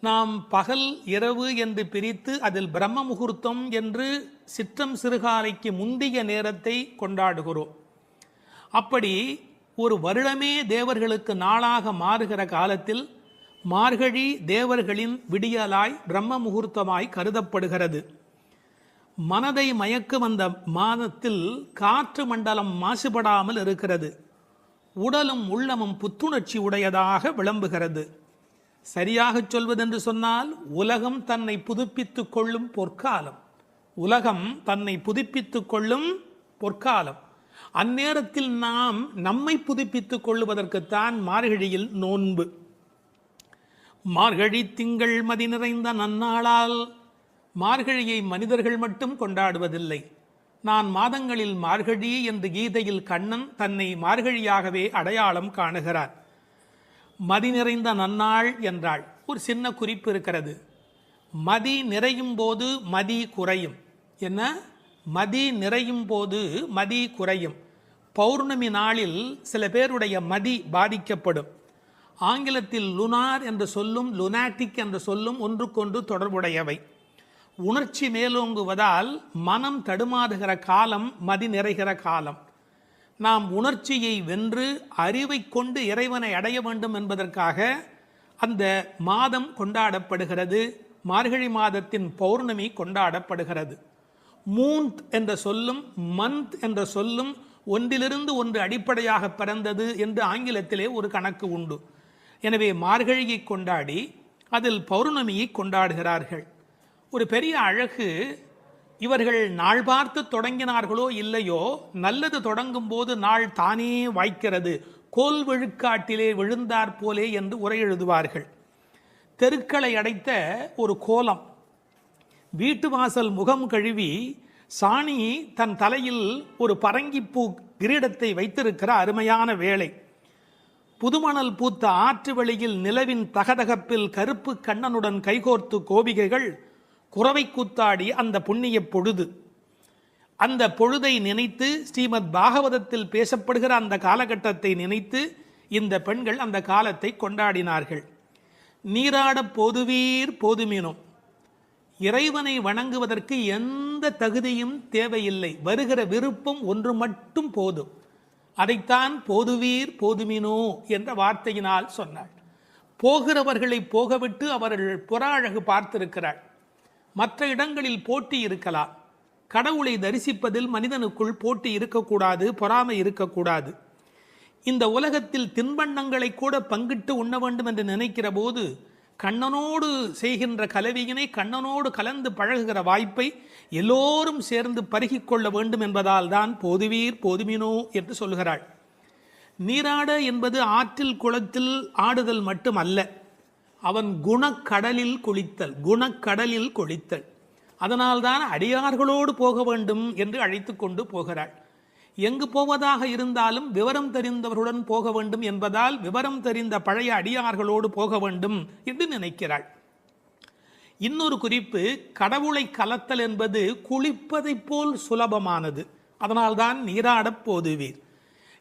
நாம் பகல் இரவு என்று பிரித்து அதில் பிரம்ம முகூர்த்தம் என்று சிற்றம் சிறுகாலைக்கு முந்திய நேரத்தை கொண்டாடுகிறோம். அப்படி ஒரு வருடமே தேவர்களுக்கு நாளாக மாறுகிற காலத்தில் மார்கழி தேவர்களின் விடியலாய் பிரம்ம முகூர்த்தமாய் கருதப்படுகிறது. மனதை மயக்கும் அந்த மாதத்தில் காற்று மண்டலம் மாசுபடாமல் இருக்கிறது. உடலும் உள்ளமும் புத்துணர்ச்சி உடையதாக விளம்புகிறது. சரியாக சொல்வதென்று சொன்னால் உலகம் தன்னை புதுப்பித்துக் கொள்ளும் பொற்காலம். உலகம் தன்னை புதுப்பித்துக் கொள்ளும் பொற்காலம். அந்நேரத்தில் நாம் நம்மை புதுப்பித்துக் கொள்ளுவதற்குத்தான் மார்கழியில் நோன்பு. மார்கழி திங்கள் மதி நிறைந்த நன்னாளால் மார்கழியை மனிதர்கள் மட்டும் கொண்டாடுவதில்லை. நான் மாதங்களில் மார்கழி என்று கீதையில் கண்ணன் தன்னை மார்கழியாகவே அடையாளம் காணுகிறார். மதி நிறைந்த நன்னாள் என்றாள். ஒரு சின்ன குறிப்பு இருக்கிறது. மதி நிறையும் போது மதி குறையும். என்ன? மதி நிறையும் போது மதி குறையும். பௌர்ணமி நாளில் சில பேருடைய மதி பாதிக்கப்படும். ஆங்கிலத்தில் லுனார் என்ற சொல்லும் லுனாட்டிக் என்ற சொல்லும் ஒன்றுக்கொன்று தொடர்புடையவை. உணர்ச்சி மேலோங்குவதால் மனம் தடுமாறுகிற காலம் மதி நிறைகிற காலம். நாம் உணர்ச்சியை வென்று அறிவை கொண்டு இறைவனை அடைய வேண்டும் என்பதற்காக அந்த மாதம் கொண்டாடப்படுகிறது. மார்கழி மாதத்தின் பௌர்ணமி கொண்டாடப்படுகிறது. மூன்த் என்ற சொல்லும் மந்த் என்ற சொல்லும் ஒன்றிலிருந்து ஒன்று அடிப்படையாக பிறந்தது என்று ஆங்கிலத்திலே ஒரு கணக்கு உண்டு. எனவே மார்கழியை கொண்டாடி அதில் பௌர்ணமியை கொண்டாடுகிறார்கள். ஒரு பெரிய அழகு, இவர்கள் நாள் பார்த்து தொடங்கினார்களோ இல்லையோ, நல்லது தொடங்கும் போது நாள் தானே வாய்க்கிறது. கோல் விழுக்காட்டிலே விழுந்தார் போலே என்று உரை எழுதுவார்கள். தெருக்களை அடைத்த ஒரு கோலம். வீட்டு வாசல் முகம் கழுவி சாணி தன் தலையில் ஒரு பரங்கிப்பூ கிரீடத்தை வைத்திருக்கிற அருமையான வேளை. புதுமணல் பூத்த ஆற்று வழியில் நிலவின் தகதகப்பில் கருப்பு கண்ணனுடன் கைகோர்த்து கோபிகைகள் குறவை கூத்தாடி அந்த புண்ணிய பொழுது. அந்த பொழுதை நினைத்து ஸ்ரீமத் பாகவதத்தில் பேசப்படுகிற அந்த காலகட்டத்தை நினைத்து இந்த பெண்கள் அந்த காலத்தை கொண்டாடினார்கள். நீராட போதுவீர் போதுமினும். இறைவனை வணங்குவதற்கு எந்த தகுதியும் தேவையில்லை. வருகிற விருப்பம் ஒன்று மட்டும் போதும். அதைத்தான் போதுவீர் போதுமினோ என்ற வார்த்தையினால் சொன்னாள். போகிறவர்களை போகவிட்டு அவர்கள் புற அழகு பார்த்திருக்கிறாள். மற்ற இடங்களில் போட்டி இருக்கலாம். கடவுளை தரிசிப்பதில் மனிதனுக்குள் போட்டி இருக்கக்கூடாது, பொறாமை இருக்கக்கூடாது. இந்த உலகத்தில் தின்பண்டங்களை கூட பங்கிட்டு உண்ண வேண்டும் என்று நினைக்கிற போது கண்ணனோடு செய்கின்ற கலவியினை, கண்ணனோடு கலந்து பழகுகிற வாய்ப்பை எல்லோரும் சேர்ந்து பருகிக்கொள்ள வேண்டும் என்பதால் தான் போதுவீர் போதுமினோ என்று சொல்கிறாள். நீராட என்பது ஆற்றில் குளத்தில் ஆடுதல் மட்டும் அல்ல, அவன் குணக்கடலில் குளித்தல். குணக்கடலில் குளித்தல். அதனால்தான் அடியார்களோடு போக வேண்டும் என்று அழைத்து கொண்டு போகிறாள். எங்கு போவதாக இருந்தாலும் விவரம் தெரிந்தவர்களுடன் போக வேண்டும் என்பதால் விவரம் தெரிந்த பழைய அடியார்களோடு போக வேண்டும் என்று நினைக்கிறாள். இன்னொரு குறிப்பு, கடவுளை கலத்தல் என்பது குளிப்பதைப் போல் சுலபமானது. அதனால்தான் நீராடப் போதுவீர்.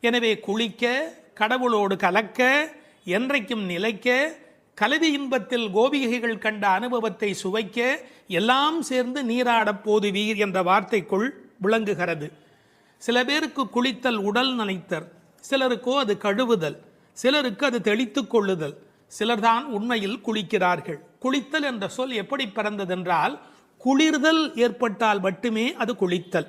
எனவே குளிக்க, கடவுளோடு கலக்க, என்றைக்கும் நிலைக்க, கலவி இன்பத்தில் கோபிகைகள் கண்ட அனுபவத்தை சுவைக்க, எல்லாம் சேர்ந்து நீராடப் போதுவீர் என்ற வார்த்தைக்குள் விளங்குகிறது. சில பேருக்கு குளித்தல் உடல் நனைத்தல், சிலருக்கோ அது கழுவுதல், சிலருக்கு அது தெளித்துக் கொள்ளுதல். சிலர்தான் உண்மையில் குளிக்கிறார்கள். குளித்தல் என்ற சொல் எப்படி பிறந்ததென்றால், குளிர்தல் ஏற்பட்டால் மட்டுமே அது குளித்தல்.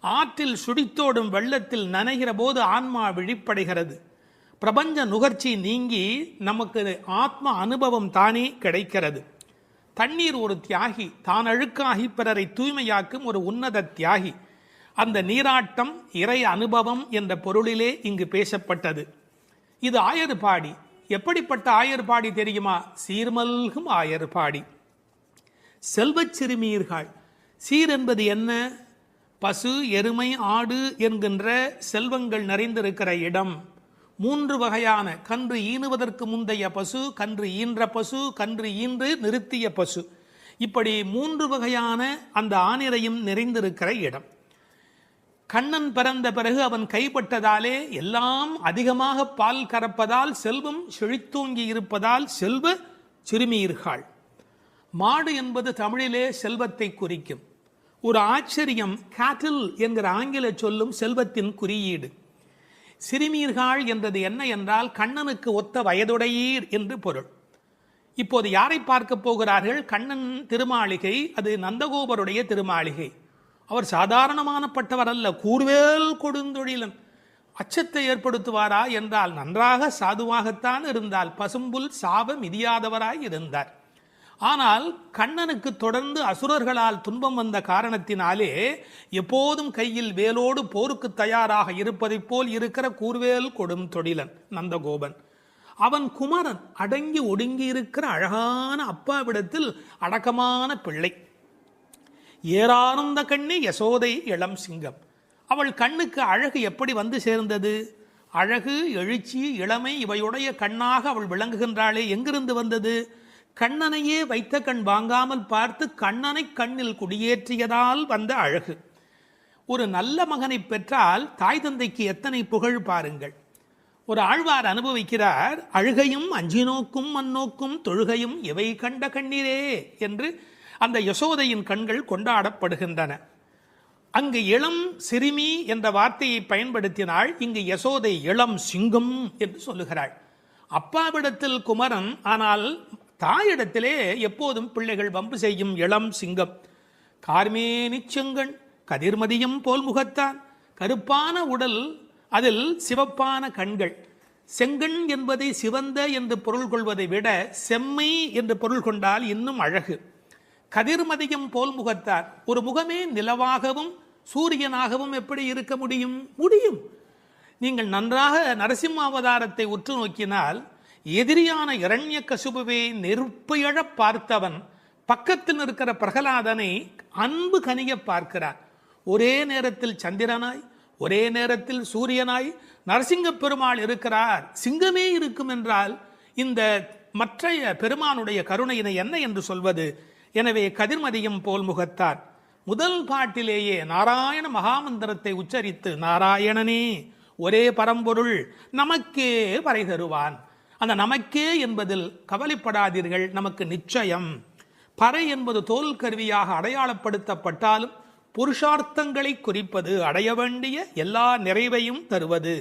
ஆற்றில் சுடித்தோடும் வெள்ளத்தில் நனைகிற போது ஆன்மா விழிப்படைகிறது. பிரபஞ்ச நுகர்ச்சி நீங்கி நமக்கு ஆத்ம அனுபவம் தானே கிடைக்கிறது. தண்ணீர் ஒரு தியாகி, தான் அழுக்காகி பிறரை தூய்மையாக்கும் ஒரு உன்னத தியாகி. அந்த நீராட்டம் இறை அனுபவம் என்ற பொருளிலே இங்கு பேசப்பட்டது. இது ஆயர்பாடி. எப்படிப்பட்ட ஆயர்பாடி தெரியுமா? சீர்மல்கும் ஆயர்பாடி. செல்வச் சிறுமீர்கள். சீர் என்பது என்ன? பசு, எருமை, ஆடு என்கின்ற செல்வங்கள் நிறைந்திருக்கிற இடம், 3 வகையான கன்று ஈனுவதற்கு முந்தைய பசு, கன்று ஈன்ற பசு, கன்று ஈன்று நிறுத்திய பசு, இப்படி 3 வகையான அந்த ஆனிரையும் நிறைந்திருக்கிற இடம். கண்ணன் பிறந்த பிறகு அவன் கைப்பட்டதாலே எல்லாம் அதிகமாக பால் கறப்பதால் செல்வம் செழித்தோங்கி இருப்பதால் செல்வ சிறுமீர்கள். மாடு என்பது தமிழிலே செல்வத்தை குறிக்கும். ஒரு ஆச்சரியம், கேட்டில் என்கிற ஆங்கில சொல்லும் செல்வத்தின் குறியீடு. சிறுமீர்கள் என்றது என்ன என்றால் கண்ணனுக்கு ஒத்த வயதுடையீர் என்று பொருள். இப்போது யாரை பார்க்க போகிறார்கள்? கண்ணன் திருமாளிகை, அது நந்தகோபருடைய திருமாளிகை. அவர் சாதாரணமானப்பட்டவர் அல்ல, கூர்வேல் கொடுந்தொழிலன். அச்சத்தை ஏற்படுத்துவாரா என்றால் நன்றாக சாதுவாகத்தான் இருந்தால், பசும்புல் சாப மிதியாதவராய் இருந்தார். ஆனால் கண்ணனுக்கு தொடர்ந்து அசுரர்களால் துன்பம் வந்த காரணத்தினாலே எப்போதும் கையில் வேலோடு போருக்கு தயாராக இருப்பதைப் போல் இருக்கிற கூர்வேல் கொடும் தொழிலன் நந்தகோபன். அவன் குமரன், அடங்கி ஒடுங்கி இருக்கிற அழகான அப்பாவிடத்தில் அடக்கமான பிள்ளை. ஏறானந்த கண்ணி யசோதை இளம் சிங்கம். அவள் கண்ணுக்கு அழகு எப்படி வந்து சேர்ந்தது? அழகு, எழுச்சி, இளமை இவையுடைய கண்ணாக அவள் விளங்குகின்றாளே, எங்கிருந்து வந்தது? கண்ணனையே வைத்த கண் வாங்காமல் பார்த்து கண்ணனை கண்ணில் குடியேற்றியதால் வந்த அழகு. ஒரு நல்ல மகனை பெற்றால் தாய் தந்தைக்கு எத்தனை புகழ் பாருங்கள். ஒரு ஆழ்வார் அனுபவிக்கிறார், அழுகையும் அஞ்சினோக்கும் மண்ணோக்கும் தொழுகையும் இவை கண்ட கண்ணீரே என்று அந்த யசோதையின் கண்கள் கொண்டாடப்படுகின்றன. அங்கு இளம் சிறுமி என்ற வார்த்தையை பயன்படுத்தினாள், இங்கு யசோதை இளம் சிங்கம் என்று சொல்லுகிறாள். அப்பாவிடத்தில் குமரன், ஆனால் தாயிடத்திலே எப்போதும் பிள்ளைகள் வம்பு செய்யும் இளம் சிங்கம். கார்மேனி செங்கண் கதிர்மதியம் போல் முகத்தான், கருப்பான உடல், அதில் சிவப்பான கண்கள். செங்கண் என்பதை சிவந்த என்று பொருள் கொள்வதை விட செம்மை என்று பொருள் கொண்டால் இன்னும் அழகு. கதிர்மதியம் போல் முகத்தார், ஒரு முகமே நிலவாகவும் சூரியனாகவும் எப்படி இருக்க முடியும்? முடியும். நீங்கள் நன்றாக நரசிம்ம அவதாரத்தை உற்று நோக்கினால், எதிரியான இரண்யகசிபுவை நெருப்பு எழப் பார்த்தவன் பக்கத்தில் இருக்கிற பிரகலாதனை அன்பு கனிய பார்க்கிறார். ஒரே நேரத்தில் சந்திரனாய், ஒரே நேரத்தில் சூரியனாய் நரசிங்க பெருமாள் இருக்கிறார். சிங்கமே இருக்கும் என்றால் இந்த மற்றைய பெருமானுடைய கருணையினை என்ன என்று சொல்வது? எனவே கதிர்மதியம் போல் முகத்தார். முதல் பாட்டிலேயே நாராயண மகாமந்திரத்தை உச்சரித்து, நாராயணனே ஒரே பரம்பொருள் நமக்கே வரை தருவான். அந்த நமக்கே என்பதில் கவலைப்படாதீர்கள், நமக்கு நிச்சயம். பறை என்பது தோல் கருவியாக அடையாளப்படுத்தப்பட்டாலும் புருஷார்த்தங்களை குறிப்பது, அடைய வேண்டிய எல்லா நிறைவையும் தருவது.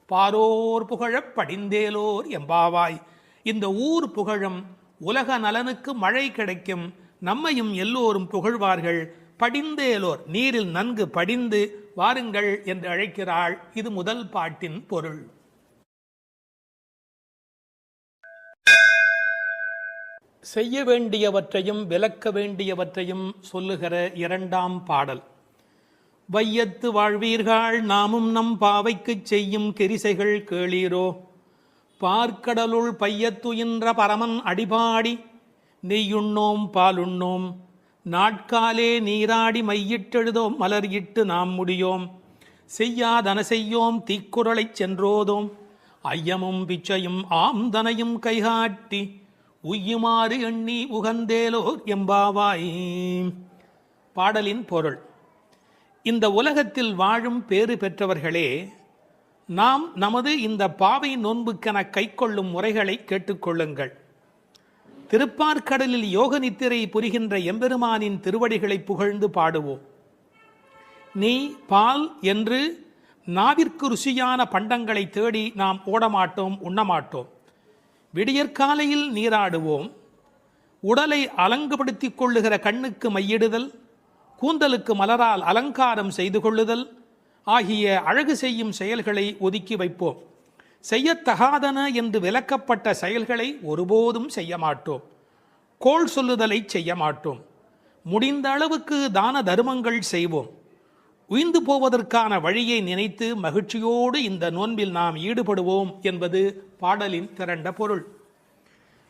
பாரோர் புகழப் படிந்தேலோர் எம்பாவாய். இந்த ஊர் புகழும், உலக நலனுக்கு மழை கிடைக்கும், நம்மையும் எல்லோரும் புகழ்வார்கள். படிந்தேலோர், நீரில் நன்கு படிந்து வாருங்கள் என்று அழைக்கிறாள். இது முதல் பாட்டின் பொருள். செய்ய வேண்டியவற்றையும் விலக்க வேண்டியவற்றையும் சொல்லுகிற 2ஆம் பாடல். வையத்து வாழ்வீர்கள் நாமும் நம் பாவைக்குச் செய்யும் கெரிசைகள் கேளீரோ. பார்க்கடலுள் பையத்துயின்ற பரமன் அடிபாடி நெய்யுண்ணோம் பாலுண்ணோம். நாட்காலே நீராடி மையிட்டெழுதோம் மலர் இட்டு நாம் முடியோம். செய்யாதன செய்யோம் தீக்குறளைச் சென்றோதோம். ஐயமும் பிச்சையும் ஆம்தனையும் கைகாட்டி உய்யுமாறு எண்ணி உகந்தேலோர் எம்பாவாய். பாடலின் பொருள். இந்த உலகத்தில் வாழும் பேறு பெற்றவர்களே, நாம் நமது இந்த பாவை நோன்புக்கென கைக்கொள்ளும் முறைகளை கேட்டுக்கொள்ளுங்கள். திருப்பார்கடலில் யோக நித்திரை புரிகின்ற எம்பெருமானின் திருவடிகளை புகழ்ந்து பாடுவோம். நெய், பால் என்று நாவிற்கு ருசியான பண்டங்களை தேடி நாம் ஓடமாட்டோம், உண்ணமாட்டோம். விடியற்காலையில் நீராடுவோம். உடலை அலங்குபடுத்திக் கொள்ளுகிற கண்ணுக்கு மையிடுதல், கூந்தலுக்கு மலரால் அலங்காரம் செய்து கொள்ளுதல் ஆகிய அழகு செய்யும் செயல்களை ஒதுக்கி வைப்போம். செய்யத்தகாதன என்று விலக்கப்பட்ட செயல்களை ஒருபோதும் செய்ய மாட்டோம். கோள் சொல்லுதலை செய்ய மாட்டோம். முடிந்த அளவுக்கு தான தர்மங்கள் செய்வோம். உய்ந்து போவதற்கான வழியை நினைத்து மகிழ்ச்சியோடு இந்த நோன்பில் நாம் ஈடுபடுவோம் என்பது பாடலின் திரண்ட பொருள்.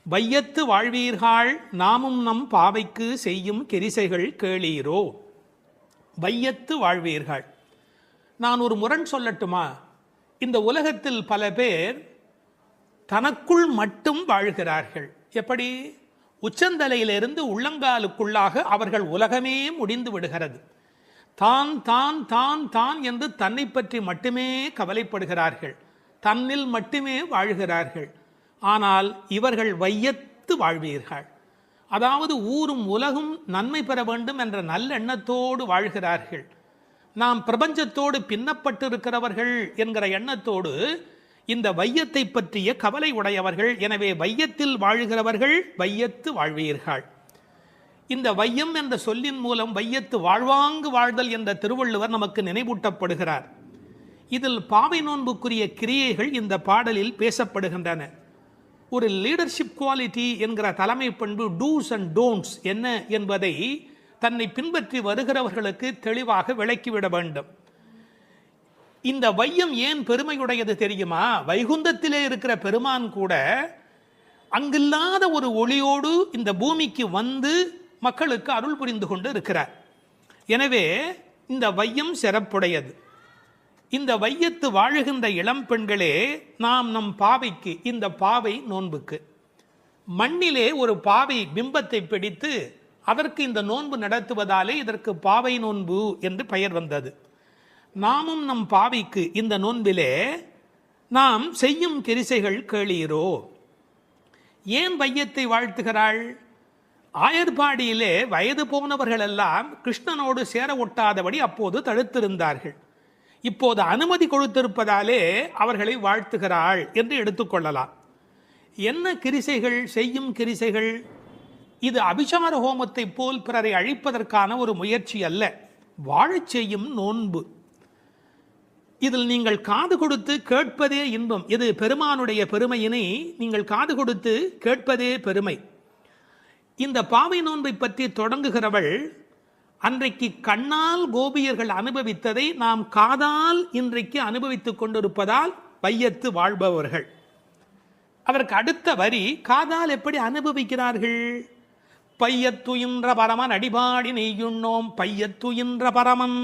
வையத்து வாழ்வீர்கள் நாமும் நம் பாவைக்கு செய்யும் கெரிசைகள் கேளீரோ. வையத்து வாழ்வீர்கள். நான் ஒரு முரண் சொல்லட்டுமா? இந்த உலகத்தில் பல பேர் தனக்குள் மட்டும் வாழ்கிறார்கள். எப்படி? உச்சந்தலையிலிருந்து உள்ளங்காலுக்குள்ளாக அவர்கள் உலகமே முடிந்து விடுகிறது. தான் தான் தான் தான் என்று தன்னை பற்றி மட்டுமே கவலைப்படுகிறார்கள், தன்னில் மட்டுமே வாழ்கிறார்கள். ஆனால் இவர்கள் வையத்து வாழ்வீர்கள். அதாவது ஊரும் உலகும் நன்மை பெற வேண்டும் என்ற நல்லெண்ணத்தோடு வாழ்கிறார்கள். நாம் பிரபஞ்சத்தோடு பின்னப்பட்டிருக்கிறவர்கள் என்கிற எண்ணத்தோடு இந்த வையத்தை பற்றிய கவலை உடையவர்கள். எனவே வையத்தில் வாழ்கிறவர்கள் வையத்து வாழ்வீர்கள். இந்த வையம் என்ற சொல்லின் மூலம் வையத்து வாழ்வாங்கு வாழ்தல் என்ற திருவள்ளுவர் நமக்கு நினைவூட்டப்படுகிறார். இதில் பாவை நோன்புக்குரிய கிரியைகள் இந்த பாடலில் பேசப்படுகின்றன. ஒரு லீடர்ஷிப் குவாலிட்டி என்கிற தலைமை பண்பு டூஸ் அண்ட் டோன்ட்ஸ் என்ன என்பதை தன்னை பின்பற்றி வருகிறவர்களுக்கு தெளிவாக விளக்கிவிட வேண்டும். இந்த வையம் ஏன் பெருமையுடையது தெரியுமா? வைகுந்தத்திலே இருக்கிற பெருமான் கூட அங்கில்லாத ஒரு ஒளியோடு இந்த பூமிக்கு வந்து மக்களுக்கு அருள் புரிந்து கொண்டு இருக்கிறார். எனவே இந்த வையம் சிறப்புடையது. இந்த வையத்து வாழுகின்ற இளம் பெண்களே, நாம் நம் பாவைக்கு, இந்த பாவை நோன்புக்கு மண்ணிலே ஒரு பாவை பிம்பத்தை பிடித்து அதற்கு இந்த நோன்பு நடத்துவதாலே இதற்கு பாவை நோன்பு என்று பெயர் வந்தது. நாமும் நம் பாவைக்கு இந்த நோன்பிலே நாம் செய்யும் கிரிசைகள் கேளீரோ. ஏன் வையத்தை வாழ்த்துகிறாள்? ஆயர்பாடியிலே வயது போனவர்கள் எல்லாம் கிருஷ்ணனோடு சேர ஒட்டாதபடி அப்போது தடுத்திருந்தார்கள். இப்போது அனுமதி கொடுத்திருப்பதாலே அவர்களை வாழ்த்துகிறாள் என்று எடுத்துக்கொள்ளலாம். என்ன கிரிசைகள், செய்யும் கிரிசைகள்? இது அபிசார ஹோமத்தை போல் பிறரை அழிப்பதற்கான ஒரு முயற்சி அல்ல, வாழச் செய்யும் நோன்பு. இதில் நீங்கள் காது கொடுத்து கேட்பதே இன்பம். இது பெருமானுடைய பெருமையினை நீங்கள் காது கொடுத்து கேட்பதே பெருமை. இந்த பாவை நோன்பை பற்றி தொடங்குகிறவள் அன்றைக்கு கண்ணால் கோபியர்கள் அனுபவித்ததை நாம் காதால் இன்றைக்கு அனுபவித்துக் கொண்டிருப்பதால் வையத்து வாழ்பவர்கள். அதற்கு அடுத்த வரி காதால் எப்படி அனுபவிக்கிறார்கள்? பையத்துயின்ற பரமன் அடிபாடி நெய்யுண்ணோம் பையத்துயின்ற பரமன்.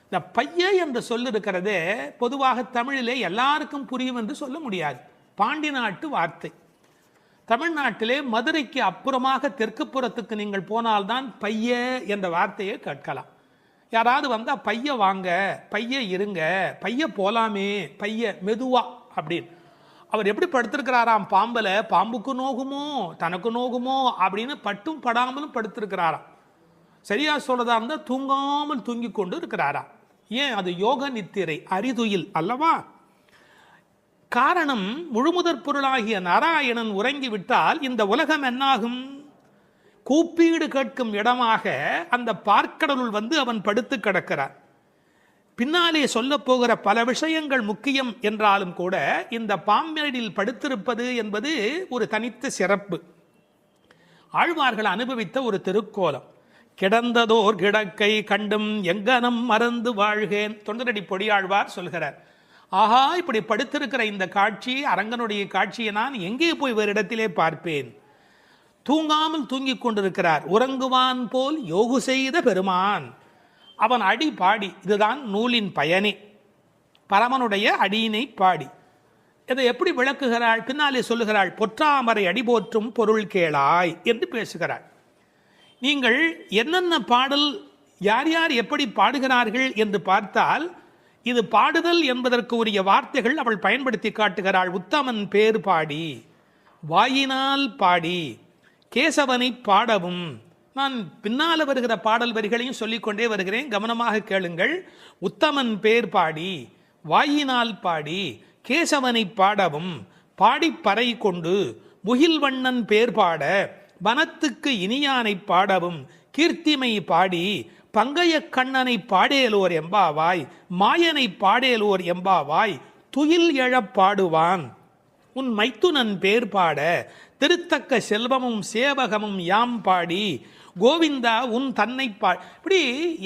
இந்த பைய என்று சொல்லு இருக்கிறதே பொதுவாக தமிழிலே எல்லாருக்கும் புரியும் என்று சொல்ல முடியாது. பாண்டி நாட்டு வார்த்தை. தமிழ்நாட்டிலே மதுரைக்கு அப்புறமாக தெற்கு புறத்துக்கு நீங்கள் போனால்தான் பைய என்ற வார்த்தையை கேட்கலாம். யாராவது வந்தால் பைய வாங்க, பைய இருங்க, பைய போலாமே, பைய மெதுவா அப்படின்னு. அவர் எப்படி படுத்திருக்கிறாராம்? பாம்பல, பாம்புக்கு நோகுமோ தனக்கு நோகுமோ அப்படின்னு பட்டும் படாமலும் படுத்திருக்கிறாராம். சரியா சொல்றதா இருந்தால் தூங்காமல் தூங்கி கொண்டு இருக்கிறாராம். ஏன்? அது யோக நித்திரை, அரிதுயில் அல்லவா? காரணம், முழுமுதற் பொருளாகிய நாராயணன் உறங்கிவிட்டால் இந்த உலகம் என்னாகும்? கூப்பீடு கேட்கும் இடமாக அந்த பார்க்கடலுள் வந்து அவன் படுத்து கிடக்கிறான். பின்னாலே சொல்ல போகிற பல விஷயங்கள் முக்கியம் என்றாலும் கூட இந்த பாம்பேடில் படுத்திருப்பது என்பது ஒரு தனித்த சிறப்பு. ஆழ்வார்கள் அனுபவித்த ஒரு திருக்கோலம். கிடந்ததோர் கிடக்கை கண்டும் எங்கனம் மறந்து வாழ்கேன். தொண்டரடி பொடியாழ்வார் சொல்கிறார், ஆஹா, இப்படி படுத்திருக்கிற இந்த காட்சி, அரங்கனுடைய காட்சியை நான் எங்கே போய் வேறு இடத்திலே பார்ப்பேன்? தூங்காமல் தூங்கிக் கொண்டிருக்கிறார். உறங்குவான் போல் யோகு செய்த பெருமான். அவன் அடி பாடி, இதுதான் நூலின் பயனே, பரமனுடைய அடியினை பாடி. இதை எப்படி விளக்குகிறாள்? பின்னாலே சொல்லுகிறாள், பொற்றாமரை அடி போற்றும் பொருள் கேளாய் என்று பேசுகிறாள். நீங்கள் என்னென்ன பாடல், யார் யார் எப்படி பாடுகிறார்கள் என்று பார்த்தால் இது பாடுதல் என்பதற்கு உரிய வார்த்தைகள் அவள் பயன்படுத்தி காட்டுகிறாள். உத்தமன் பேர் பாடி, வாயினால் பாடி, கேசவனை பாடவும். நான் பின்னால் வருகிற பாடல் வரிகளையும் சொல்லிக்கொண்டே வருகிறேன், கவனமாக கேளுங்கள். உத்தமன் பேர் பாடி, வாயினால் பாடி, கேசவனை பாடவும், பாடிப்பறை கொண்டு முகில்வண்ணன் பேர் பாட, வனத்துக்கு இனியானை பாடவும், கீர்த்திமை பாடி, பங்கைய கண்ணனை பாடேலோர் எம்பாவாய், மாயனை பாடேலோர் எம்பாவாய், துயில் எழப் பாடுவான் உன் மைத்துனன் பேர் பாட, திருத்தக்க செல்வமும் சேவகமும் யாம் பாடி, கோவிந்தா உன் தன்னை இப்படி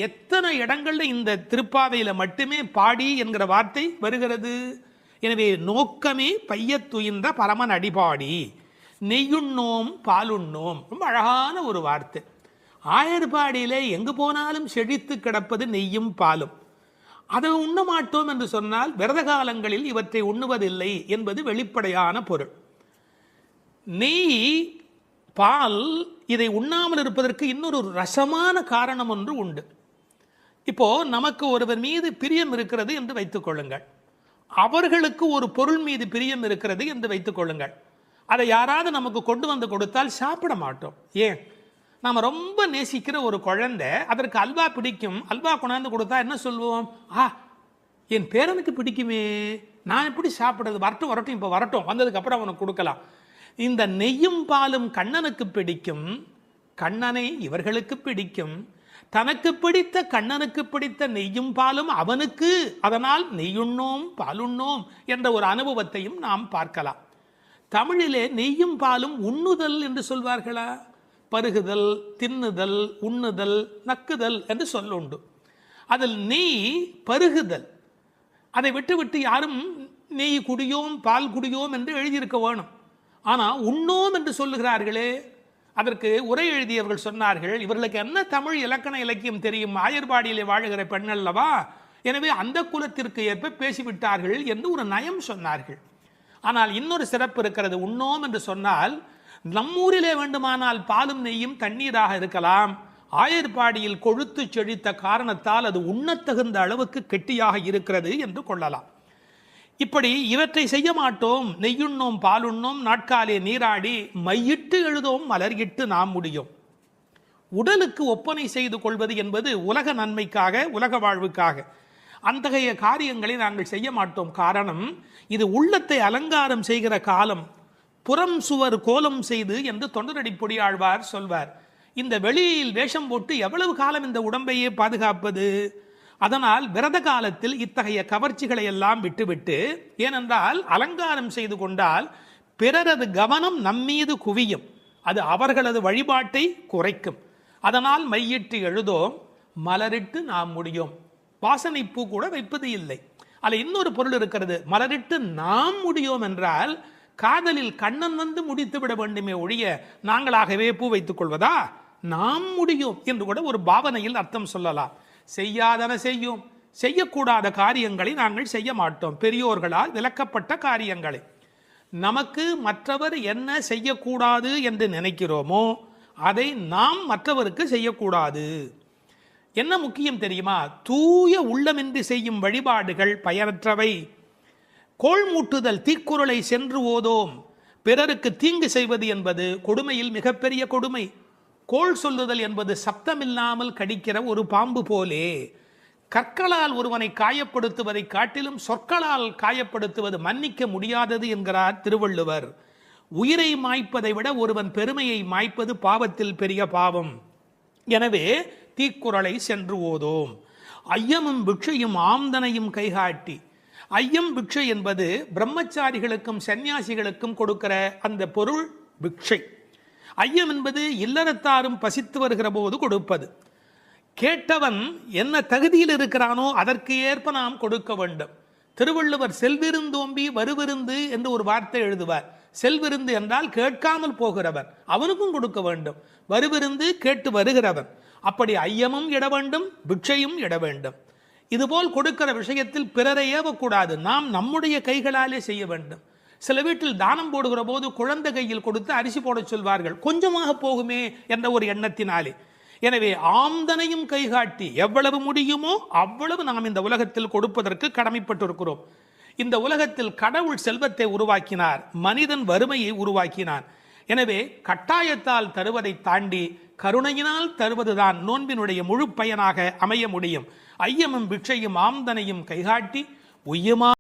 எத்தனை இடங்கள்ல இந்த திருப்பாவையில மட்டுமே பாடி என்கிற வார்த்தை வருகிறது. எனவே நோக்கமே பையத்துயின்ற பரமன் அடிபாடி, நெய்யுண்ணோம் பாலுண்ணோம். ரொம்ப அழகான ஒரு வார்த்தை. ஆயர்பாடியிலே எங்கு போனாலும் செழித்து கிடப்பது நெய்யும் பாலும். அதை உண்ண மாட்டோம் என்று சொன்னால் விரத காலங்களில் இவற்றை உண்ணுவதில்லை என்பது வெளிப்படையான பொருள். நெய், பால் இதை உண்ணாமல் இருப்பதற்கு இன்னொரு ரசமான காரணம் ஒன்று உண்டு. இப்போ நமக்கு ஒருவர் மீது பிரியம் இருக்கிறது என்று வைத்துக் கொள்ளுங்கள், அவர்களுக்கு ஒரு பொருள் மீது பிரியம் இருக்கிறது என்று வைத்துக் கொள்ளுங்கள். அதை யாராவது நமக்கு கொண்டு வந்து கொடுத்தால் சாப்பிட மாட்டோம். ஏன்? நாம் ரொம்ப நேசிக்கிற ஒரு குழந்தை, அதற்கு அல்வா பிடிக்கும், அல்வா கொண்டாந்து கொடுத்தா என்ன சொல்லுவோம்? என் பேரனுக்கு பிடிக்குமே, நான் எப்படி சாப்பிட்றது, வரட்டும் வரட்டும், இப்போ வரட்டும், வந்ததுக்கு அப்புறம் அவனுக்கு கொடுக்கலாம். இந்த நெய்யும் பாலும் கண்ணனுக்கு பிடிக்கும், கண்ணனை இவர்களுக்கு பிடிக்கும், தனக்கு பிடித்த கண்ணனுக்கு பிடித்த நெய்யும் பாலும் அவனுக்கு, அதனால் நெய்யுண்ணோம் பாலுண்ணோம் என்ற ஒரு அனுபவத்தையும் நாம் பார்க்கலாம். தமிழிலே நெய்யும் பாலும் உண்ணுதல் என்று சொல்வார்களா? பருகுதல், தின்னுதல், உண்ணுதல், நக்குதல் என்று சொல்லுண்டு. அதில் நெய் பருகுதல், அதை விட்டு யாரும் நெய் குடியோம் பால் குடியோம் என்று எழுதியிருக்க வேணும். ஆனால் உண்ணோம் என்று சொல்லுகிறார்களே, அதற்கு உரை எழுதியவர்கள் சொன்னார்கள், இவர்களுக்கு என்ன தமிழ் இலக்கண இலக்கியம் தெரியும், ஆயர்பாடியிலே வாழுகிற பெண் அல்லவா, எனவே அந்த குலத்திற்கு ஏற்ப பேசிவிட்டார்கள் என்று ஒரு நயம் சொன்னார்கள். ஆனால் இன்னொரு சிறப்பு இருக்கிறது. உண்ணோம் என்று சொன்னால் நம்மூரிலே வேண்டுமானால் பாலும் நெய்யும் தண்ணீராக இருக்கலாம், ஆயர்பாடியில் கொழுத்து செழித்த காரணத்தால் அது உண்ணத்தகுந்த அளவுக்கு கெட்டியாக இருக்கிறது என்று கொள்ளலாம். இப்படி இவற்றை செய்ய மாட்டோம், நெய்யுண்ணோம் பாலுண்ணோம், நாட்காலே நீராடி மையிட்டு எழுதோம் மலர்கிட்டு நாம் முடியும். உடலுக்கு ஒப்பனை செய்து கொள்வது என்பது உலக நன்மைக்காக, உலக வாழ்வுக்காக. அத்தகைய காரியங்களை நாங்கள் செய்ய மாட்டோம். காரணம், இது உள்ளத்தை அலங்காரம் செய்கிற காலம். புறம் சுவர் கோலம் செய்து என்று தொண்டரடி பொடியாழ்வார் சொல்வார். இந்த வெளியில் வேஷம் போட்டு எவ்வளவு காலம் இந்த உடம்பையே பாதுகாப்பது? அதனால் விரத காலத்தில் இத்தகைய கவர்ச்சிகளை எல்லாம் விட்டுவிட்டு, ஏனென்றால் அலங்காரம் செய்து கொண்டால் பிறரது கவனம் நம்மீது குவியும், அது அவர்களது வழிபாட்டை குறைக்கும். அதனால் மையிட்டு எழுதோம் மலரிட்டு நாம் முடியும். வாசனை பூ கூட வைப்பது இல்லை. அதில் இன்னொரு பொருள் இருக்கிறது. மலரிட்டு நாம் முடியும் என்றால் காதலில் கண்ணன் வந்து முடித்து விட வேண்டுமே ஒழிய நாங்களாகவே பூ வைத்துக் கொள்வதா? நாம் முடியும் என்று கூட ஒரு பாவனையில் அர்த்தம் சொல்லலாம். செய்யாதன செய்யும், செய்யக்கூடாத காரியங்களை நாங்கள் செய்ய மாட்டோம். பெரியோர்களால் விலக்கப்பட்ட காரியங்களை நமக்கு மற்றவர் என்ன செய்யக்கூடாது என்று நினைக்கிறோமோ அதை நாம் மற்றவருக்கு செய்யக்கூடாது. என்ன முக்கியம் தெரியுமா? தூய உள்ளமின்றி செய்யும் வழிபாடுகள் பயனற்றவை. கோள் மூட்டுதல், தீக்குறளை சென்று ஓதோம், பிறருக்கு தீங்கு செய்வது என்பது கொடுமையில் மிகப்பெரிய கொடுமை. கோள் சொல்லுதல் என்பது சப்தமில்லாமல் கடிக்கிற ஒரு பாம்பு போலே. கற்களால் ஒருவனை காயப்படுத்துவதை காட்டிலும் சொற்களால் காயப்படுத்துவது மன்னிக்க முடியாதது என்கிறார் திருவள்ளுவர். உயிரை மாய்ப்பதை விட ஒருவன் பெருமையை மாய்ப்பது பாவத்தில் பெரிய பாவம். எனவே தீக்குறளை சென்று ஓதோம். ஐயமும் பிக்ஷையும் ஆம்தனையும் கைகாட்டி. ஐயம் பிக்ஷை என்பது பிரம்மச்சாரிகளுக்கும் சன்னியாசிகளுக்கும் கொடுக்கிற அந்த பொருள் பிக்ஷை. ஐயம் என்பது இல்லறத்தாரும் பசித்து வருகிற போது கொடுப்பது. கேட்டவன் என்ன தகுதியில் இருக்கிறானோ அதற்கு ஏற்ப நாம் கொடுக்க வேண்டும். திருவள்ளுவர் செல்விருந்தோம்பி வருவிருந்து என்று ஒரு வார்த்தை எழுதுவார். செல்விருந்து என்றால் கேட்காமல் போகிறவன், அவனுக்கும் கொடுக்க வேண்டும். வருவிருந்து கேட்டு வருகிறவன். அப்படி ஐயமும் இட வேண்டும், பிக்ஷையும் இட வேண்டும். இதுபோல் கொடுக்கிற விஷயத்தில் பிறரை ஏவக்கூடாது, நாம் நம்முடைய கைகளாலே செய்ய வேண்டும். சில வீட்டில் தானம் போடுகிற போது குழந்தை கையில் கொடுத்து அரிசி போட சொல்வார்கள், கொஞ்சமாக போகுமே என்ற ஒரு எண்ணத்தினாலே. எனவே ஆம்தனையும் கைகாட்டி எவ்வளவு முடியுமோ அவ்வளவு நாம் இந்த உலகத்தில் கொடுப்பதற்கு கடமைப்பட்டிருக்கிறோம். இந்த உலகத்தில் கடவுள் செல்வத்தை உருவாக்கினார், மனிதன் வறுமையை உருவாக்கினான். எனவே கட்டாயத்தால் தருவதை தாண்டி கருணையினால் தருவதுதான் நோன்பினுடைய முழு பயனாக அமைய முடியும். ஐயமும் பிக்ஷையும் ஆம்தனையும் கைகாட்டி உய்யமா